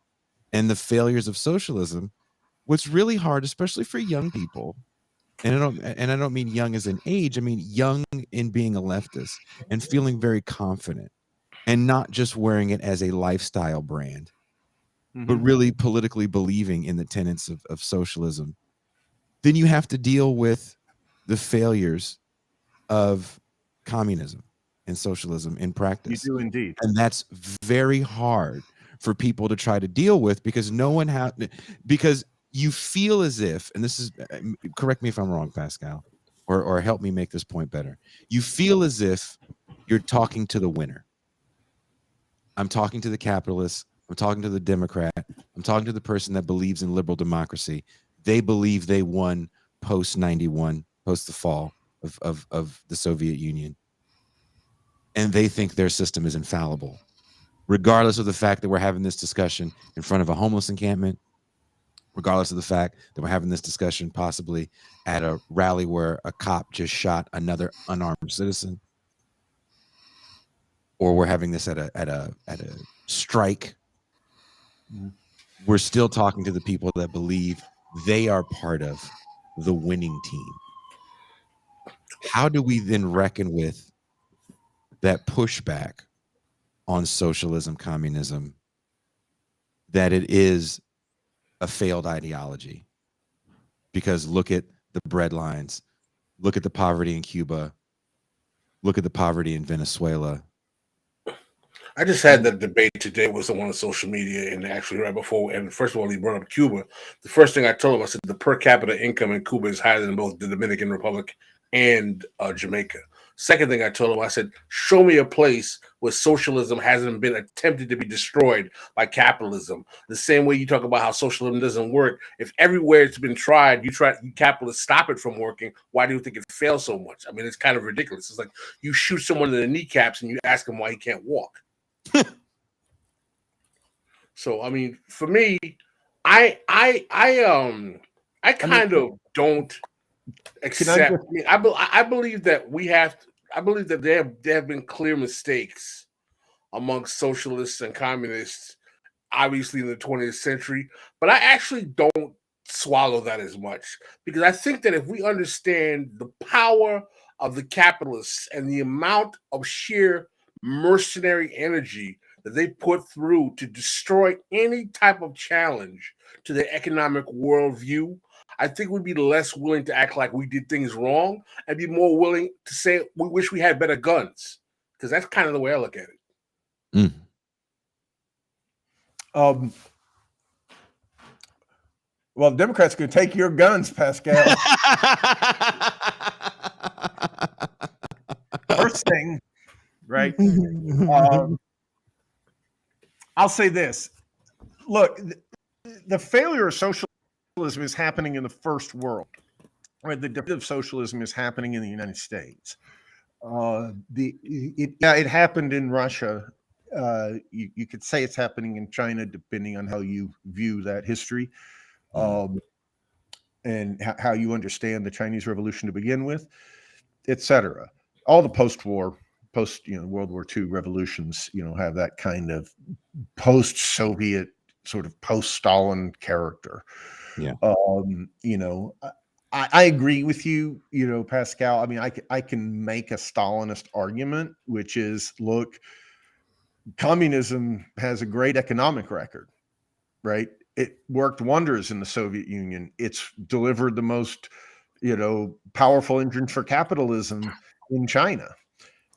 [SPEAKER 2] and the failures of socialism, what's really hard, especially for young people, and I don't mean young as an age, I mean young in being a leftist and feeling very confident and not just wearing it as a lifestyle brand, but really politically believing in the tenets of socialism, then you have to deal with the failures of communism and socialism in practice.
[SPEAKER 9] You do indeed.
[SPEAKER 2] And that's very hard for people to try to deal with because because you feel as if, and this is, correct me if I'm wrong, Pascal, or help me make this point better. You feel as if you're talking to the winner. I'm talking to the capitalist. I'm talking to the Democrat. I'm talking to the person that believes in liberal democracy. They believe they won post 91, post the fall of the Soviet Union. And they think their system is infallible, regardless of the fact that we're having this discussion in front of a homeless encampment, regardless of the fact that we're having this discussion possibly at a rally where a cop just shot another unarmed citizen, or we're having this at a strike. We're still talking to the people that believe they are part of the winning team. How do we then reckon with that pushback on socialism, communism, that it is a failed ideology? Because look at the bread lines, look at the poverty in Cuba, look at the poverty in Venezuela.
[SPEAKER 3] I just had that debate today with someone on social media, and actually right before, and first of all, he brought up Cuba. The first thing I told him, I said the per capita income in Cuba is higher than both the Dominican Republic and Jamaica. Second thing I told him, I said, show me a place where socialism hasn't been attempted to be destroyed by capitalism. The same way you talk about how socialism doesn't work. If everywhere it's been tried, capitalists stop it from working, why do you think it fails so much? I mean, it's kind of ridiculous. It's like you shoot someone in the kneecaps and you ask him why he can't walk. So, I mean, for me, I kind of don't accept. I believe that I believe that there have been clear mistakes amongst socialists and communists, obviously in the 20th century. But I actually don't swallow that as much, because I think that if we understand the power of the capitalists and the amount of sheer mercenary energy that they put through to destroy any type of challenge to their economic worldview, I think we'd be less willing to act like we did things wrong and be more willing to say we wish we had better guns. Because that's kind of the way I look at it.
[SPEAKER 9] Well, Democrats could take your guns, Pascal. First thing, right? I'll say this. Look, the failure of socialism is happening in the first world. Right? The defeat of socialism is happening in the United States. It happened in Russia. You could say it's happening in China, depending on how you view that history, and how you understand the Chinese Revolution to begin with, etc. All the post-World War II revolutions, have that kind of post-Soviet sort of post-Stalin character.
[SPEAKER 2] Yeah.
[SPEAKER 9] I agree with you, Pascal. I mean, I can make a Stalinist argument, which is, look, communism has a great economic record, right? It worked wonders in the Soviet Union. It's delivered the most, powerful engine for capitalism in China,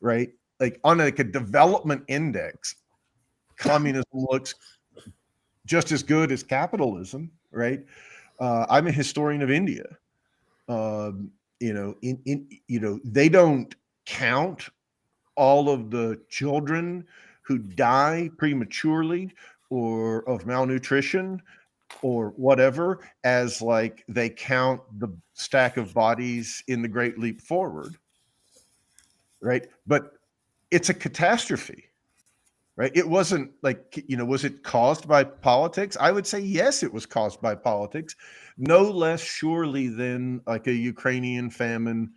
[SPEAKER 9] right? Like on a development index, communism looks just as good as capitalism, right? I'm a historian of India. They don't count all of the children who die prematurely or of malnutrition or whatever as like they count the stack of bodies in the Great Leap Forward, right? But it's a catastrophe, right? It wasn't like, was it caused by politics? I would say yes, it was caused by politics, no less surely than like a Ukrainian famine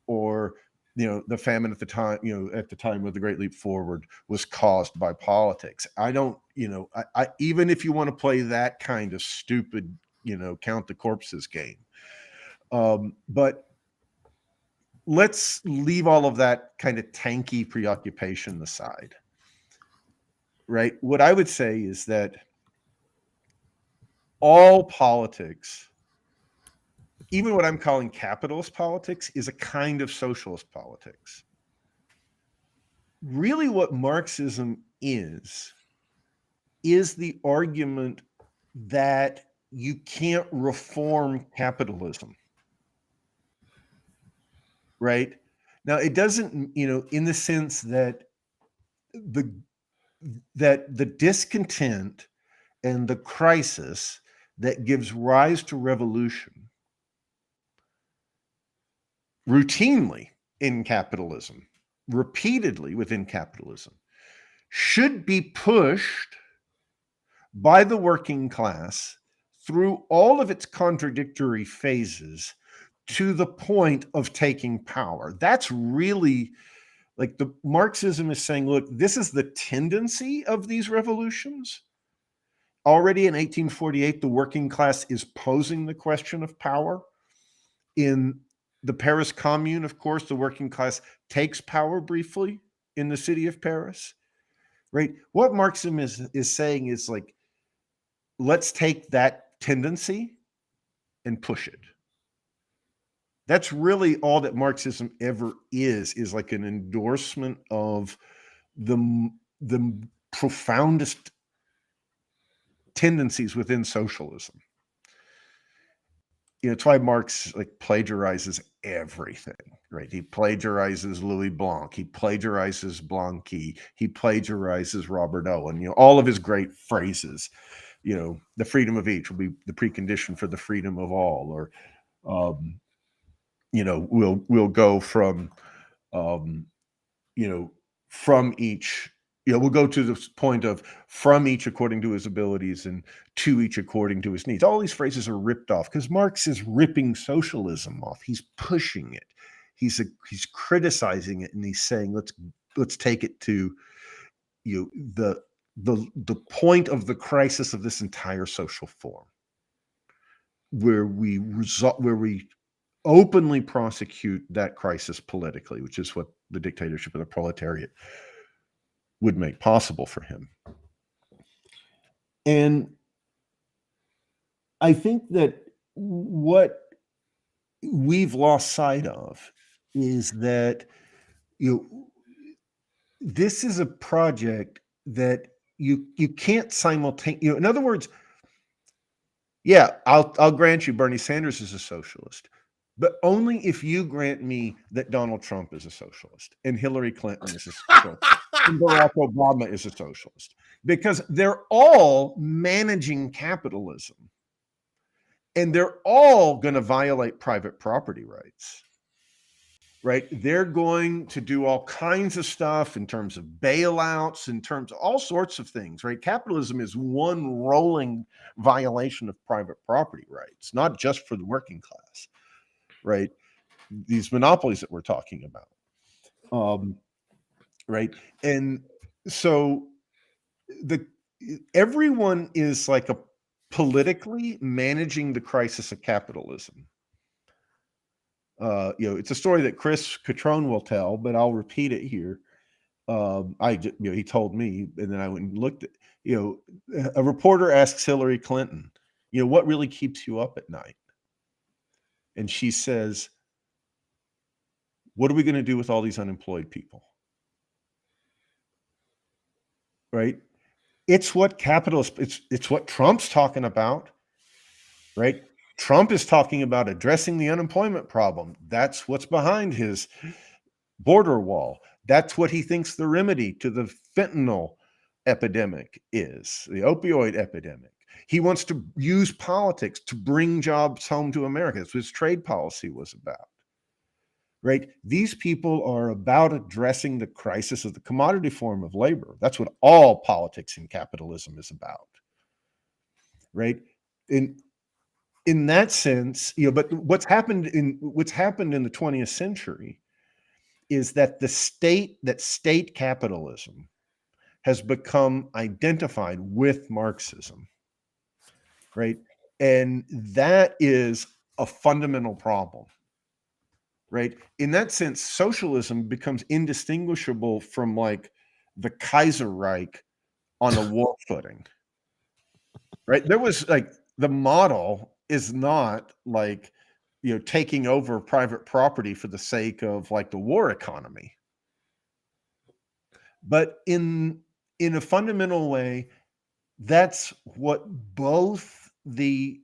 [SPEAKER 9] or the famine at the time, at the time of the Great Leap Forward was caused by politics. I don't, I even if you want to play that kind of stupid, count the corpses game. But let's leave all of that kind of tanky preoccupation aside. Right? What I would say is that all politics, even what I'm calling capitalist politics, is a kind of socialist politics. Really what Marxism is the argument that you can't reform capitalism. Right? Now, it doesn't, in the sense that the discontent and the crisis that gives rise to revolution routinely in capitalism, repeatedly within capitalism, should be pushed by the working class through all of its contradictory phases to the point of taking power. That's really like the Marxism is saying, look, this is the tendency of these revolutions. Already in 1848, the working class is posing the question of power. In the Paris Commune, of course, the working class takes power briefly in the city of Paris, right? What Marxism is saying is like, let's take that tendency and push it. That's really all that Marxism ever is like an endorsement of the profoundest tendencies within socialism. It's why Marx like plagiarizes everything, right? He plagiarizes Louis Blanc, he plagiarizes Blanqui, he plagiarizes Robert Owen, all of his great phrases, the freedom of each will be the precondition for the freedom of all, or we'll go from from each, we'll go to the point of from each according to his abilities and to each according to his needs. All these phrases are ripped off because Marx is ripping socialism off. He's pushing it. He's criticizing it, and he's saying, let's take it to the point of the crisis of this entire social form, where we openly prosecute that crisis politically, which is what the dictatorship of the proletariat would make possible for him. And I think that what we've lost sight of is that, this is a project that you can't simultaneously, in other words, yeah, I'll grant you Bernie Sanders is a socialist, but only if you grant me that Donald Trump is a socialist and Hillary Clinton is a socialist and Barack Obama is a socialist, because they're all managing capitalism and they're all going to violate private property rights. Right? They're going to do all kinds of stuff in terms of bailouts, in terms of all sorts of things, right? Capitalism is one rolling violation of private property rights, not just for the working class, right? These monopolies that we're talking about, right? And so everyone is like politically managing the crisis of capitalism. It's a story that Chris Catrone will tell, but I'll repeat it here. He told me, and then I went and looked at, a reporter asks Hillary Clinton, what really keeps you up at night? And she says, what are we going to do with all these unemployed people? Right? It's what it's what Trump's talking about, right? Trump is talking about addressing the unemployment problem. That's what's behind his border wall. That's what he thinks the remedy to the fentanyl epidemic is, the opioid epidemic. He wants to use politics to bring jobs home to America. That's what his trade policy was about, right? These people are about addressing the crisis of the commodity form of labor. That's what all politics in capitalism is about, right? In that sense, but what's happened in the 20th century is that state capitalism has become identified with Marxism, right? And that is a fundamental problem, right? In that sense, socialism becomes indistinguishable from like the Kaiserreich on a war footing, right? There was like, the model is not like, taking over private property for the sake of like the war economy. But in a fundamental way, that's what both the,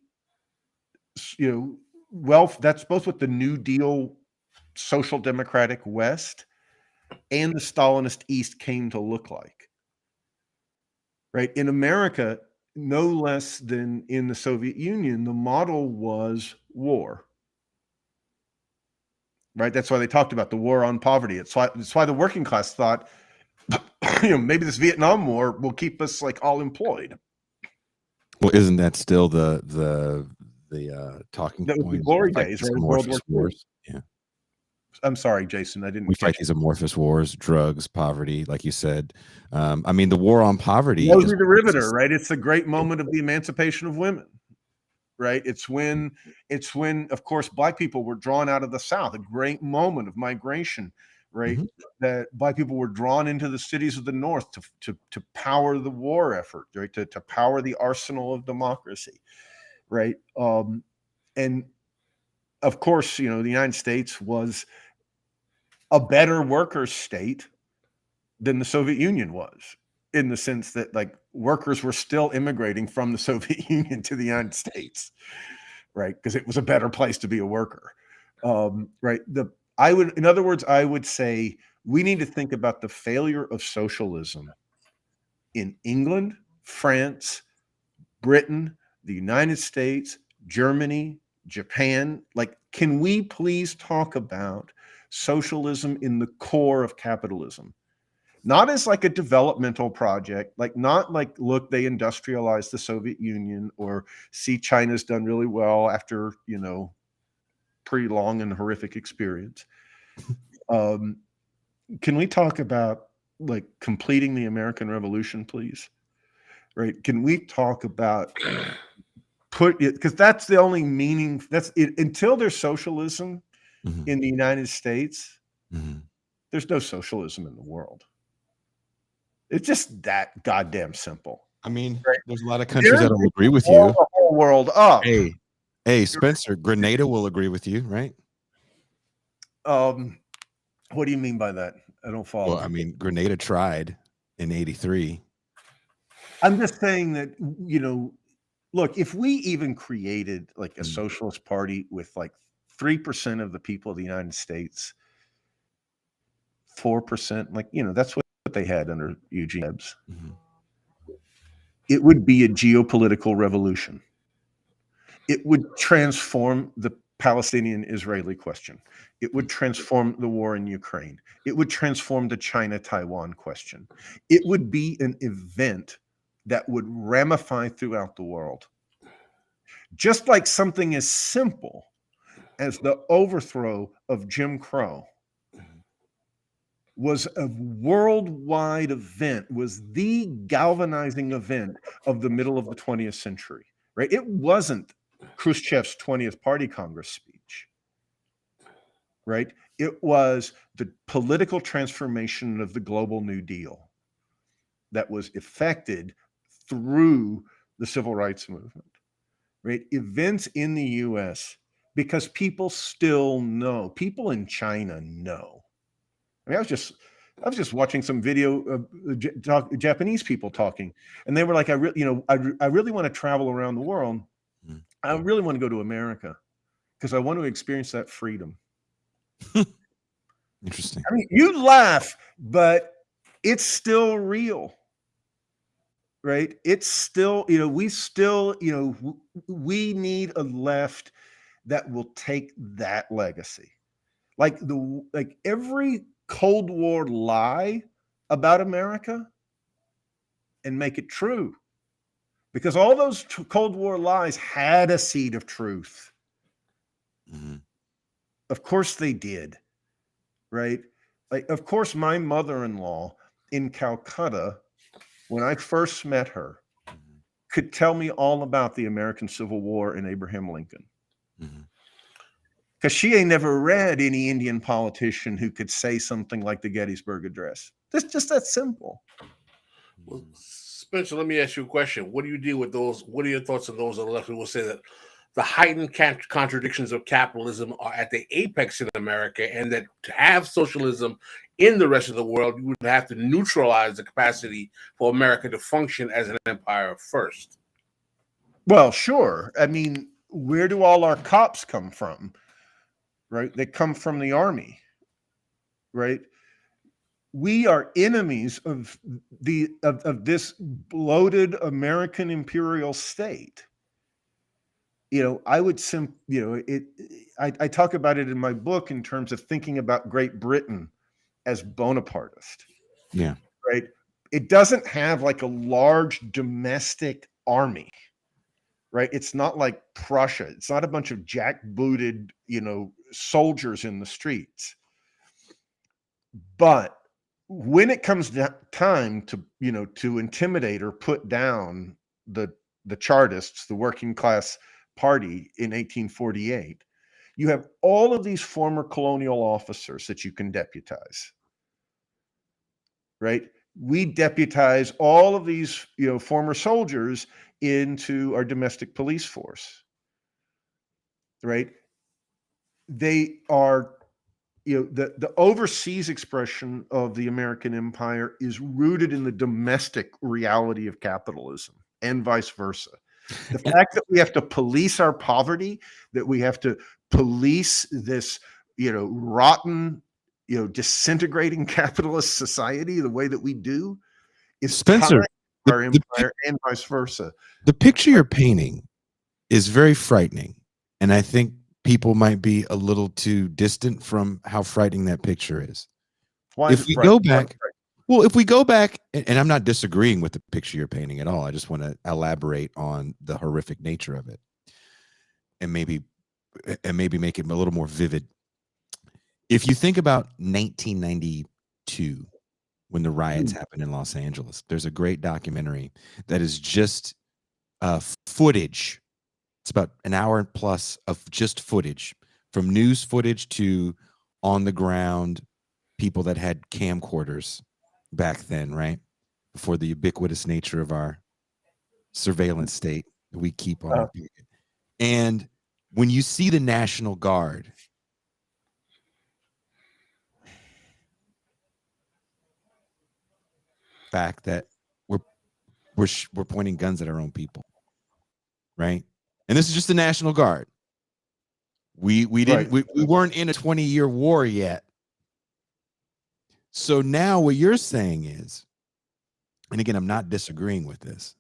[SPEAKER 9] that's both what the New Deal social democratic West and the Stalinist East came to look like, right? In America, no less than in the Soviet Union, the model was war, right? That's why they talked about the war on poverty. It's why the working class thought, maybe this Vietnam War will keep us like all employed.
[SPEAKER 2] Well, isn't that still the talking point?
[SPEAKER 9] The glory days, right? World War
[SPEAKER 2] Wars. Yeah.
[SPEAKER 9] I'm sorry, Jason. I didn't.
[SPEAKER 2] We fight these amorphous wars, drugs, poverty, like you said. The war on poverty.
[SPEAKER 9] Rosie the Riveter, right? It's a great moment of the emancipation of women, right? It's when, of course, Black people were drawn out of the South. A great moment of migration, right? Mm-hmm. That Black people were drawn into the cities of the North to power the war effort, right? To power the arsenal of democracy, right? And of course, the United States was a better worker state than the Soviet Union was, in the sense that like workers were still immigrating from the Soviet Union to the United States, right? Because it was a better place to be a worker, right? In other words, I would say we need to think about the failure of socialism in England, France, Britain, the United States, Germany, Japan. Like, can we please talk about socialism in the core of capitalism? Not as like a developmental project, like not like, look, they industrialized the Soviet Union, or see China's done really well after, pretty long and horrific experience. Can we talk about like completing the American Revolution, please? Right? Can we talk about because that's the only meaning, that's it, until there's socialism mm-hmm. in the United States, mm-hmm. there's no socialism in the world. It's just that goddamn simple.
[SPEAKER 2] I mean,
[SPEAKER 9] Right.
[SPEAKER 2] there's a lot of countries that will agree with you.
[SPEAKER 9] The whole world up.
[SPEAKER 2] Hey, Spencer, Grenada will agree with you, right?
[SPEAKER 9] What do you mean by that? I don't follow.
[SPEAKER 2] Well, I mean, Grenada tried in '83.
[SPEAKER 9] I'm just saying that, look, if we even created like a socialist party with like 3% of the people of the United States, 4%, like, that's what they had under Eugene Debs. It would be a geopolitical revolution. It would transform the Palestinian-Israeli question. It would transform the war in Ukraine. It would transform the China-Taiwan question. It would be an event that would ramify throughout the world. Just like something as simple as the overthrow of Jim Crow was a worldwide event, was the galvanizing event of the middle of the 20th century, right? It wasn't Khrushchev's 20th Party Congress speech, right? It was the political transformation of the global New Deal that was effected through the civil rights movement, right? Events in the US, because people still know, people in China know. I mean, I was just watching some video of Japanese people talking, and they were like, I really want to travel around the world. I really want to go to America because I want to experience that freedom.
[SPEAKER 2] Interesting.
[SPEAKER 9] I mean, you laugh, but it's still real, right? It's still, we need a left that will take that legacy. Like every Cold War lie about America and make it true. Because all those Cold War lies had a seed of truth. Of course they did, right? Like, of course, my mother-in-law in Calcutta, when I first met her, could tell me all about the American Civil War and Abraham Lincoln. Because she ain't never read any Indian politician who could say something like the Gettysburg Address. It's just that simple.
[SPEAKER 3] Well, Spencer, let me ask you a question. What do you deal with those? What are your thoughts on those on the left who will say that the heightened contradictions of capitalism are at the apex in America, and that to have socialism in the rest of the world, you would have to neutralize the capacity for America to function as an empire first?
[SPEAKER 9] Well, sure. I mean, where do all our cops come from? Right? They come from the army, right? We are enemies of this bloated American imperial state. I would I talk about it in my book in terms of thinking about Great Britain as Bonapartist.
[SPEAKER 2] Yeah.
[SPEAKER 9] Right. It doesn't have like a large domestic army. Right. It's not like Prussia. It's not a bunch of jackbooted, soldiers in the streets. But when it comes time to, to intimidate or put down the Chartists, the working class party in 1848, you have all of these former colonial officers that you can deputize. Right? We deputize all of these, former soldiers into our domestic police force. Right? They are, the overseas expression of the American empire is rooted in the domestic reality of capitalism and vice versa. The fact that we have to police our poverty, that we have to police this, rotten, disintegrating capitalist society the way that we do is
[SPEAKER 2] Spencer,
[SPEAKER 9] our empire and vice versa.
[SPEAKER 2] The picture you're painting is very frightening. And I think people might be a little too distant from how frightening that picture is.
[SPEAKER 9] Why?
[SPEAKER 2] If we go back, if we go back, and I'm not disagreeing with the picture you're painting at all. I just want to elaborate on the horrific nature of it, and maybe make it a little more vivid. If you think about 1992, when the riots happened in Los Angeles, there's a great documentary that is just footage. It's about an hour plus of just footage, from news footage to on the ground people that had camcorders back then, right? before the ubiquitous nature of our surveillance state that we keep on our pocket. And when you see the National Guard, fact that we're pointing guns at our own people, right? And this is just the National Guard. We weren't in a 20-year war yet. So now what you're saying is, and again, I'm not disagreeing with this,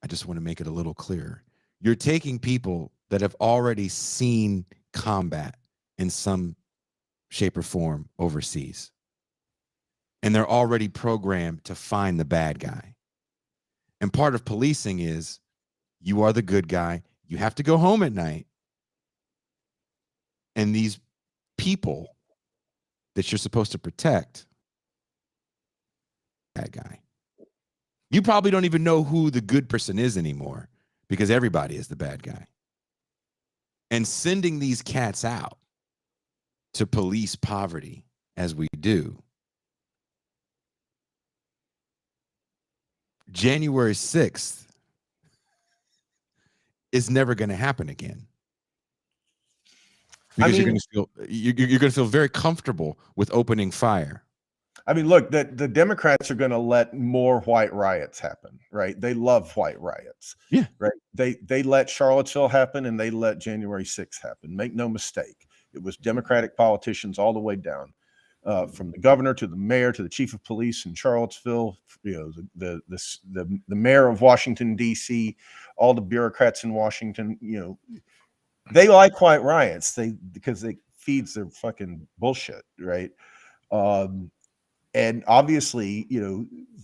[SPEAKER 2] I just want to make it a little clearer. You're taking people that have already seen combat in some shape or form overseas, and they're already programmed to find the bad guy. And part of policing is you are the good guy. You have to go home at night. And these people that you're supposed to protect, bad guy. You probably don't even know who the good person is anymore because everybody is the bad guy. And sending these cats out to police poverty as we do, January 6th is never going to happen again. Because you're going to feel very comfortable with opening fire.
[SPEAKER 9] I mean, look, the Democrats are going to let more white riots happen, right? They love white riots.
[SPEAKER 2] Yeah.
[SPEAKER 9] Right. They let Charlottesville happen and they let January 6th happen. Make no mistake. It was Democratic politicians all the way down, from the governor to the mayor to the chief of police in Charlottesville, the mayor of Washington, D.C., all the bureaucrats in Washington, they like white riots because it feeds their fucking bullshit, right? And obviously,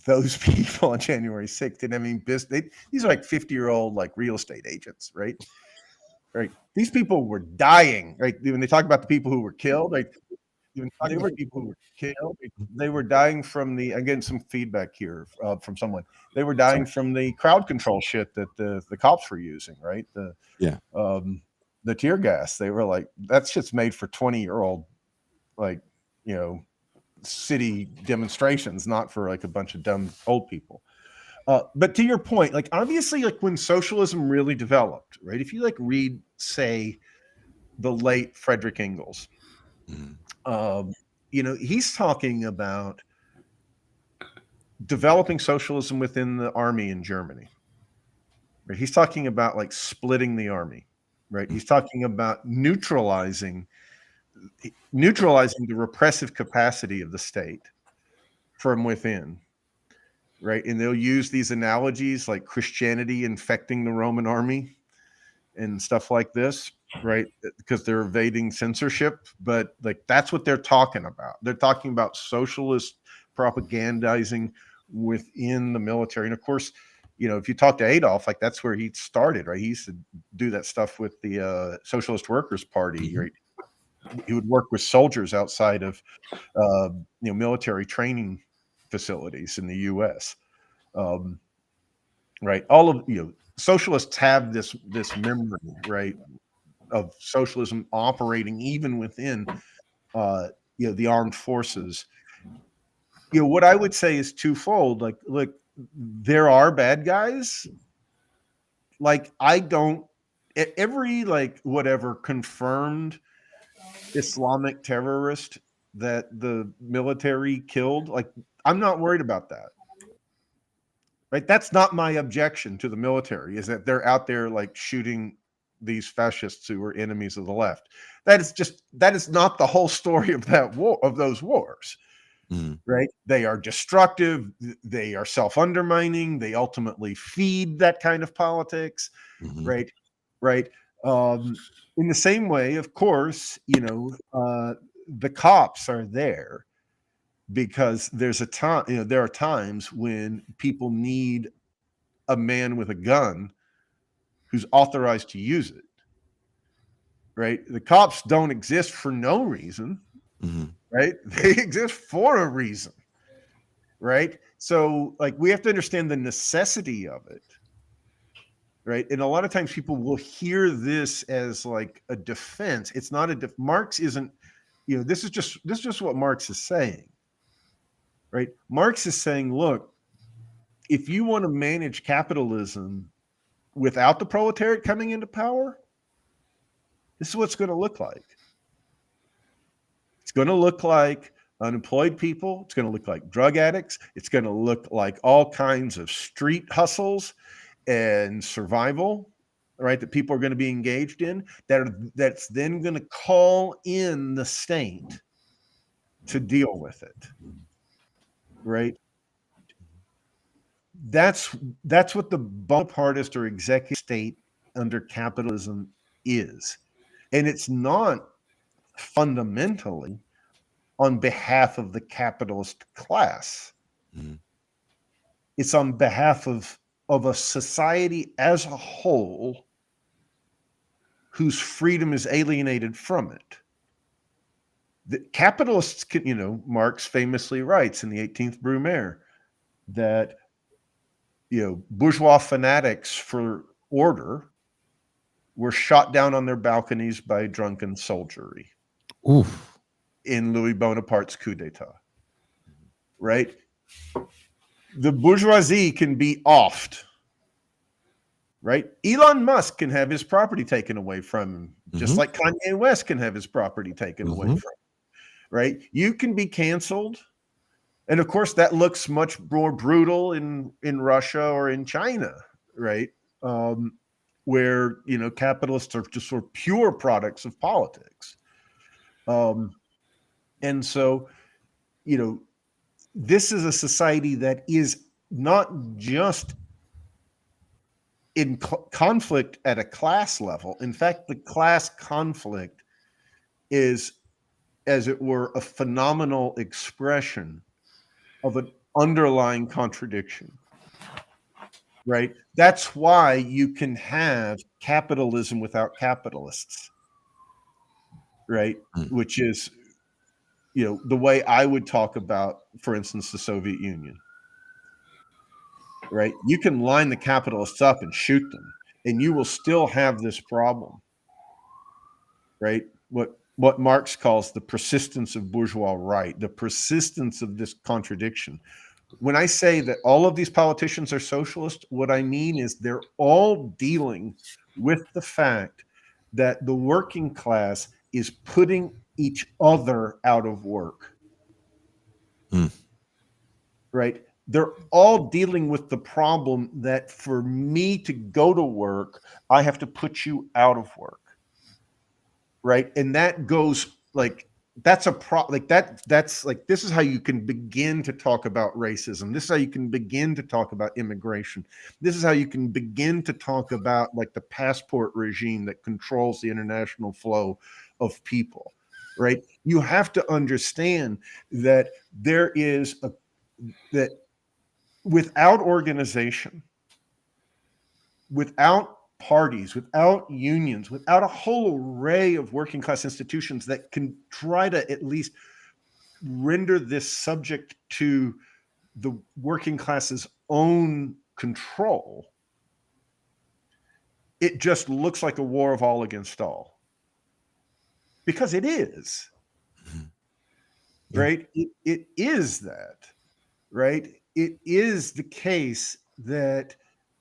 [SPEAKER 9] those people on January 6th didn't have any business. These are like 50-year-old like real estate agents, right? Right. These people were dying, right? When they talk about the people who were killed, like they were people who were killed. They were dying from I'm getting some feedback here from someone. They were dying from the crowd control shit that the cops were using, right? The tear gas. They were like, that's just made for 20-year-old, like, city demonstrations, not for like a bunch of dumb old people. But to your point, like obviously, like when socialism really developed, right? If you like read, say, the late Frederick Engels, he's talking about developing socialism within the army in Germany. Right? He's talking about like splitting the army, right? He's talking about neutralizing the repressive capacity of the state from within, right? And they'll use these analogies like Christianity infecting the Roman army and stuff like this, right? Because they're evading censorship, but like that's what they're talking about. They're talking about socialist propagandizing within the military. And of course, if you talk to Adolf, like that's where he started, right? He used to do that stuff with the Socialist Workers' Party, right? He would work with soldiers outside of, military training facilities in the U.S. Right? All of socialists have this memory, right, of socialism operating even within, the armed forces. What I would say is twofold. Like, look, there are bad guys. Like, every like whatever confirmed Islamic terrorist that the military killed, like I'm not worried about that. Right? That's not my objection to the military, is that they're out there like shooting these fascists who are enemies of the left. That is not the whole story of that war, of those wars. Right? They are destructive, they are self-undermining, they ultimately feed that kind of politics. Right? In the same way, of course, the cops are there because there's a time, there are times when people need a man with a gun who's authorized to use it. Right? The cops don't exist for no reason. Right? They exist for a reason. Right? So, like, we have to understand the necessity of it. Right. And a lot of times people will hear this as like a defense. It's not Marx isn't, this is just what Marx is saying. Right. Marx is saying, look, if you want to manage capitalism without the proletariat coming into power, this is what it's going to look like. It's going to look like unemployed people. It's going to look like drug addicts. It's going to look like all kinds of street hustles and survival, right, that people are going to be engaged in, that's then going to call in the state to deal with it, right? That's what the Bonapartist or executive state under capitalism is. And it's not fundamentally on behalf of the capitalist class. Mm-hmm. It's on behalf of a society as a whole whose freedom is alienated from it. The capitalists can, Marx famously writes in the 18th Brumaire that, bourgeois fanatics for order were shot down on their balconies by drunken soldiery.
[SPEAKER 2] Oof.
[SPEAKER 9] In Louis Bonaparte's coup d'etat, right? The bourgeoisie can be offed, right? Elon Musk can have his property taken away from him, just like Kanye West can have his property taken away from him, right? You can be canceled. And of course, that looks much more brutal in Russia or in China, right? Where, capitalists are just sort of pure products of politics. And so, this is a society that is not just in conflict at a class level. In fact, the class conflict is, as it were, a phenomenal expression of an underlying contradiction, right? That's why you can have capitalism without capitalists, right? Which is, the way I would talk about, for instance, the Soviet Union, right? You can line the capitalists up and shoot them, and you will still have this problem, right? What Marx calls the persistence of bourgeois right, the persistence of this contradiction. When I say that all of these politicians are socialist, what I mean is they're all dealing with the fact that the working class is putting each other out of work. Right? They're all dealing with the problem that for me to go to work, I have to put you out of work. Right? And that goes that's this is how you can begin to talk about racism. This is how you can begin to talk about immigration. This is how you can begin to talk about the passport regime that controls the international flow of people. Right? You have to understand that there is that without organization, without parties, without unions, without a whole array of working class institutions that can try to at least render this subject to the working class's own control, it just looks like a war of all against all. Because it is, right? It is that, right? It is the case that,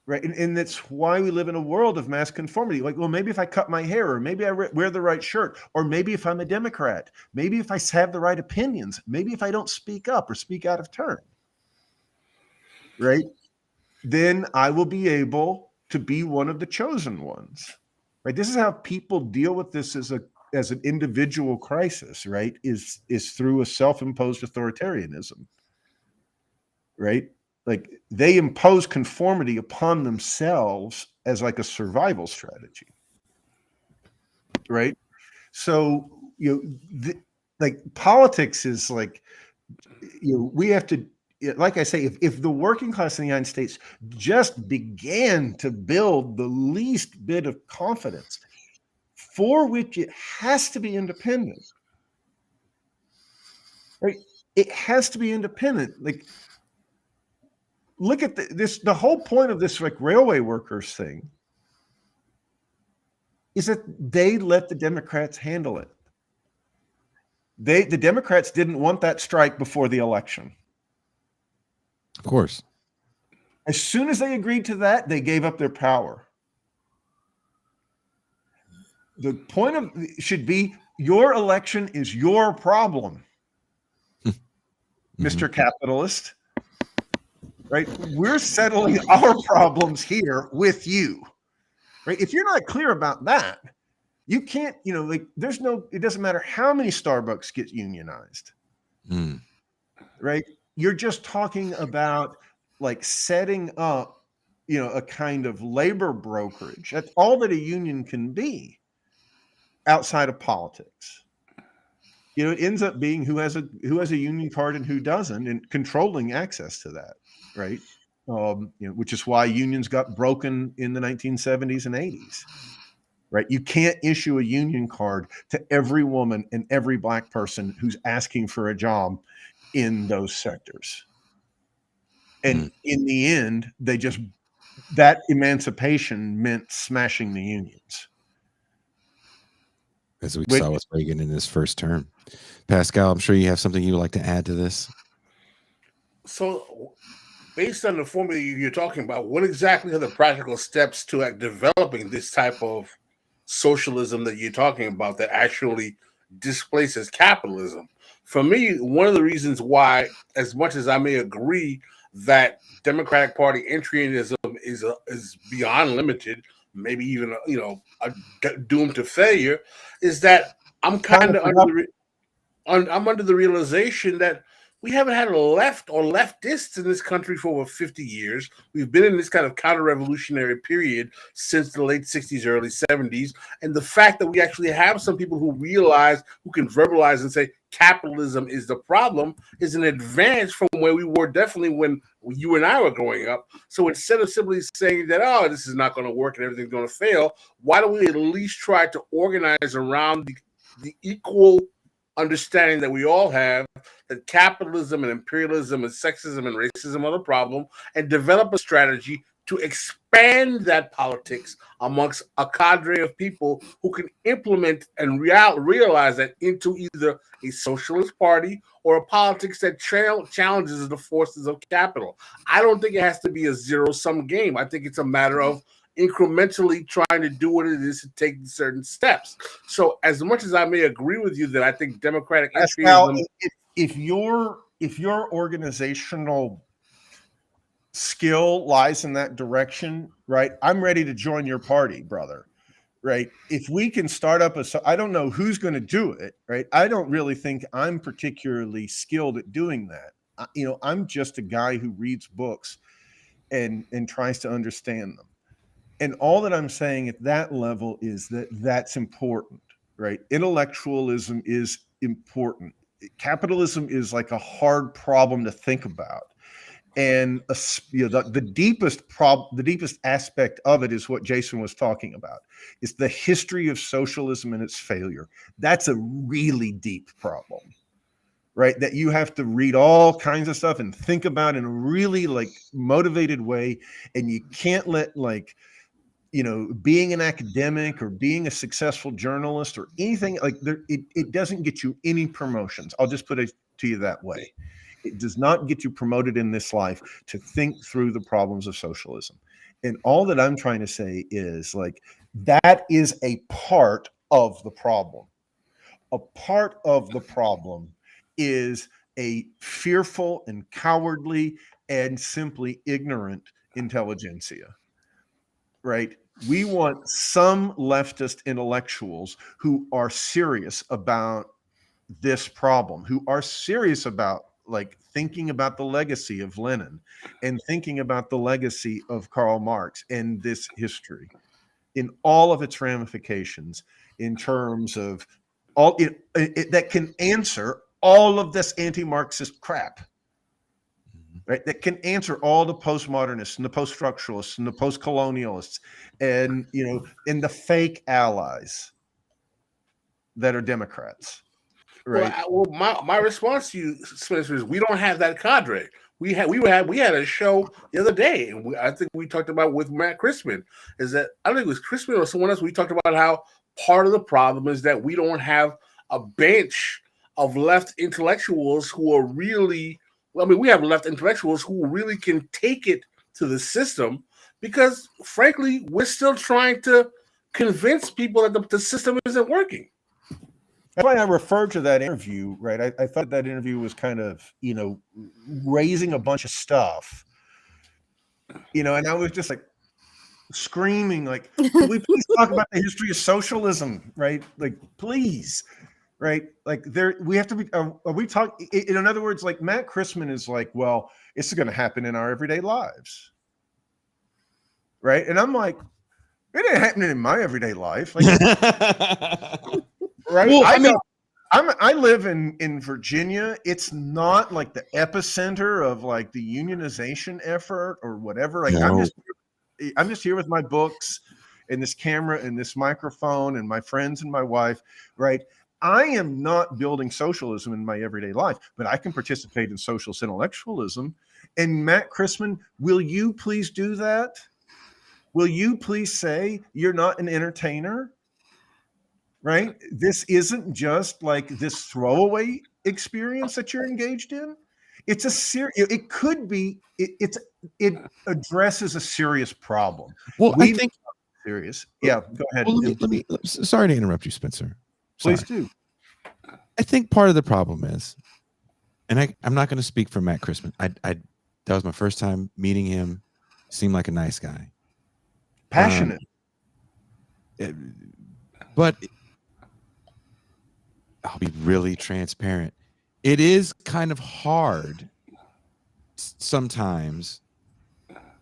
[SPEAKER 9] right? And that's why we live in a world of mass conformity. Maybe if I cut my hair, or maybe I wear the right shirt, or maybe if I'm a Democrat, maybe if I have the right opinions, maybe if I don't speak up or speak out of turn, right? Then I will be able to be one of the chosen ones, right? This is how people deal with this as an individual crisis, right? Is through a self-imposed authoritarianism, right? They impose conformity upon themselves as a survival strategy, right? So, politics is we have to, like I say, if the working class in the United States just began to build the least bit of confidence for which it has to be independent, right? It has to be independent. Look at this. The whole point of this railway workers thing is that they let the Democrats handle it. The Democrats didn't want that strike before the election.
[SPEAKER 2] Of course.
[SPEAKER 9] As soon as they agreed to that, they gave up their power. The point of should be your election is your problem, Mr. Capitalist. Right? We're settling our problems here with you. Right? If you're not clear about that, you can't, like it doesn't matter how many Starbucks get unionized. Right? You're just talking about like setting up, a kind of labor brokerage. That's all that a union can be outside of politics. It ends up being who has a union card and who doesn't, and controlling access to that, right? Which is why unions got broken in the 1970s and 80s, right? You can't issue a union card to every woman and every Black person who's asking for a job in those sectors. And in the end, that emancipation meant smashing the unions.
[SPEAKER 2] As we saw with Reagan in his first term. Pascal, I'm sure you have something you would like to add to this.
[SPEAKER 3] So, based on the formula you're talking about, what exactly are the practical steps to developing this type of socialism that you're talking about that actually displaces capitalism? For me, one of the reasons why, as much as I may agree that Democratic Party entryism is beyond limited, maybe even doomed to failure, is that I'm kind of under the realization that we haven't had a left or leftists in this country for over 50 years. We've been in this kind of counter-revolutionary period since the late 60s, early 70s. And the fact that we actually have some people who can verbalize and say capitalism is the problem is an advance from where we were definitely when you and I were growing up. So instead of simply saying that, oh, this is not going to work and everything's going to fail, why don't we at least try to organize around the equal understanding that we all have that capitalism and imperialism and sexism and racism are the problem, and develop a strategy to expand that politics amongst a cadre of people who can implement and realize that into either a socialist party or a politics that challenges the forces of capital. I don't think it has to be a zero-sum game. I think it's a matter of incrementally trying to do what it is to take certain steps. So as much as I may agree with you that I think democratic entryism,
[SPEAKER 9] if your organizational skill lies in that direction, right, I'm ready to join your party, brother. Right? If we can start up I don't know who's going to do it, right? I don't really think I'm particularly skilled at doing that. I'm just a guy who reads books and tries to understand them. And all that I'm saying at that level is that's important, right? Intellectualism is important. Capitalism is like a hard problem to think about. And the deepest aspect of it is what Jason was talking about. It's the history of socialism and its failure. That's a really deep problem, right? That you have to read all kinds of stuff and think about in a really motivated way. And you can't let being an academic or being a successful journalist or anything it doesn't get you any promotions. I'll just put it to you that way. It does not get you promoted in this life to think through the problems of socialism. And all that I'm trying to say is that is a part of the problem. A part of the problem is a fearful and cowardly and simply ignorant intelligentsia. Right? We want some leftist intellectuals who are serious about this problem, who are serious about thinking about the legacy of Lenin and thinking about the legacy of Karl Marx and this history in all of its ramifications in terms of all that can answer all of this anti-Marxist crap. Right, that can answer all the postmodernists and the post-structuralists and the post-colonialists and and the fake allies that are Democrats. Right.
[SPEAKER 3] Well, my response to you, Spencer, is we don't have that cadre. We had a show the other day, and I think we talked about with Matt Crispin. Is that I don't think it was Crispin or someone else. We talked about how part of the problem is that we don't have a bench of left intellectuals who are really. I mean, we have left intellectuals who really can take it to the system because, frankly, we're still trying to convince people that the system isn't working.
[SPEAKER 9] That's why I referred to that interview, right? I thought that interview was kind of, raising a bunch of stuff, and I was just like screaming, like, can we please talk about the history of socialism, right? Like, please, right? Like, we have to be, are we talking, in other words, like Matt Christman is like, well, it's going to happen in our everyday lives, right? And I'm like, it ain't happening in my everyday life. Like, right? Well, I live in Virginia. It's not like the epicenter of like the unionization effort or whatever. Like, no. I'm just here with my books and this camera and this microphone and my friends and my wife, right? I am not building socialism in my everyday life, but I can participate in socialist intellectualism. And Matt Christman, will you please do that? Will you please say you're not an entertainer? Right? This isn't just like this throwaway experience that you're engaged in. It's a serious, it could be, it addresses a serious problem.
[SPEAKER 2] Well, I think
[SPEAKER 9] serious. Yeah, go ahead.
[SPEAKER 2] Well, let me, sorry to interrupt you, Spencer.
[SPEAKER 9] Please do.
[SPEAKER 2] I think part of the problem is, and I'm not going to speak for Matt Christman. That was my first time meeting him. Seemed like a nice guy.
[SPEAKER 9] Passionate.
[SPEAKER 2] But I'll be really transparent. It is kind of hard sometimes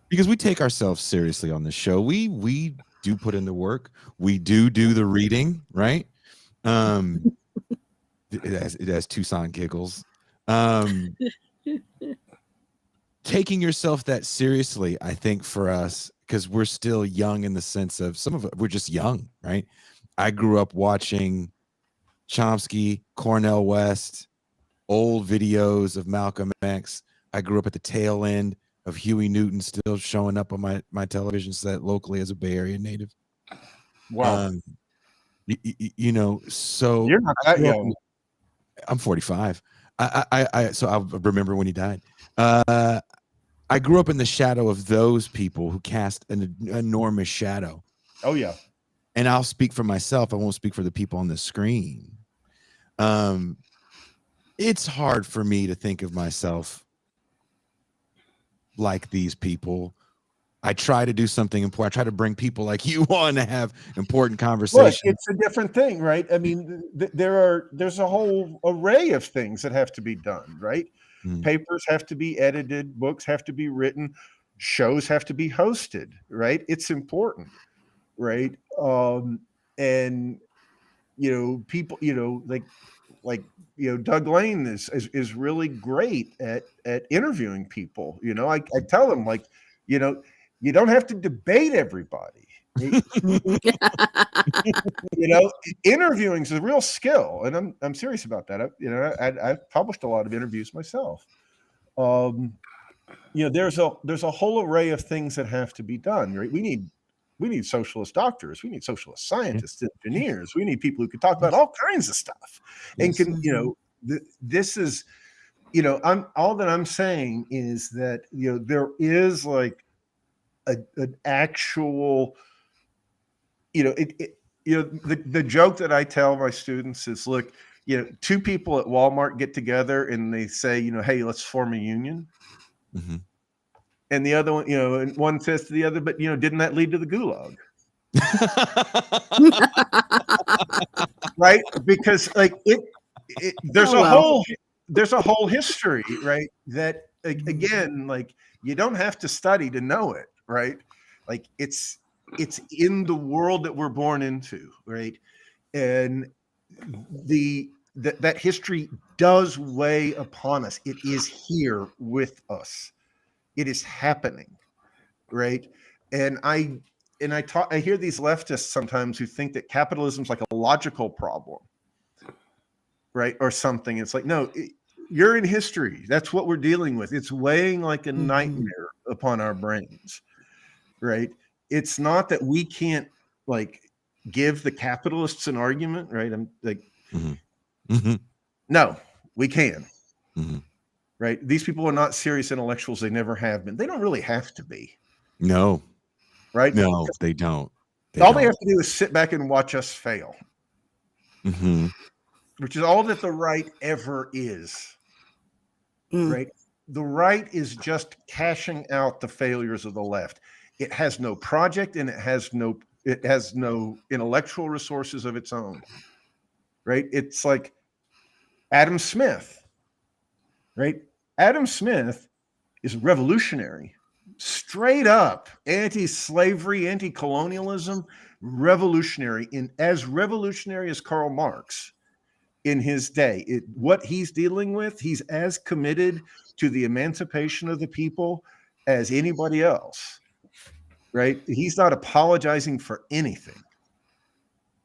[SPEAKER 2] because we take ourselves seriously on this show. We do put in the work. We do the reading, right? It has Tucson giggles. Taking yourself that seriously, I think for us, because we're still young in the sense of some of it, we're just young, right? I grew up watching Chomsky, Cornel West, old videos of Malcolm X. I grew up at the tail end of Huey Newton still showing up on my television set locally as a Bay Area native.
[SPEAKER 9] Wow.
[SPEAKER 2] So
[SPEAKER 9] you're not that young.
[SPEAKER 2] I'm 45. So I remember when he died. I grew up in the shadow of those people who cast an enormous shadow.
[SPEAKER 9] Oh yeah.
[SPEAKER 2] And I'll speak for myself. I won't speak for the people on the screen. It's hard for me to think of myself like these people. I try to do something important. I try to bring people like you on to have important conversations.
[SPEAKER 9] Look, it's a different thing, right? I mean, there's a whole array of things that have to be done, right? Papers have to be edited, books have to be written, shows have to be hosted, right? It's important, right? And people, like Doug Lane is really great at interviewing people. I tell them, like, you don't have to debate everybody. Interviewing is a real skill, and I'm serious about that. I've published a lot of interviews myself. There's a whole array of things that have to be done. Right? We need socialist doctors, we need socialist scientists, engineers, we need people who can talk about all kinds of stuff, and this is, all that I'm saying is that there is like an actual. The joke that I tell my students is, look, two people at Walmart get together and they say, hey, let's form a union.
[SPEAKER 2] Mm-hmm.
[SPEAKER 9] And the other one, and one says to the other, but didn't that lead to the gulag? Right? Because like there's a whole history, right? That again, like you don't have to study to know it, right? Like it's in the world that we're born into, right? And that history does weigh upon us. It is here with us. It is happening, right? And I hear these leftists sometimes who think that capitalism is like a logical problem, right? Or something. It's like, no, you're in history. That's what we're dealing with. It's weighing like a nightmare upon our brains, right? It's not that we can't like give the capitalists an argument, right? I'm like, no, we can. right? These people are not serious intellectuals. They never have been. They don't really have to be,
[SPEAKER 2] No,
[SPEAKER 9] right?
[SPEAKER 2] no, they don't.
[SPEAKER 9] All they have to do is sit back and watch us fail,
[SPEAKER 2] Mm-hmm.
[SPEAKER 9] which is all that the right ever is, right? The right is just cashing out the failures of the left. It has no project and it has no intellectual resources of its own, right? It's like Adam Smith, right? Adam Smith is revolutionary, straight up anti-slavery, anti-colonialism, revolutionary, as revolutionary as Karl Marx in his day. What he's dealing with, he's as committed to the emancipation of the people as anybody else, right? He's not apologizing for anything,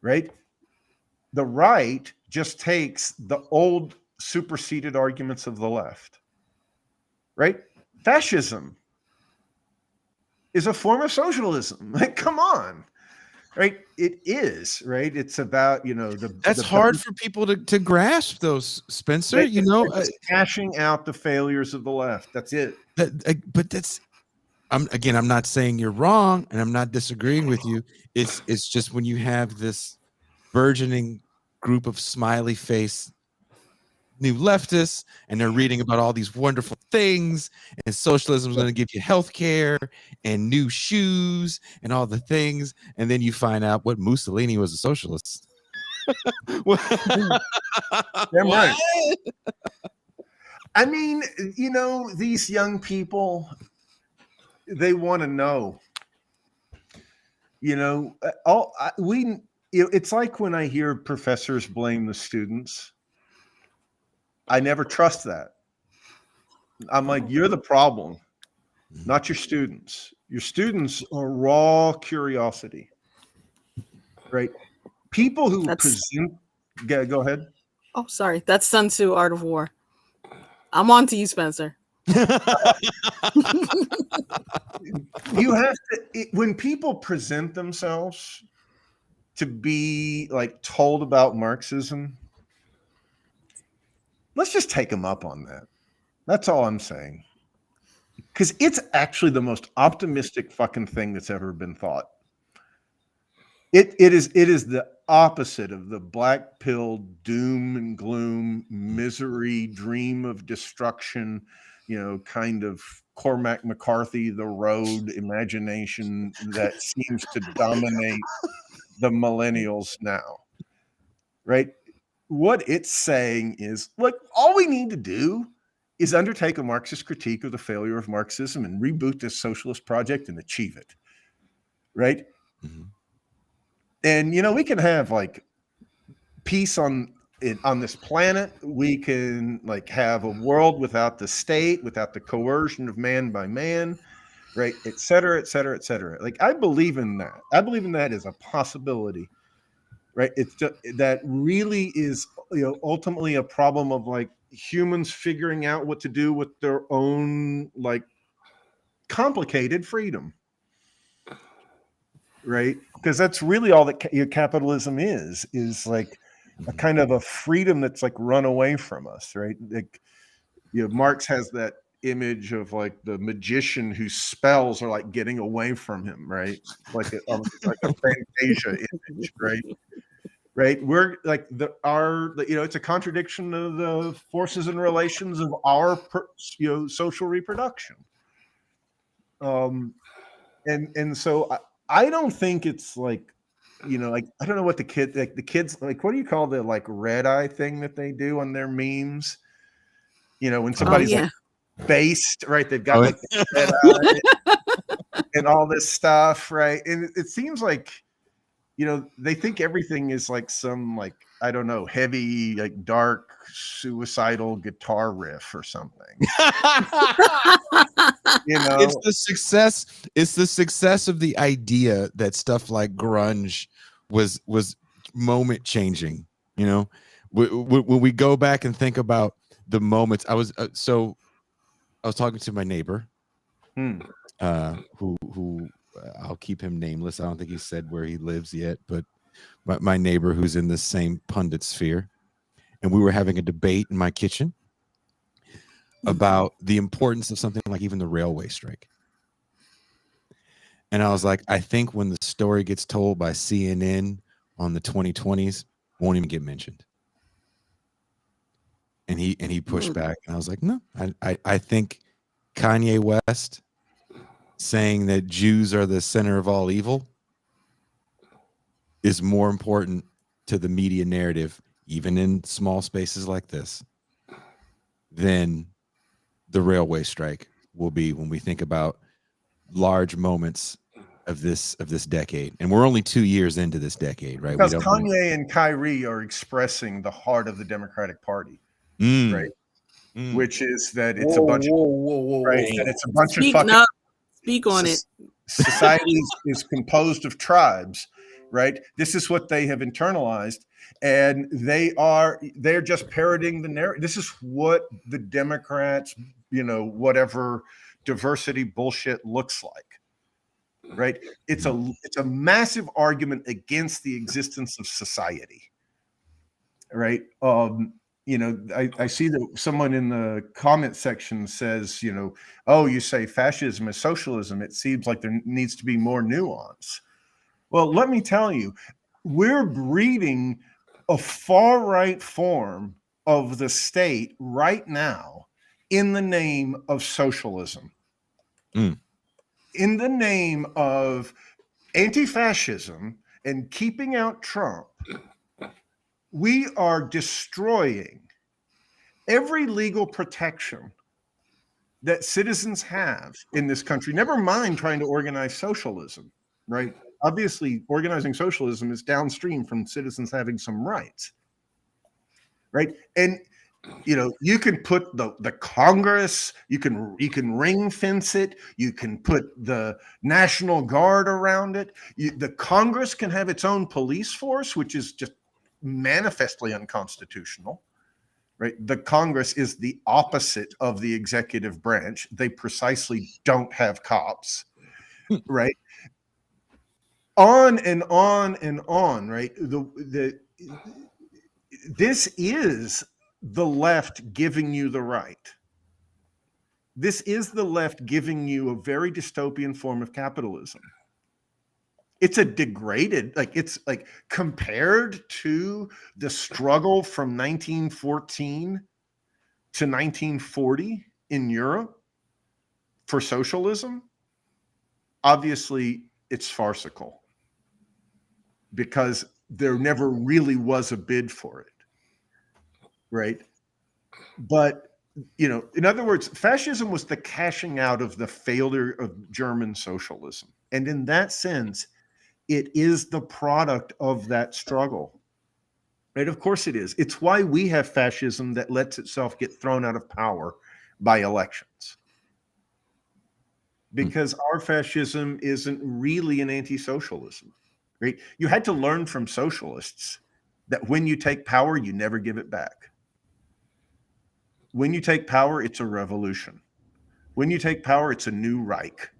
[SPEAKER 9] right? The right just takes the old superseded arguments of the left, right? Fascism is a form of socialism. Like, come on, right? It is, right? It's about,
[SPEAKER 2] That's hard for people to grasp those, Spencer.
[SPEAKER 9] It's cashing out the failures of the left. That's it.
[SPEAKER 2] But that's, I'm not saying you're wrong, and I'm not disagreeing with you. It's just when you have this burgeoning group of smiley face new leftists, and they're reading about all these wonderful things, and socialism is going to give you health care and new shoes and all the things, and then you find out what Mussolini was a socialist.
[SPEAKER 9] Damn right. I mean, these young people, they want to know. It's like when I hear professors blame the students. I never trust that. I'm like, you're the problem, not your students. Your students are raw curiosity, right? People who present. Go ahead.
[SPEAKER 1] Oh, sorry. That's Sun Tzu, Art of War. I'm on to you, Spencer.
[SPEAKER 9] You have to, when people present themselves to be like told about Marxism, let's just take them up on that. That's all I'm saying. Because it's actually the most optimistic fucking thing that's ever been thought. It is the opposite of the black pill doom and gloom, misery, dream of destruction, kind of Cormac McCarthy, the road imagination that seems to dominate the millennials now, right? What it's saying is, look, all we need to do is undertake a Marxist critique of the failure of Marxism and reboot this socialist project and achieve it, right? Mm-hmm. And, we can have like peace on this planet. We can like have a world without the state, without the coercion of man by man, right? Et cetera, et cetera, et cetera. Like, I believe in that. I believe in that as a possibility, right? It's just, that really is, ultimately a problem of like humans figuring out what to do with their own like complicated freedom. Right, because that's really all that capitalism is like a kind of a freedom that's like run away from us, right? Like, Marx has that image of like the magician whose spells are like getting away from him, right? Like a Fantasia image, right? Right, we're like it's a contradiction of the forces and relations of our social reproduction. And so I don't think it's like, like, I don't know what the kids, like, what do you call the like red eye thing that they do on their memes? When somebody's like based, right? They've got like the red eye and all this stuff, right? And it seems like, they think everything is like some like, I don't know, heavy, like dark, suicidal guitar riff or something.
[SPEAKER 2] It's the success of the idea that stuff like grunge was moment changing. When we go back and think about the moments, I was talking to my neighbor, who I'll keep him nameless. I don't think he said where he lives yet, but my neighbor who's in the same pundit sphere, and we were having a debate in my kitchen about the importance of something like even the railway strike. And I was like, I think when the story gets told by CNN on the 2020s, won't even get mentioned. And he pushed back, and I was like, no, I think Kanye West saying that Jews are the center of all evil is more important to the media narrative, even in small spaces like this, than the railway strike will be when we think about large moments of this decade. And we're only 2 years into this decade, right?
[SPEAKER 9] Because Kanye and Kyrie are expressing the heart of the Democratic Party, right? Which is that it's a bunch of right, that it's a bunch of fucking
[SPEAKER 1] speak on it.
[SPEAKER 9] Society is composed of tribes, right? This is what they have internalized, and they're just parroting the narrative. This is what the Democrats, whatever diversity bullshit looks like, right? It's a massive argument against the existence of society, right? I see that someone in the comment section says, oh, you say fascism is socialism. It seems like there needs to be more nuance. Well, let me tell you, we're breeding a far-right form of the state right now in the name of socialism. In the name of anti-fascism and keeping out Trump, we are destroying every legal protection that citizens have in this country. Never mind trying to organize socialism, right? Obviously, organizing socialism is downstream from citizens having some rights, right? And you can put the Congress, you can ring fence it, you can put the National Guard around it. The Congress can have its own police force, which is just manifestly unconstitutional, right? The Congress is the opposite of the executive branch. They precisely don't have cops, right? On and on and on, right? This is the left giving you the right. This is the left giving you a very dystopian form of capitalism. It's a degraded, it's compared to the struggle from 1914 to 1940 in Europe for socialism. Obviously, it's farcical because there never really was a bid for it, right? But, in other words, fascism was the cashing out of the failure of German socialism. And in that sense, it is the product of that struggle, right? Of course it is. It's why we have fascism that lets itself get thrown out of power by elections. Because our fascism isn't really an anti-socialism, right? You had to learn from socialists that when you take power, you never give it back. When you take power, it's a revolution. When you take power, it's a new Reich,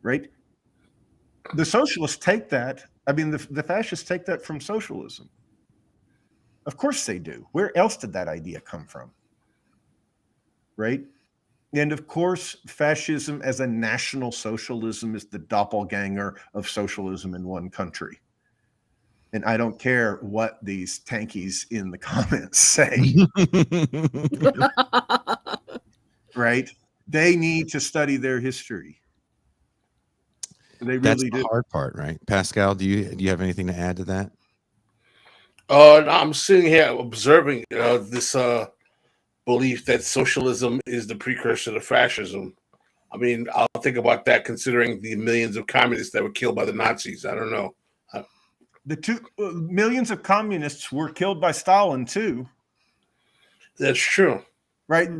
[SPEAKER 9] right? The socialists take that. I mean, the fascists take that from socialism. Of course they do. Where else did that idea come from? Right? And of course, fascism as a national socialism is the doppelganger of socialism in one country. And I don't care what these tankies in the comments say. Right? They need to study their history. They really
[SPEAKER 2] That's
[SPEAKER 9] do.
[SPEAKER 2] the hard part, right? Pascal, do you have anything to add to that?
[SPEAKER 3] I'm sitting here observing this belief that socialism is the precursor to fascism. I mean, I'll think about that considering the millions of communists that were killed by the Nazis. I don't know.
[SPEAKER 9] The millions of communists were killed by Stalin too.
[SPEAKER 3] That's true.
[SPEAKER 9] Right?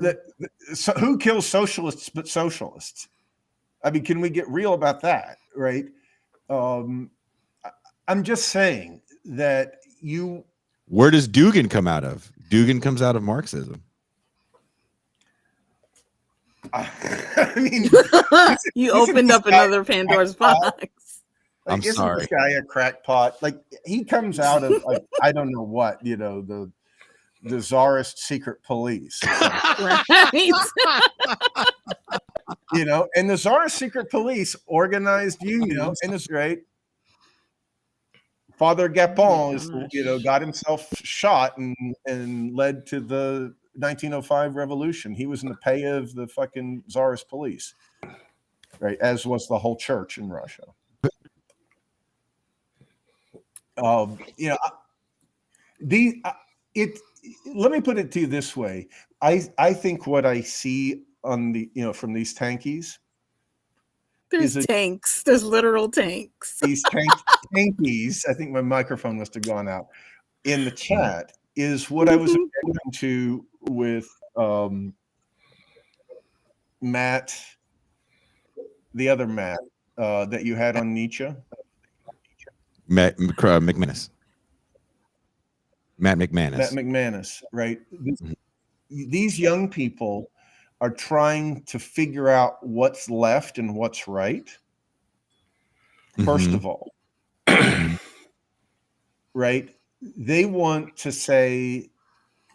[SPEAKER 9] So who kills socialists but socialists? I mean, can we get real about that, right? I'm just saying that
[SPEAKER 2] Where does Dugin come out of? Dugin comes out of Marxism.
[SPEAKER 9] I mean,
[SPEAKER 1] you opened up another Pandora's box.
[SPEAKER 2] I'm sorry.
[SPEAKER 9] This guy a crackpot? Like he comes out of I don't know what, the the czarist secret police.
[SPEAKER 1] Right.
[SPEAKER 9] You know, and the czarist secret police organized unions, and it's right. Father Gapon is, you know, got himself shot and led to the 1905 revolution. He was in the pay of the fucking czarist police, right? As was the whole church in Russia. You know, let me put it to you this way. I think what I see on the, you know, from these tankies,
[SPEAKER 1] There's tanks. There's literal tanks.
[SPEAKER 9] These tankies, I think my microphone must have gone out in the chat, is what I was alluding to with Matt, the other Matt that you had on Nietzsche.
[SPEAKER 2] Matt McManus. Matt McManus, right? These young people are trying to figure out what's left and what's right. First of all, right? They want to say,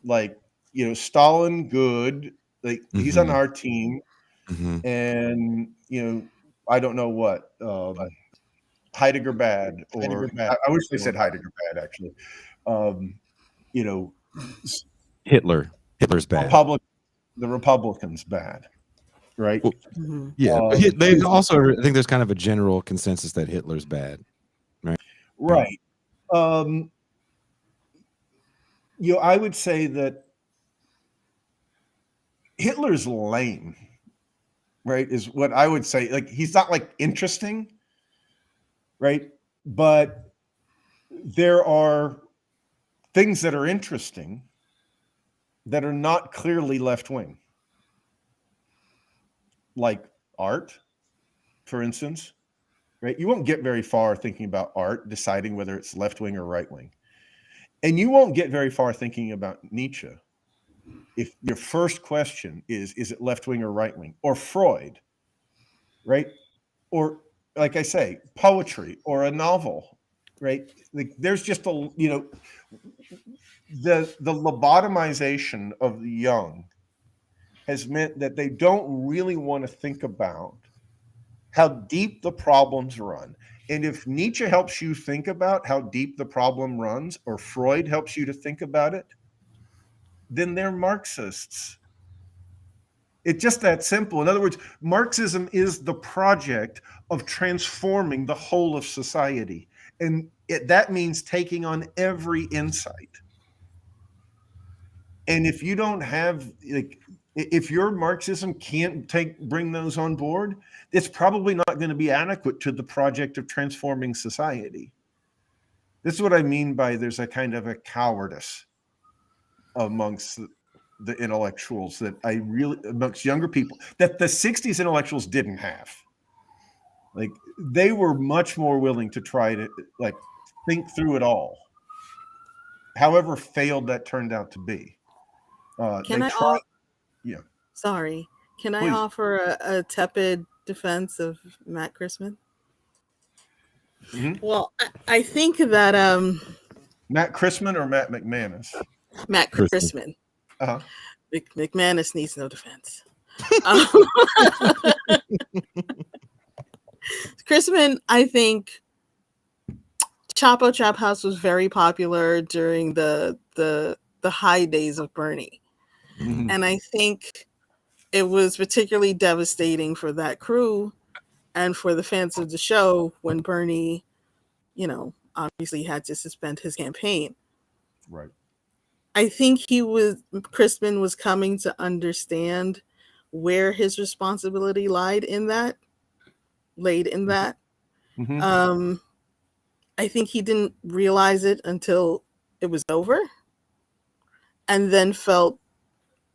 [SPEAKER 2] like, you know, Stalin good, like he's on our team, and you know, I don't know what, Heidegger bad, or I wish they said Heidegger bad actually. You know, Hitler's bad.
[SPEAKER 9] The Republicans bad, right?
[SPEAKER 2] Well, yeah, but they also, I think there's kind of a general consensus that Hitler's bad, right?
[SPEAKER 9] Right. You know, I would say that Hitler's lame, right? Is what I would say. Like, he's not like interesting, right? But there are things that are interesting that are not clearly left wing, like art, for instance, right? You won't get very far thinking about art, deciding whether it's left wing or right wing. And you won't get very far thinking about Nietzsche if your first question is it left wing or right wing? Or Freud, right? Or, like I say, poetry or a novel, right? Like, there's just a, you know, the lobotomization of the young has meant that they don't really want to think about how deep the problems run. And if Nietzsche helps you think about how deep the problem runs, or Freud helps you to think about it, then they're Marxists. It's just that simple. In other words, Marxism is the project of transforming the whole of society. And that means taking on every insight. And if you don't have, like, if your Marxism can't bring those on board, it's probably not going to be adequate to the project of transforming society. This is what I mean by there's a kind of a cowardice amongst the intellectuals that amongst younger people, that the 60s intellectuals didn't have. Like, they were much more willing to try to, like, think through it all, however failed that turned out to be.
[SPEAKER 1] Sorry. Can
[SPEAKER 9] Please.
[SPEAKER 1] I offer a tepid defense of Matt Christman?
[SPEAKER 9] Mm-hmm.
[SPEAKER 1] Well, I think that
[SPEAKER 9] Matt Christman or Matt McManus?
[SPEAKER 1] Matt Christman.
[SPEAKER 9] Uh-huh.
[SPEAKER 1] McManus needs no defense. Christman, I think Chapo Trap House was very popular during the high days of Bernie. Mm-hmm. And I think it was particularly devastating for that crew and for the fans of the show when Bernie, you know, obviously had to suspend his campaign.
[SPEAKER 9] Right.
[SPEAKER 1] I think Christman was coming to understand where his responsibility laid in that. Mm-hmm. I think he didn't realize it until it was over, and then felt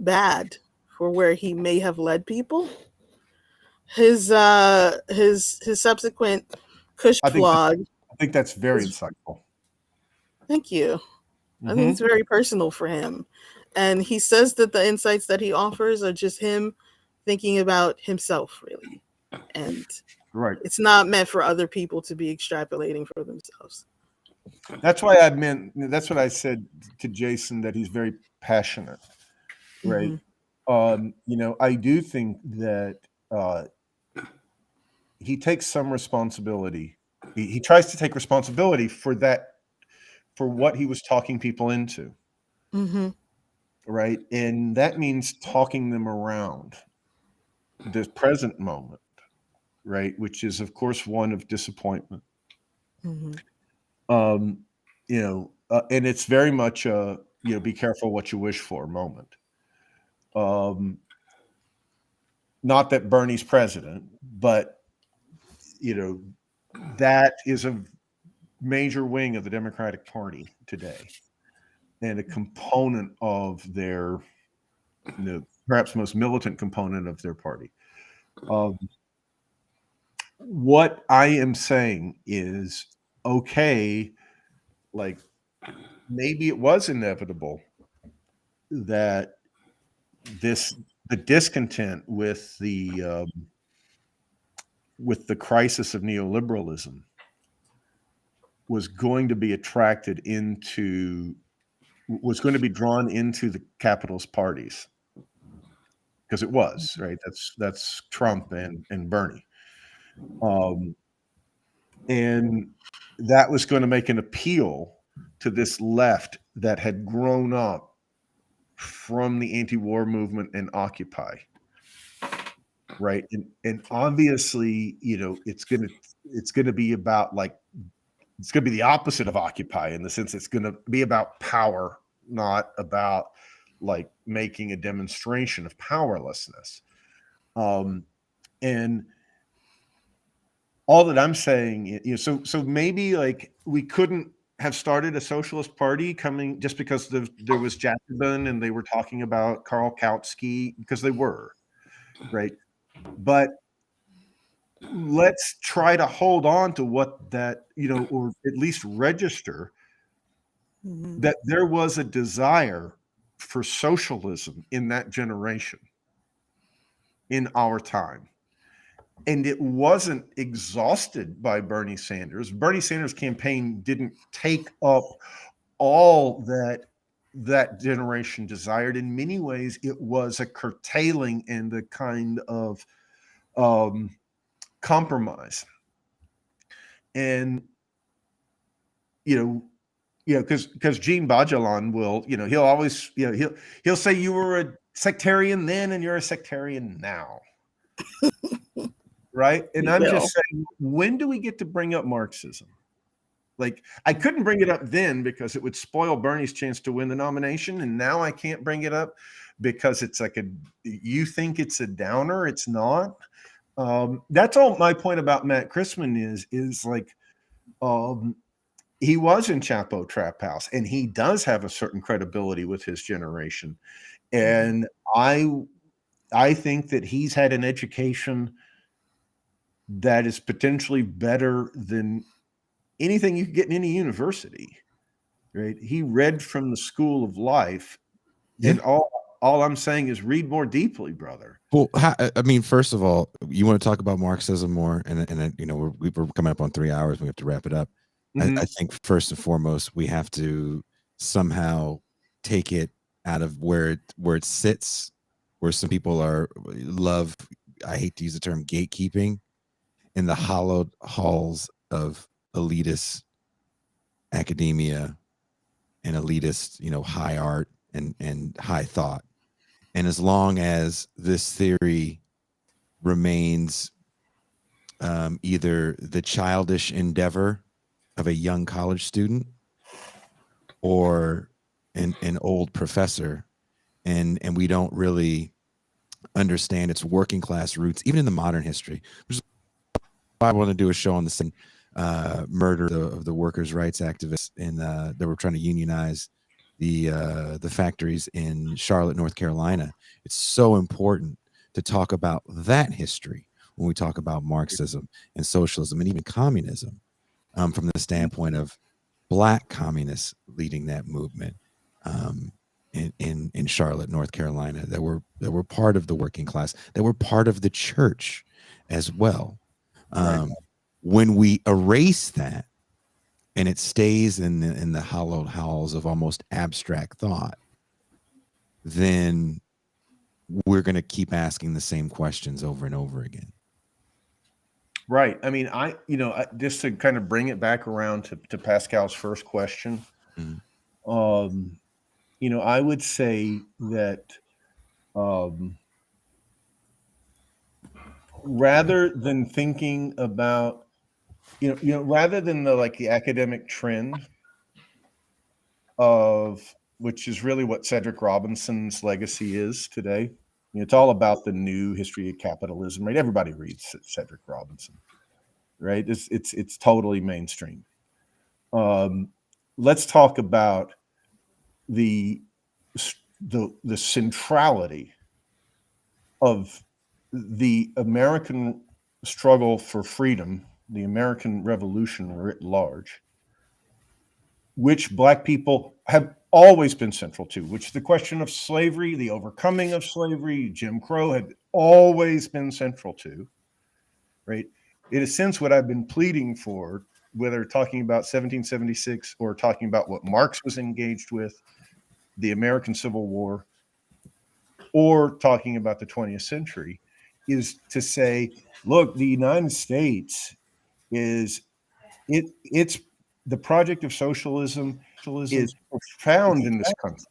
[SPEAKER 1] bad for where he may have led people. His subsequent Kush blog.
[SPEAKER 9] I think that's very insightful.
[SPEAKER 1] Thank you. I think it's very personal for him. And he says that the insights that he offers are just him thinking about himself, really. And
[SPEAKER 9] right.
[SPEAKER 1] It's not meant for other people to be extrapolating for themselves.
[SPEAKER 9] That's why I meant. That's what I said to Jason, that he's very passionate, right? I do think that he takes some responsibility. He tries to take responsibility for that, for what he was talking people into, right? And that means talking them around the present moment, right? Which is, of course, one of disappointment. And it's very much a be careful what you wish for moment. Not that Bernie's president, but that is a major wing of the Democratic Party today, and a component of their, perhaps most militant component of their party. What I am saying is, okay, like maybe it was inevitable that the discontent with the crisis of neoliberalism was going to be drawn into the capitalist parties, because it was, right. That's Trump and Bernie, and that was going to make an appeal to this left that had grown up from the anti-war movement and Occupy, right? And obviously, it's going to be about, like, it's going to be the opposite of Occupy, in the sense it's going to be about power, not about like making a demonstration of powerlessness. And all that I'm saying, so maybe like we couldn't have started a socialist party coming just because there was Jacobin and they were talking about Karl Kautsky, because they were, right? But let's try to hold on to what that, or at least register that there was a desire for socialism in that generation, in our time. And it wasn't exhausted by Bernie Sanders. Bernie Sanders' campaign didn't take up all that generation desired. In many ways, it was a curtailing and a kind of compromise. And because Gene Bajalan will, he'll always, he'll say you were a sectarian then and you're a sectarian now. Right. And I'm just saying, when do we get to bring up Marxism? Like, I couldn't bring it up then because it would spoil Bernie's chance to win the nomination. And now I can't bring it up because it's like you think it's a downer. It's not. That's all my point about Matt Christman is like, he was in Chapo Trap House, and he does have a certain credibility with his generation. And I think that he's had an education that is potentially better than anything you could get in any university, right? He read from the school of life, and all I'm saying is read more deeply, brother.
[SPEAKER 2] Well, I mean, first of all, you want to talk about Marxism more, and we're coming up on 3 hours. We have to wrap it up. I think first and foremost, we have to somehow take it out of where it sits, where some people I hate to use the term gatekeeping, in the hollowed halls of elitist academia and elitist, high art and high thought. And as long as this theory remains either the childish endeavor of a young college student or an old professor, and we don't really understand its working class roots, even in the modern history, which is why I want to do a show on the murder of the workers' rights activists that were trying to unionize the factories in Charlotte, North Carolina. It's so important to talk about that history when we talk about Marxism and socialism and even communism, from the standpoint of Black communists leading that movement in Charlotte, North Carolina, that were part of the working class, that were part of the church as well. When we erase that and it stays in the hallowed halls of almost abstract thought, then we're going to keep asking the same questions over and over again.
[SPEAKER 9] Right. I mean, just to kind of bring it back around to Pascal's first question, I would say that rather than thinking about, rather than the academic trend of, which is really what Cedric Robinson's legacy is today. It's all about the new history of capitalism, right? Everybody reads Cedric Robinson, right? It's totally mainstream. Let's talk about the centrality of the American struggle for freedom, the American Revolution writ large, which Black people have always been central to, which the question of slavery, the overcoming of slavery, Jim Crow had always been central to, right? In a sense, what I've been pleading for, whether talking about 1776 or talking about what Marx was engaged with, the American Civil War, or talking about the 20th century, is to say, look, the United States it's the project of socialism is profound in this country.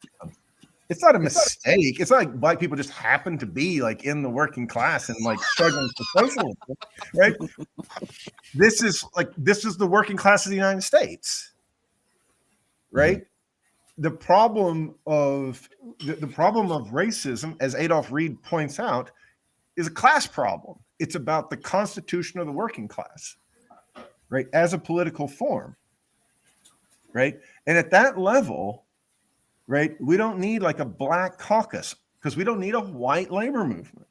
[SPEAKER 9] It's not a mistake. It's not like Black people just happen to be in the working class and struggling for socialism, right? This is the working class of the United States, right? The problem of racism, as Adolph Reed points out, is a class problem. It's about the constitution of the working class, right, as a political form, right? And at that level, right, we don't need a Black caucus because we don't need a white labor movement,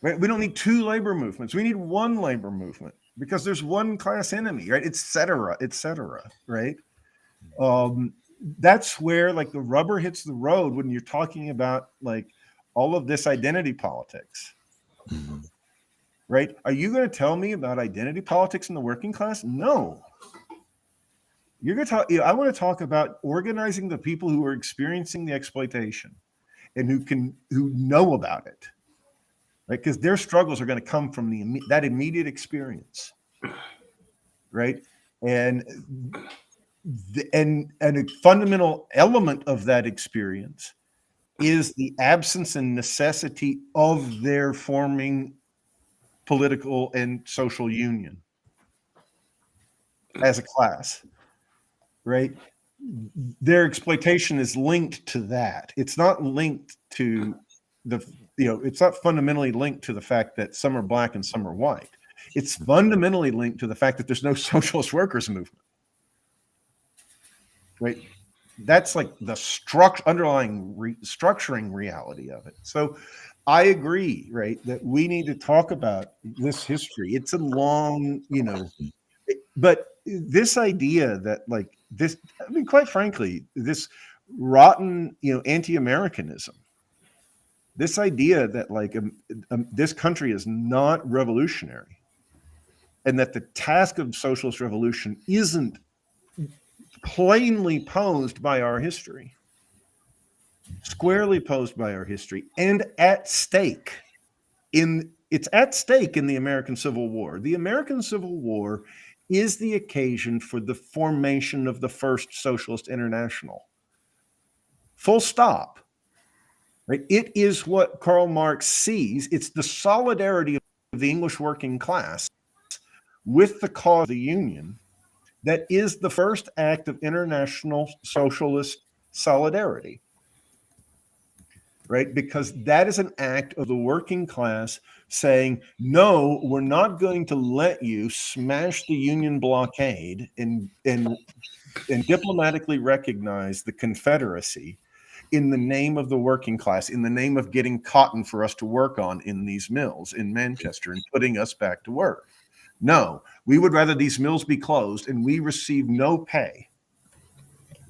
[SPEAKER 9] right? We don't need two labor movements. We need one labor movement because there's one class enemy, right, et cetera, right? That's where the rubber hits the road when you're talking about all of this identity politics, right? Are you going to tell me about identity politics in the working class? No. You're going to talk. I want to talk about organizing the people who are experiencing the exploitation and who know about it, right? Because their struggles are going to come from that immediate experience, right? And a fundamental element of that experience is the absence and necessity of their forming political and social union as a class, right? Their exploitation is linked to that. It's not linked to it's not fundamentally linked to the fact that some are Black and some are white. It's fundamentally linked to the fact that there's no socialist workers movement, right? That's the underlying structuring reality of it. So I agree, right, that we need to talk about this history. It's a long, but this idea that this, I mean, quite frankly, this rotten, anti-Americanism, this idea that this country is not revolutionary and that the task of socialist revolution isn't plainly posed by our history, squarely posed by our history, and at stake it's at stake in the American Civil War. The American Civil War is the occasion for the formation of the first Socialist International. Full stop. Right? It is what Karl Marx sees. It's the solidarity of the English working class with the cause of the Union that is the first act of international socialist solidarity, right? Because that is an act of the working class saying, no, we're not going to let you smash the Union blockade and diplomatically recognize the Confederacy in the name of the working class, in the name of getting cotton for us to work on in these mills in Manchester and putting us back to work. No, we would rather these mills be closed and we receive no pay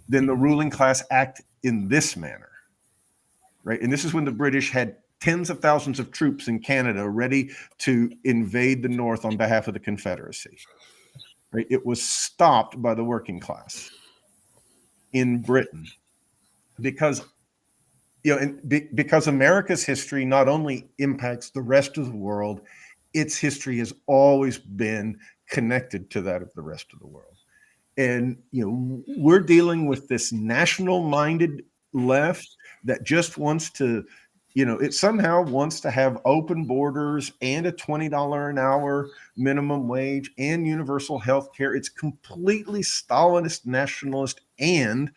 [SPEAKER 9] than the ruling class act in this manner, right? And this is when the British had tens of thousands of troops in Canada ready to invade the North on behalf of the Confederacy, right? It was stopped by the working class in Britain because because America's history not only impacts the rest of the world, its history has always been connected to that of the rest of the world. And we're dealing with this national-minded left that just wants to, it somehow wants to have open borders and a $20 an hour minimum wage and universal health care. It's completely Stalinist, nationalist, and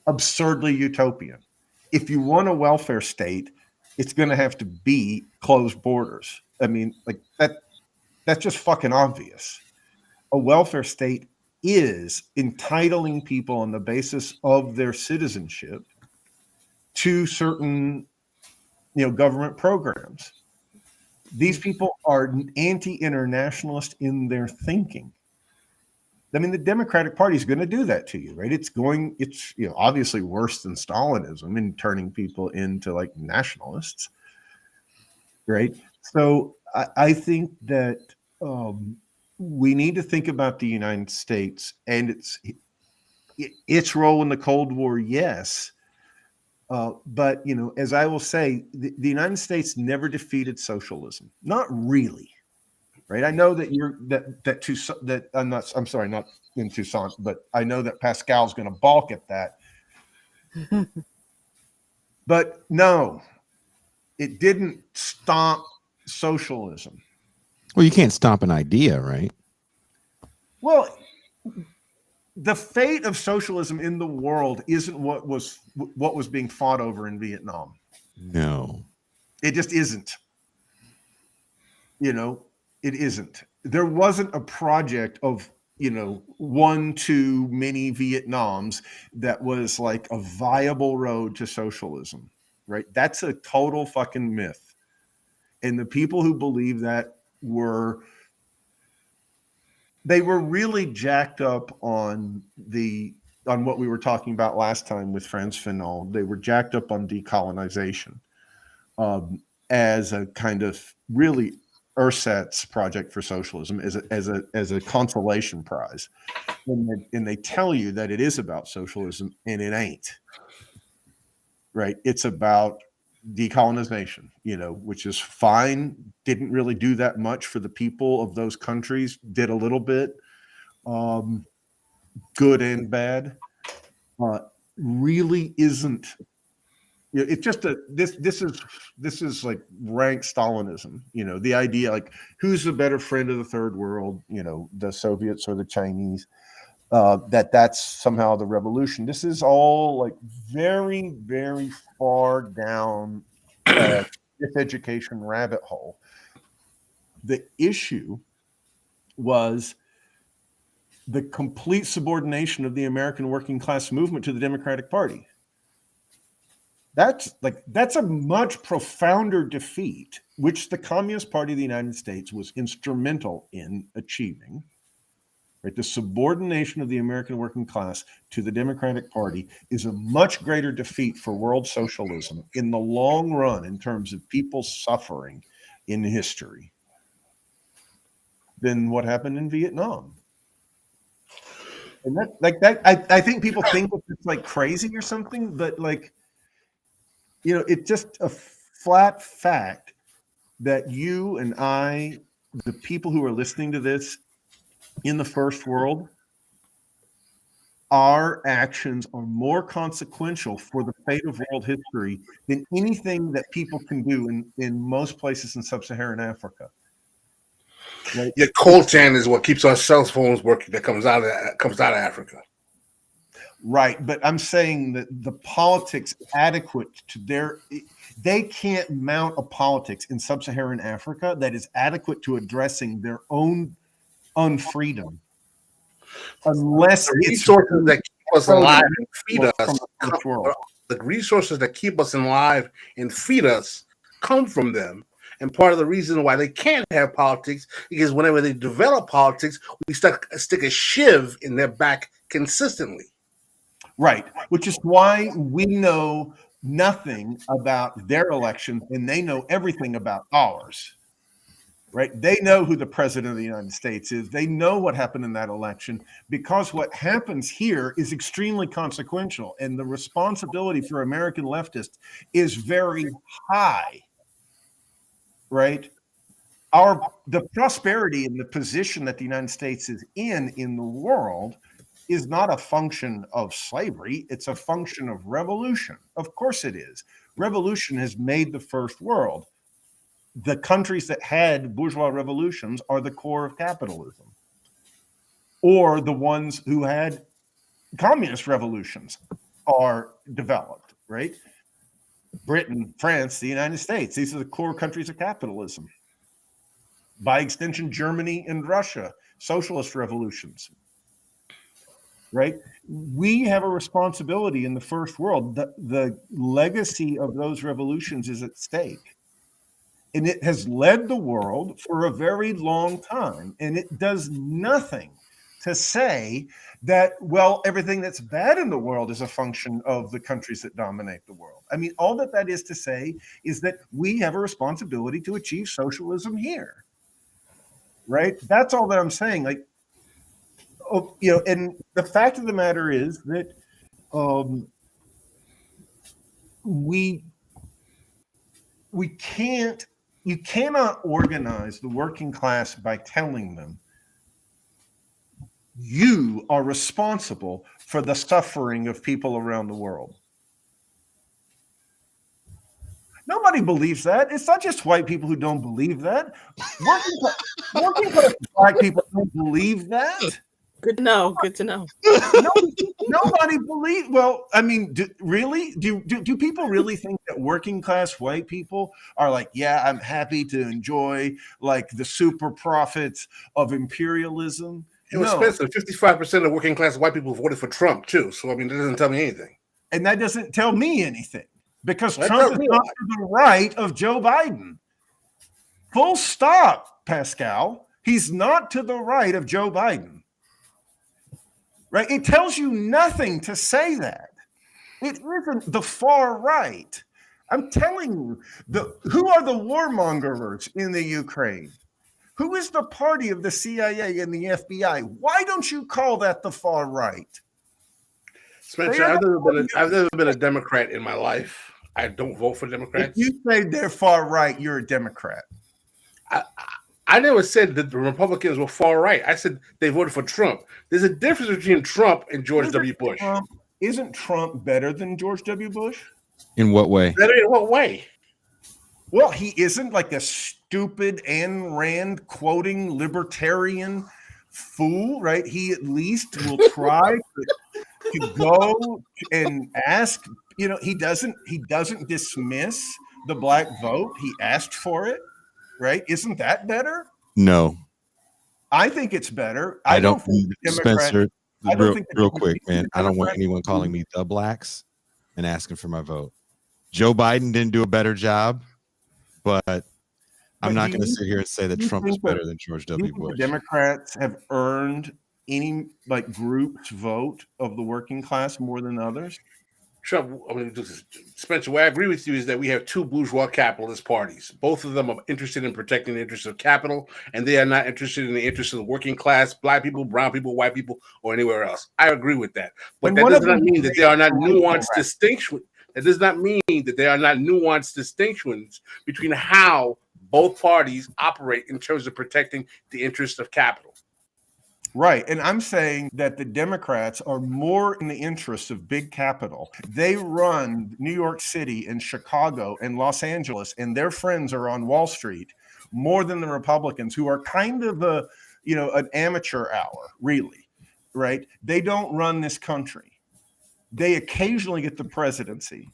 [SPEAKER 9] absurdly utopian. If you want a welfare state, it's going to have to be closed borders. I mean, like that's just fucking obvious. A welfare state is entitling people on the basis of their citizenship to certain, government programs. These people are anti-internationalist in their thinking. I mean, the Democratic Party is going to do that to you, right? It's obviously worse than Stalinism in turning people into like nationalists, right? So I think that we need to think about the United States and its role in the Cold War, yes. But, as I will say, the United States never defeated socialism. Not really. Right. I know that I'm sorry, not in Tucson, but I know that Pascal's going to balk at that. But no, it didn't stop socialism.
[SPEAKER 2] Well, you can't stop an idea, right?
[SPEAKER 9] Well, the fate of socialism in the world isn't what was being fought over in Vietnam.
[SPEAKER 2] No,
[SPEAKER 9] it just isn't. It isn't. There wasn't a project of, one to many Vietnams that was like a viable road to socialism, right? That's a total fucking myth. And the people who believe that were really jacked up on what we were talking about last time with Frantz Fanon. They were jacked up on decolonization as a kind of really Ersatz project for socialism as a consolation prize, and they tell you that it is about socialism, and it ain't. Right? It's about decolonization, which is fine. Didn't really do that much for the people of those countries. Did a little bit, good and bad. Really isn't. It's just this is like rank Stalinism, the idea like who's the better friend of the third world, the Soviets or the Chinese, that's somehow the revolution. This is all like very, very far down this education rabbit hole. The issue was the complete subordination of the American working class movement to the Democratic Party. That's a much profounder defeat, which the Communist Party of the United States was instrumental in achieving. Right? The subordination of the American working class to the Democratic Party is a much greater defeat for world socialism in the long run in terms of people suffering in history than what happened in Vietnam. And I think people think it's like crazy or something, but it's just a flat fact that you and I, the people who are listening to this in the first world, our actions are more consequential for the fate of world history than anything that people can do in most places in sub-Saharan Africa.
[SPEAKER 3] Right? Yeah, coltan is what keeps our cell phones working. That comes out of Africa.
[SPEAKER 9] Right, but I'm saying that the politics adequate to they can't mount a politics in sub-Saharan Africa that is adequate to addressing their own unfreedom, unless
[SPEAKER 3] the resources that keep us alive and feed us, the resources that keep us alive and feed us come from them. And part of the reason why they can't have politics is whenever they develop politics, we stick a shiv in their back consistently.
[SPEAKER 9] Right, which is why we know nothing about their election and they know everything about ours. right? They know who the president of the United States is. They know what happened in that election, because what happens here is extremely consequential, and the responsibility for American leftists is very high, right? The prosperity and the position that the United States is in the world is not a function of slavery. It's a function of revolution. Of course it is. Revolution has made the first world. The countries that had bourgeois revolutions are the core of capitalism, or the ones who had communist revolutions are developed, right? Britain, France, the United States, these are the core countries of capitalism. By extension, Germany and Russia, socialist revolutions, right? We have a responsibility in the first world. The legacy of those revolutions is at stake. And it has led the world for a very long time. And it does nothing to say that, well, everything that's bad in the world is a function of the countries that dominate the world. I mean, all that is to say is that we have a responsibility to achieve socialism here, right? That's all that I'm saying. Like, and the fact of the matter is that you cannot organize the working class by telling them you are responsible for the suffering of people around the world. Nobody believes that. It's not just white people who don't believe that. Working class black people don't believe that.
[SPEAKER 1] Good to know. Good to know.
[SPEAKER 9] Nobody believes. Well, I mean, do people really think that working class white people are like, yeah, I'm happy to enjoy like the super profits of imperialism?
[SPEAKER 3] It was Spencer. 55% of working class white people voted for Trump too. So I mean, that doesn't tell me anything.
[SPEAKER 9] And that doesn't tell me anything, because Trump is not to the right of Joe Biden. Full stop, Pascal. He's not to the right of Joe Biden. Right? It tells you nothing to say that. It isn't the far right. I'm telling you, who are the warmongers in the Ukraine? Who is the party of the CIA and the FBI? Why don't you call that the far right?
[SPEAKER 3] Spencer, I've never been a Democrat in my life. I don't vote for Democrats.
[SPEAKER 9] If you say they're far right, you're a Democrat.
[SPEAKER 3] I never said that the Republicans were far right. I said they voted for Trump. There's a difference between Trump and George W. Bush.
[SPEAKER 9] Isn't Trump better than George W. Bush?
[SPEAKER 2] In what way?
[SPEAKER 3] Better in what way?
[SPEAKER 9] Well, he isn't like a stupid Ayn Rand quoting libertarian fool, right? He at least will try to go and ask. You know, he doesn't dismiss the black vote. He asked for it, right? Isn't that better?
[SPEAKER 2] No.
[SPEAKER 9] I think it's better.
[SPEAKER 2] I don't think Spencer, real quick, man. I don't want anyone calling me the blacks and asking for my vote. Joe Biden didn't do a better job, but I'm not going to sit here and say that Trump is better than George W. Bush.
[SPEAKER 9] Democrats have earned any like group's vote of the working class more than others?
[SPEAKER 3] Trump, I mean, Spencer, where I agree with you is that we have two bourgeois capitalist parties. Both of them are interested in protecting the interests of capital, and they are not interested in the interests of the working class, black people, brown people, white people, or anywhere else. I agree with that. But that does not mean that there are not nuanced distinctions. That does not mean that there are not nuanced distinctions between how both parties operate in terms of protecting the interests of capital.
[SPEAKER 9] Right. And I'm saying that the Democrats are more in the interest of big capital. They run New York City and Chicago and Los Angeles, and their friends are on Wall Street more than the Republicans, who are kind of an amateur hour, really. Right. They don't run this country. They occasionally get the presidency.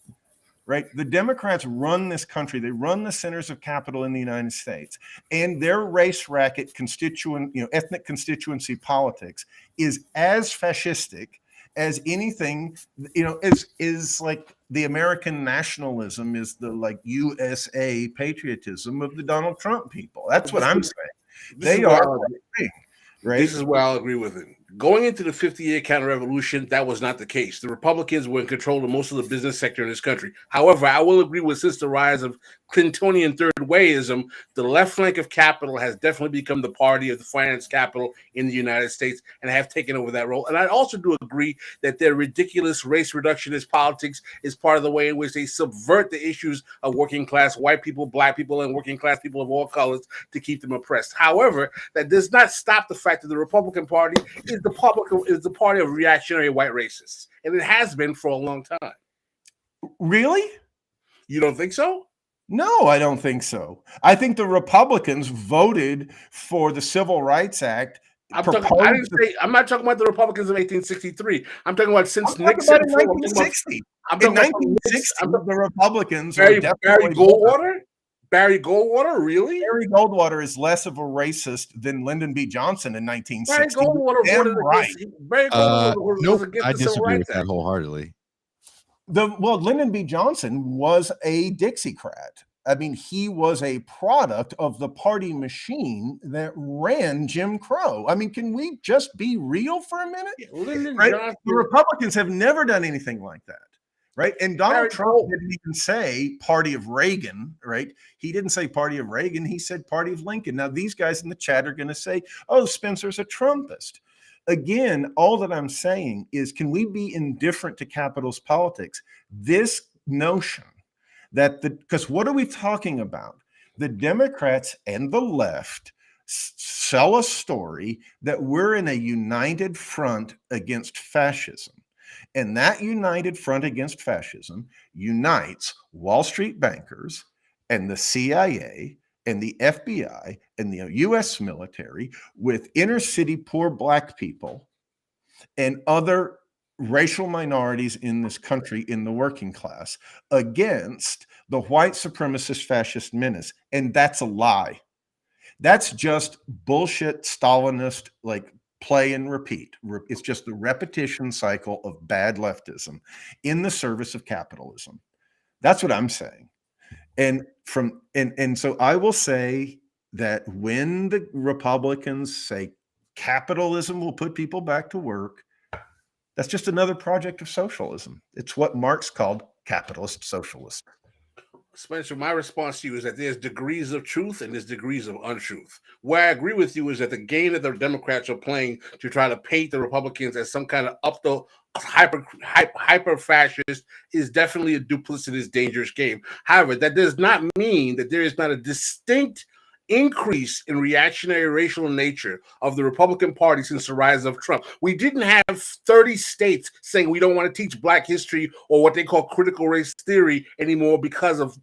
[SPEAKER 9] Right. The Democrats run this country. They run the centers of capital in the United States, and their race racket ethnic constituency politics is as fascistic as anything, is like the American nationalism is the like USA patriotism of the Donald Trump people. That's what I'm saying. They are right.
[SPEAKER 3] This is where I'll agree with it. Going into the 50-year counter-revolution, that was not the case. The Republicans were in control of most of the business sector in this country. However, I will agree with since the rise of Clintonian third wayism, the left flank of capital has definitely become the party of the finance capital in the United States and have taken over that role. And I also do agree that their ridiculous race reductionist politics is part of the way in which they subvert the issues of working class white people, black people, and working class people of all colors to keep them oppressed. However, that does not stop the fact that the Republican Party is the party of reactionary white racists, and it has been for a long time.
[SPEAKER 9] Really?
[SPEAKER 3] You don't think so?
[SPEAKER 9] No, I don't think so. I think the Republicans voted for the Civil Rights Act.
[SPEAKER 3] I'm not talking about the Republicans of 1863. I'm talking about since Nixon.
[SPEAKER 9] In 1960. In 1960, the Republicans
[SPEAKER 3] Barry Goldwater. Barry Goldwater, really?
[SPEAKER 9] Barry Goldwater is less of a racist than Lyndon B. Johnson in 1960.
[SPEAKER 3] Barry Goldwater voted against. Barry Goldwater was against
[SPEAKER 2] I
[SPEAKER 3] the Civil
[SPEAKER 2] disagree
[SPEAKER 3] Rights
[SPEAKER 2] with that
[SPEAKER 3] Act.
[SPEAKER 2] wholeheartedly.
[SPEAKER 9] Lyndon B. Johnson was a Dixiecrat. I mean, he was a product of the party machine that ran Jim Crow. I mean, can we just be real for a minute? Right? The Republicans have never done anything like that. Right. And Donald Trump didn't even say party of Reagan. Right. He didn't say party of Reagan. He said party of Lincoln. Now, these guys in the chat are going to say, oh, Spencer's a Trumpist. Again, all that I'm saying is, can we be indifferent to capitalist politics? This notion that because what are we talking about? The Democrats and the left sell a story that we're in a united front against fascism. And that united front against fascism unites Wall Street bankers and the CIA and the FBI and the U.S. military with inner city poor black people and other racial minorities in this country in the working class against the white supremacist fascist menace. And that's a lie. That's just bullshit Stalinist, like, play and repeat. It's just the repetition cycle of bad leftism in the service of capitalism. That's what I'm saying. And so I will say that when the Republicans say capitalism will put people back to work, that's just another project of socialism. It's what Marx called capitalist socialist.
[SPEAKER 3] Spencer, my response to you is that there's degrees of truth and there's degrees of untruth. Where I agree with you is that the game that the Democrats are playing to try to paint the Republicans as some kind of hyper fascist is definitely a duplicitous, dangerous game. However, that does not mean that there is not a distinct increase in reactionary racial nature of the Republican Party since the rise of Trump. We didn't have 30 states saying we don't want to teach Black history or what they call critical race theory anymore because of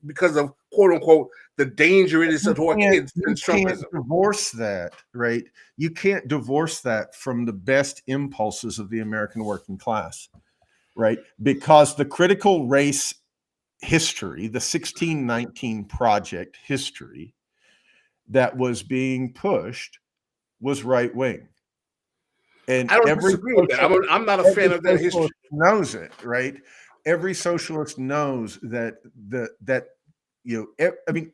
[SPEAKER 3] quote unquote the danger it is to our kids.
[SPEAKER 9] You can't divorce that, right? You can't divorce that from the best impulses of the American working class, right? Because the critical race history, the 1619 Project history, that was being pushed was right wing, and
[SPEAKER 3] I don't disagree with that. I'm not a fan of that history.
[SPEAKER 9] Knows it, right? Every socialist knows that I mean,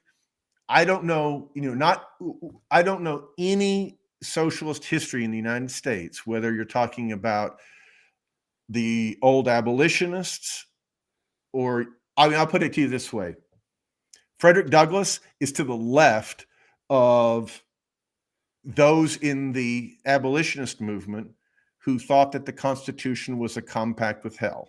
[SPEAKER 9] I don't know, I don't know any socialist history in the United States, whether you're talking about the old abolitionists or, I mean, I'll put it to you this way: Frederick Douglass is to the left of those in the abolitionist movement who thought that the Constitution was a compact with hell.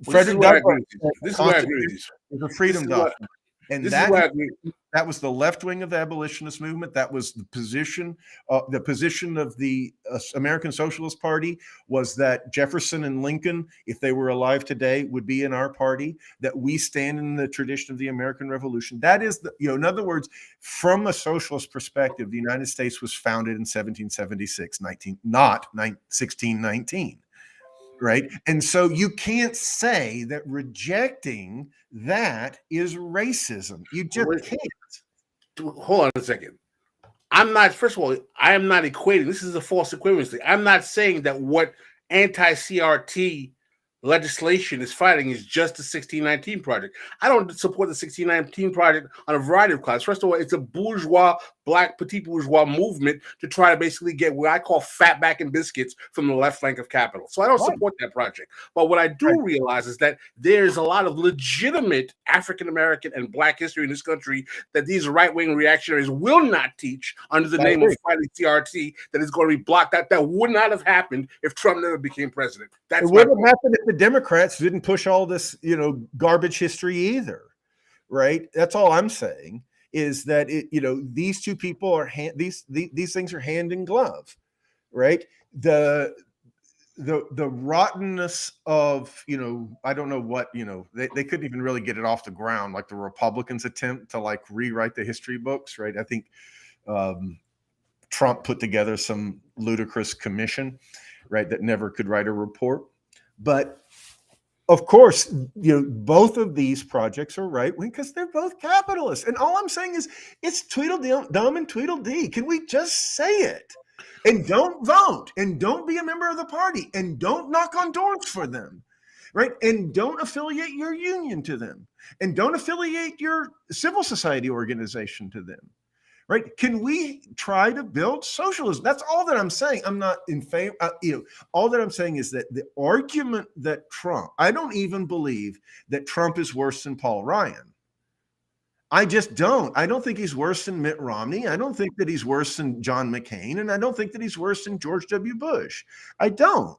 [SPEAKER 9] Frederick Douglass,
[SPEAKER 3] this is where I agree with you.
[SPEAKER 9] Is a freedom document. And that was the left wing of the abolitionist movement. That was the position of the American Socialist Party, was that Jefferson and Lincoln, if they were alive today, would be in our party, that we stand in the tradition of the American Revolution. That is, in other words, from a socialist perspective, the United States was founded in 1776, not 1619. Right. And so you can't say that rejecting that is racism. You just can't.
[SPEAKER 3] Hold on a second. First of all, I am not equating. This is a false equivalency. I'm not saying that what anti-CRT legislation is fighting is just the 1619 project. I don't support the 1619 project on a variety of classes. First of all, it's a bourgeois, black, petit bourgeois movement to try to basically get what I call fatback and biscuits from the left flank of capital. So I don't support that project. But what I do realize is that there's a lot of legitimate African-American and black history in this country that these right-wing reactionaries will not teach under the name of fighting CRT that is going to be blocked out. That would not have happened if Trump never became president. That's
[SPEAKER 9] it wouldn't have happened if the Democrats didn't push all this, garbage history either, right? That's all I'm saying is that these two people are these things are hand in glove, right? The rottenness of I don't know what they couldn't even really get it off the ground, like the Republicans' attempt to like rewrite the history books, right? I think Trump put together some ludicrous commission, right, that never could write a report. But of course, both of these projects are right wing because they're both capitalists. And all I'm saying is it's Tweedledum and Tweedledee. Can we just say it? And don't vote, and don't be a member of the party, and don't knock on doors for them, right? And don't affiliate your union to them, and don't affiliate your civil society organization to them, right? Can we try to build socialism? That's all that I'm saying. I'm not in favor. All that I'm saying is that the argument that I don't even believe that Trump is worse than Paul Ryan. I just don't. I don't think he's worse than Mitt Romney. I don't think that he's worse than John McCain, and I don't think that he's worse than George W. Bush. I don't.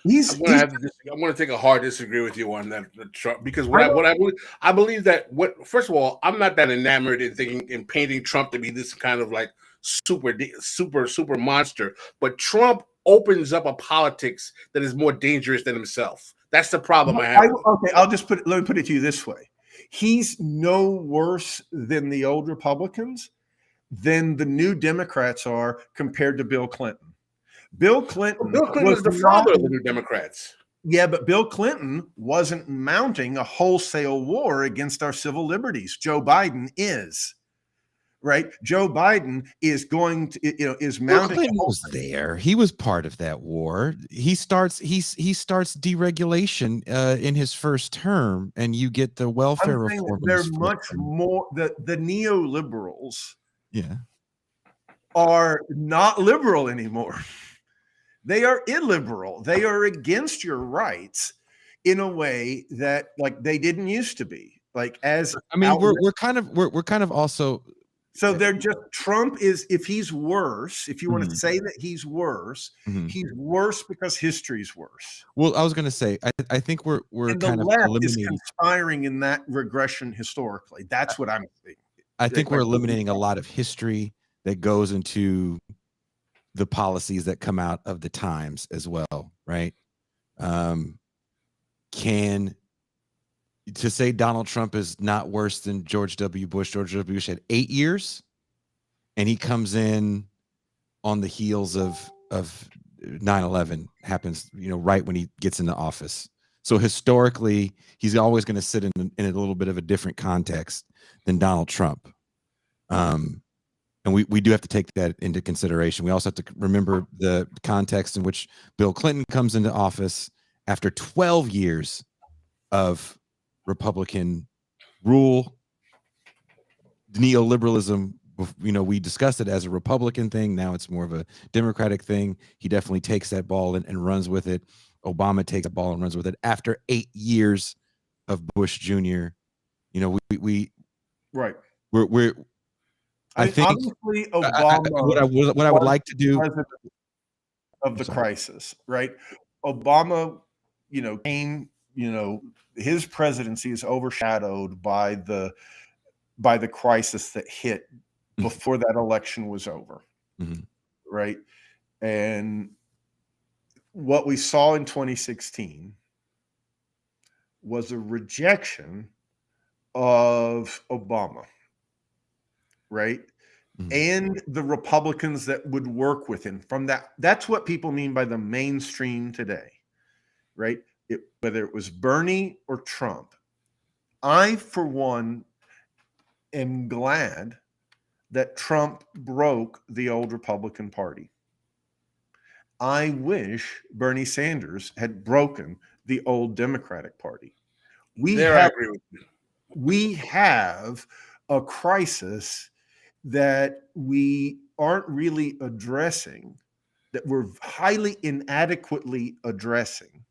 [SPEAKER 9] I'm
[SPEAKER 3] going to take a hard disagree with you on that, Trump, because I believe that first of all, I'm not that enamored in painting Trump to be this kind of like super monster, but Trump opens up a politics that is more dangerous than himself. That's the problem I have.
[SPEAKER 9] Okay, let me put it to you this way. He's no worse than the old Republicans than the new Democrats are compared to Bill Clinton. Bill Clinton
[SPEAKER 3] was the father of the New Democrats.
[SPEAKER 9] Yeah, but Bill Clinton wasn't mounting a wholesale war against our civil liberties. Joe Biden is. Right? Joe Biden is going to, is mounting.
[SPEAKER 2] Bill Clinton was there. He was part of that war. He starts deregulation in his first term, and you get the welfare reform.
[SPEAKER 9] They're much more the neoliberals.
[SPEAKER 2] Yeah,
[SPEAKER 9] are not liberal anymore. They are illiberal. They are against your rights in a way that like they didn't used to be. Like
[SPEAKER 2] we're kind of also.
[SPEAKER 9] So they're just Trump is if he's worse, if you want to say that he's worse, he's worse because history's worse.
[SPEAKER 2] Well, I was going to say I think we're
[SPEAKER 9] and
[SPEAKER 2] kind
[SPEAKER 9] the
[SPEAKER 2] of
[SPEAKER 9] left
[SPEAKER 2] eliminating
[SPEAKER 9] is conspiring in that regression historically. That's what I'm saying.
[SPEAKER 2] I think we're eliminating a lot of history that goes into the policies that come out of the times as well, right? To say Donald Trump is not worse than George W. Bush. George W. Bush had 8 years, and he comes in on the heels of 9/11 happens, right when he gets into office. So historically, he's always going to sit in a little bit of a different context than Donald Trump. And we do have to take that into consideration. We also have to remember the context in which Bill Clinton comes into office after 12 years of Republican rule, neoliberalism. We discussed it as a Republican thing. Now it's more of a Democratic thing. He definitely takes that ball and runs with it. Obama takes that ball and runs with it. After 8 years of Bush Jr., I think
[SPEAKER 9] obviously Obama.
[SPEAKER 2] What I would like to do
[SPEAKER 9] of the crisis, right? Obama, came. His presidency is overshadowed by the crisis that hit before that election was over, right? And what we saw in 2016 was a rejection of Obama, right? And the Republicans that would work with him from that. That's what people mean by the mainstream today, right? Whether it was Bernie or Trump. I, for one, am glad that Trump broke the old Republican Party. I wish Bernie Sanders had broken the old Democratic Party.
[SPEAKER 3] I agree with you.
[SPEAKER 9] We have a crisis that we aren't really addressing, that we're highly inadequately addressing,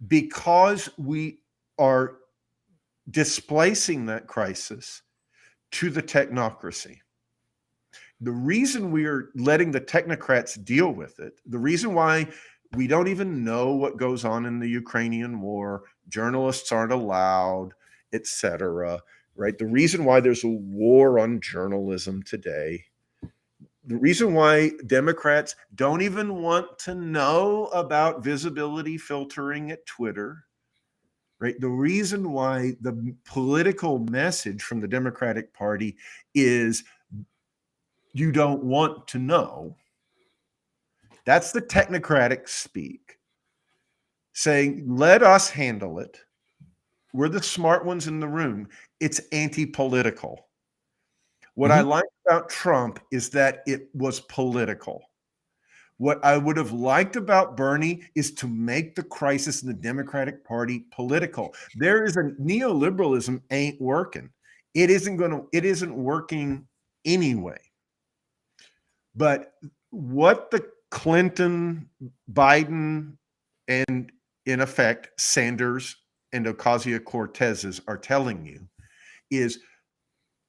[SPEAKER 9] because we are displacing that crisis to the technocracy. The reason we are letting the technocrats deal with it, the reason why we don't even know what goes on in the Ukrainian war, journalists aren't allowed, etc., right? The reason why there's a war on journalism today, the reason why Democrats don't even want to know about visibility filtering at Twitter, right? The reason why the political message from the Democratic Party is you don't want to know. That's the technocratic speak, saying, let us handle it. We're the smart ones in the room. It's anti-political. What I like about Trump is that it was political. What I would have liked about Bernie is to make the crisis in the Democratic Party political. There is a neoliberalism ain't working. It isn't working anyway. But what the Clinton, Biden, and in effect, Sanders and Ocasio-Cortezes are telling you is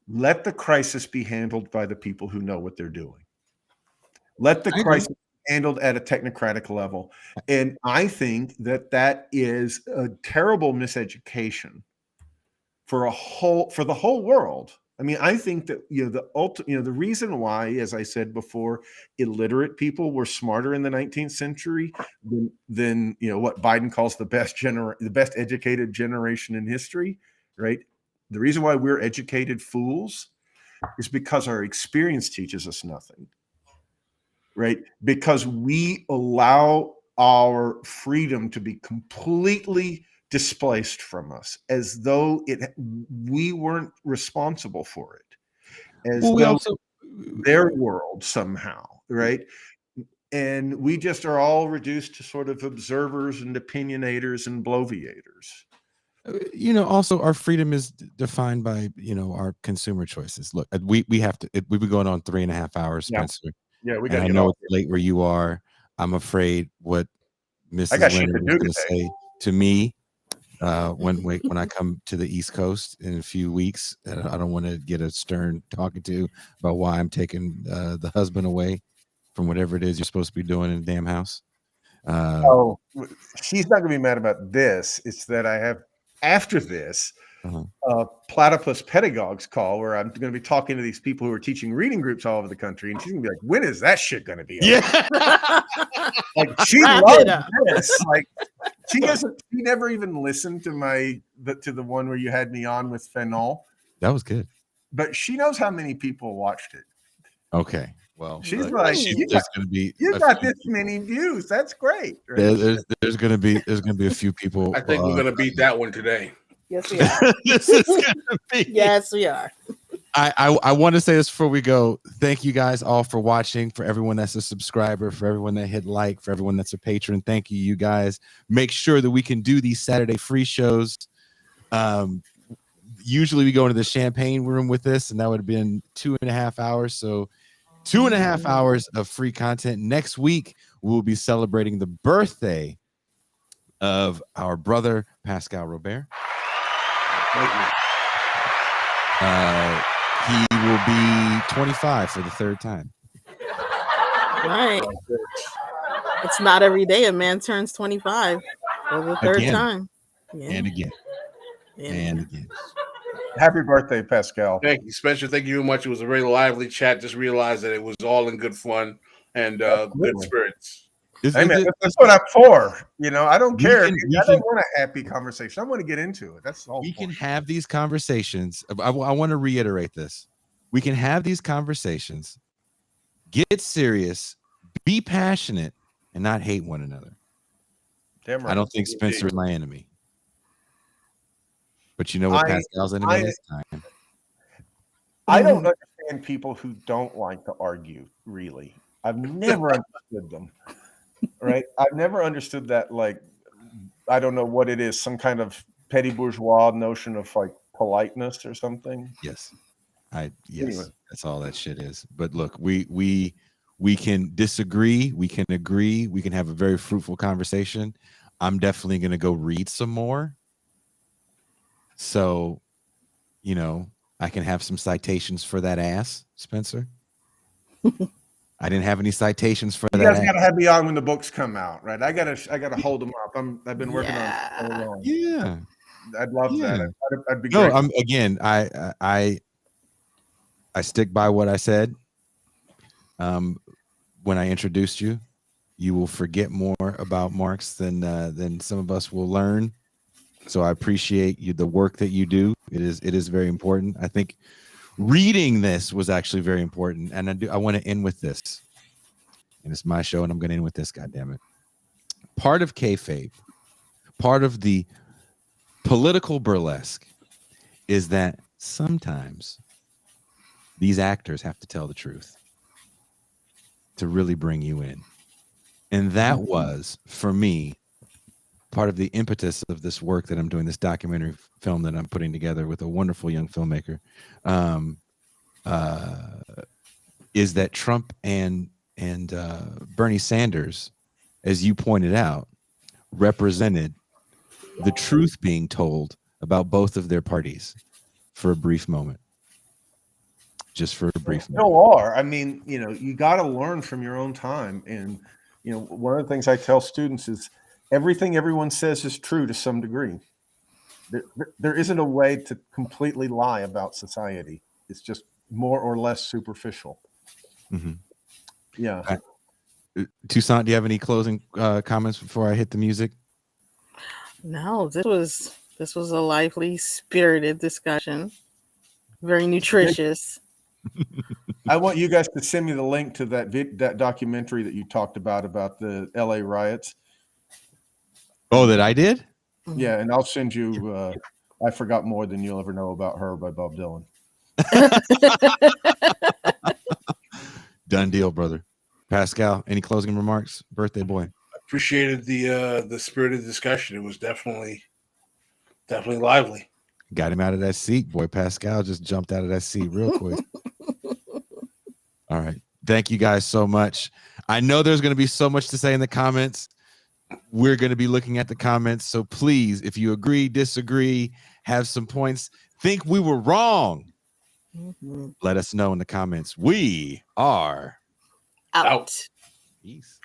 [SPEAKER 9] let the crisis be handled by the people who know what they're doing. Let the crisis be handled at a technocratic level. And I think that that is a terrible miseducation for the whole world. I mean, I think that the reason why, as I said before, illiterate people were smarter in the 19th century than what Biden calls the best educated generation in history, right? The reason why we're educated fools is because our experience teaches us nothing, right? Because we allow our freedom to be completely displaced from us, as though we weren't responsible for it, as though their world somehow, right? And we just are all reduced to sort of observers and opinionators and bloviators.
[SPEAKER 2] Also our freedom is defined by our consumer choices. Look, we have to. We've been going on 3.5 hours, Spencer.
[SPEAKER 9] Yeah, we got.
[SPEAKER 2] I know it's late where you are. I'm afraid what Mrs. Leonard is going to say to me when I come to the East Coast in a few weeks. I don't want to get a stern talking to about why I'm taking the husband away from whatever it is you're supposed to be doing in the damn house.
[SPEAKER 9] She's not going to be mad about this. It's that I have, after this, platypus pedagogues call where I'm going to be talking to these people who are teaching reading groups all over the country, and she's going to be like, "When is that shit going to be?"
[SPEAKER 2] Yeah,
[SPEAKER 9] like she loves this. Like she never even listened to the one where you had me on with Fennell.
[SPEAKER 2] That was good,
[SPEAKER 9] but she knows how many people watched it.
[SPEAKER 2] Okay. Well,
[SPEAKER 9] she's like, you got this many views. That's great.
[SPEAKER 2] Right? There's gonna be a few people.
[SPEAKER 3] I think we're gonna beat that one today.
[SPEAKER 1] Yes, we are.
[SPEAKER 2] This is gonna be.
[SPEAKER 1] Yes, we are.
[SPEAKER 2] I want to say this before we go. Thank you guys all for watching. For everyone that's a subscriber, for everyone that hit like, for everyone that's a patron, thank you, you guys. Make sure that we can do these Saturday free shows. Usually we go into the champagne room with this, and that would have been 2.5 hours. So 2.5 hours of free content. Next week, we'll be celebrating the birthday of our brother, Pascal Robert. He will be 25 for the third time.
[SPEAKER 1] Right. It's not every day a man turns 25 for the third time.
[SPEAKER 2] Yeah. And again. And again.
[SPEAKER 9] Happy birthday, Pascal.
[SPEAKER 3] Thank you, Spencer. Thank you very much. It was a very lively chat. Just realized that it was all in good fun and good spirits.
[SPEAKER 9] Hey, man, that's what I'm for. I don't care. I don't want a happy conversation. I want to get into it. That's all.
[SPEAKER 2] We can have these conversations. I want to reiterate this. We can have these conversations, get serious, be passionate, and not hate one another.
[SPEAKER 9] Damn right.
[SPEAKER 2] I don't think Spencer is my enemy. But you know what Pascal's enemy is? Time.
[SPEAKER 9] I don't understand people who don't like to argue, really. I've never understood them. Right? I've never understood that, like, I don't know what it is, some kind of petty bourgeois notion of like politeness or something.
[SPEAKER 2] Yes.
[SPEAKER 9] Anyway.
[SPEAKER 2] That's all that shit is. But look, we can disagree, we can agree, we can have a very fruitful conversation. I'm definitely going to go read some more. So, you know, I can have some citations for that ass, Spencer. I didn't have any citations for
[SPEAKER 9] You
[SPEAKER 2] that.
[SPEAKER 9] guys gotta have me on when the books come out, right? I gotta hold them up. I've been working on it for so long.
[SPEAKER 2] Yeah,
[SPEAKER 9] I'd love that. I'd be
[SPEAKER 2] no.
[SPEAKER 9] great.
[SPEAKER 2] I stick by what I said. When I introduced you, you will forget more about Marx than some of us will learn. So I appreciate you, the work that you do. It is very important. I think reading this was actually very important, and I want to end with this. And it's my show, and I'm going to end with this. God damn it! Part of kayfabe, part of the political burlesque, is that sometimes these actors have to tell the truth to really bring you in, and that was for me part of the impetus of this work that I'm doing, this documentary film that I'm putting together with a wonderful young filmmaker. Is that Trump and Bernie Sanders, as you pointed out, represented the truth being told about both of their parties for a brief moment. Just for a brief moment.
[SPEAKER 9] Still are. I mean, you know, you got to learn from your own time. And, you know, one of the things I tell students is everything everyone says is true to some degree. There isn't a way to completely lie about society. It's just more or less superficial.
[SPEAKER 2] Mm-hmm.
[SPEAKER 9] Yeah.
[SPEAKER 2] Toussaint, do you have any closing comments before I hit the music?
[SPEAKER 1] No, this was a lively, spirited discussion. Very nutritious.
[SPEAKER 9] I want you guys to send me the link to that documentary that you talked about the LA riots.
[SPEAKER 2] Oh, that I did?
[SPEAKER 9] Yeah, and I'll send you I Forgot More Than You'll Ever Know About Her by Bob Dylan.
[SPEAKER 2] Done deal, brother. Pascal, any closing remarks? Birthday boy.
[SPEAKER 3] Appreciated the spirited discussion. It was definitely lively.
[SPEAKER 2] Got him out of that seat, boy. Pascal just jumped out of that seat real quick. All right. Thank you guys so much. I know there's going to be so much to say in the comments. We're going to be looking at the comments. So please, if you agree, disagree, have some points, think we were wrong, let us know in the comments. We are
[SPEAKER 1] out.
[SPEAKER 2] Peace.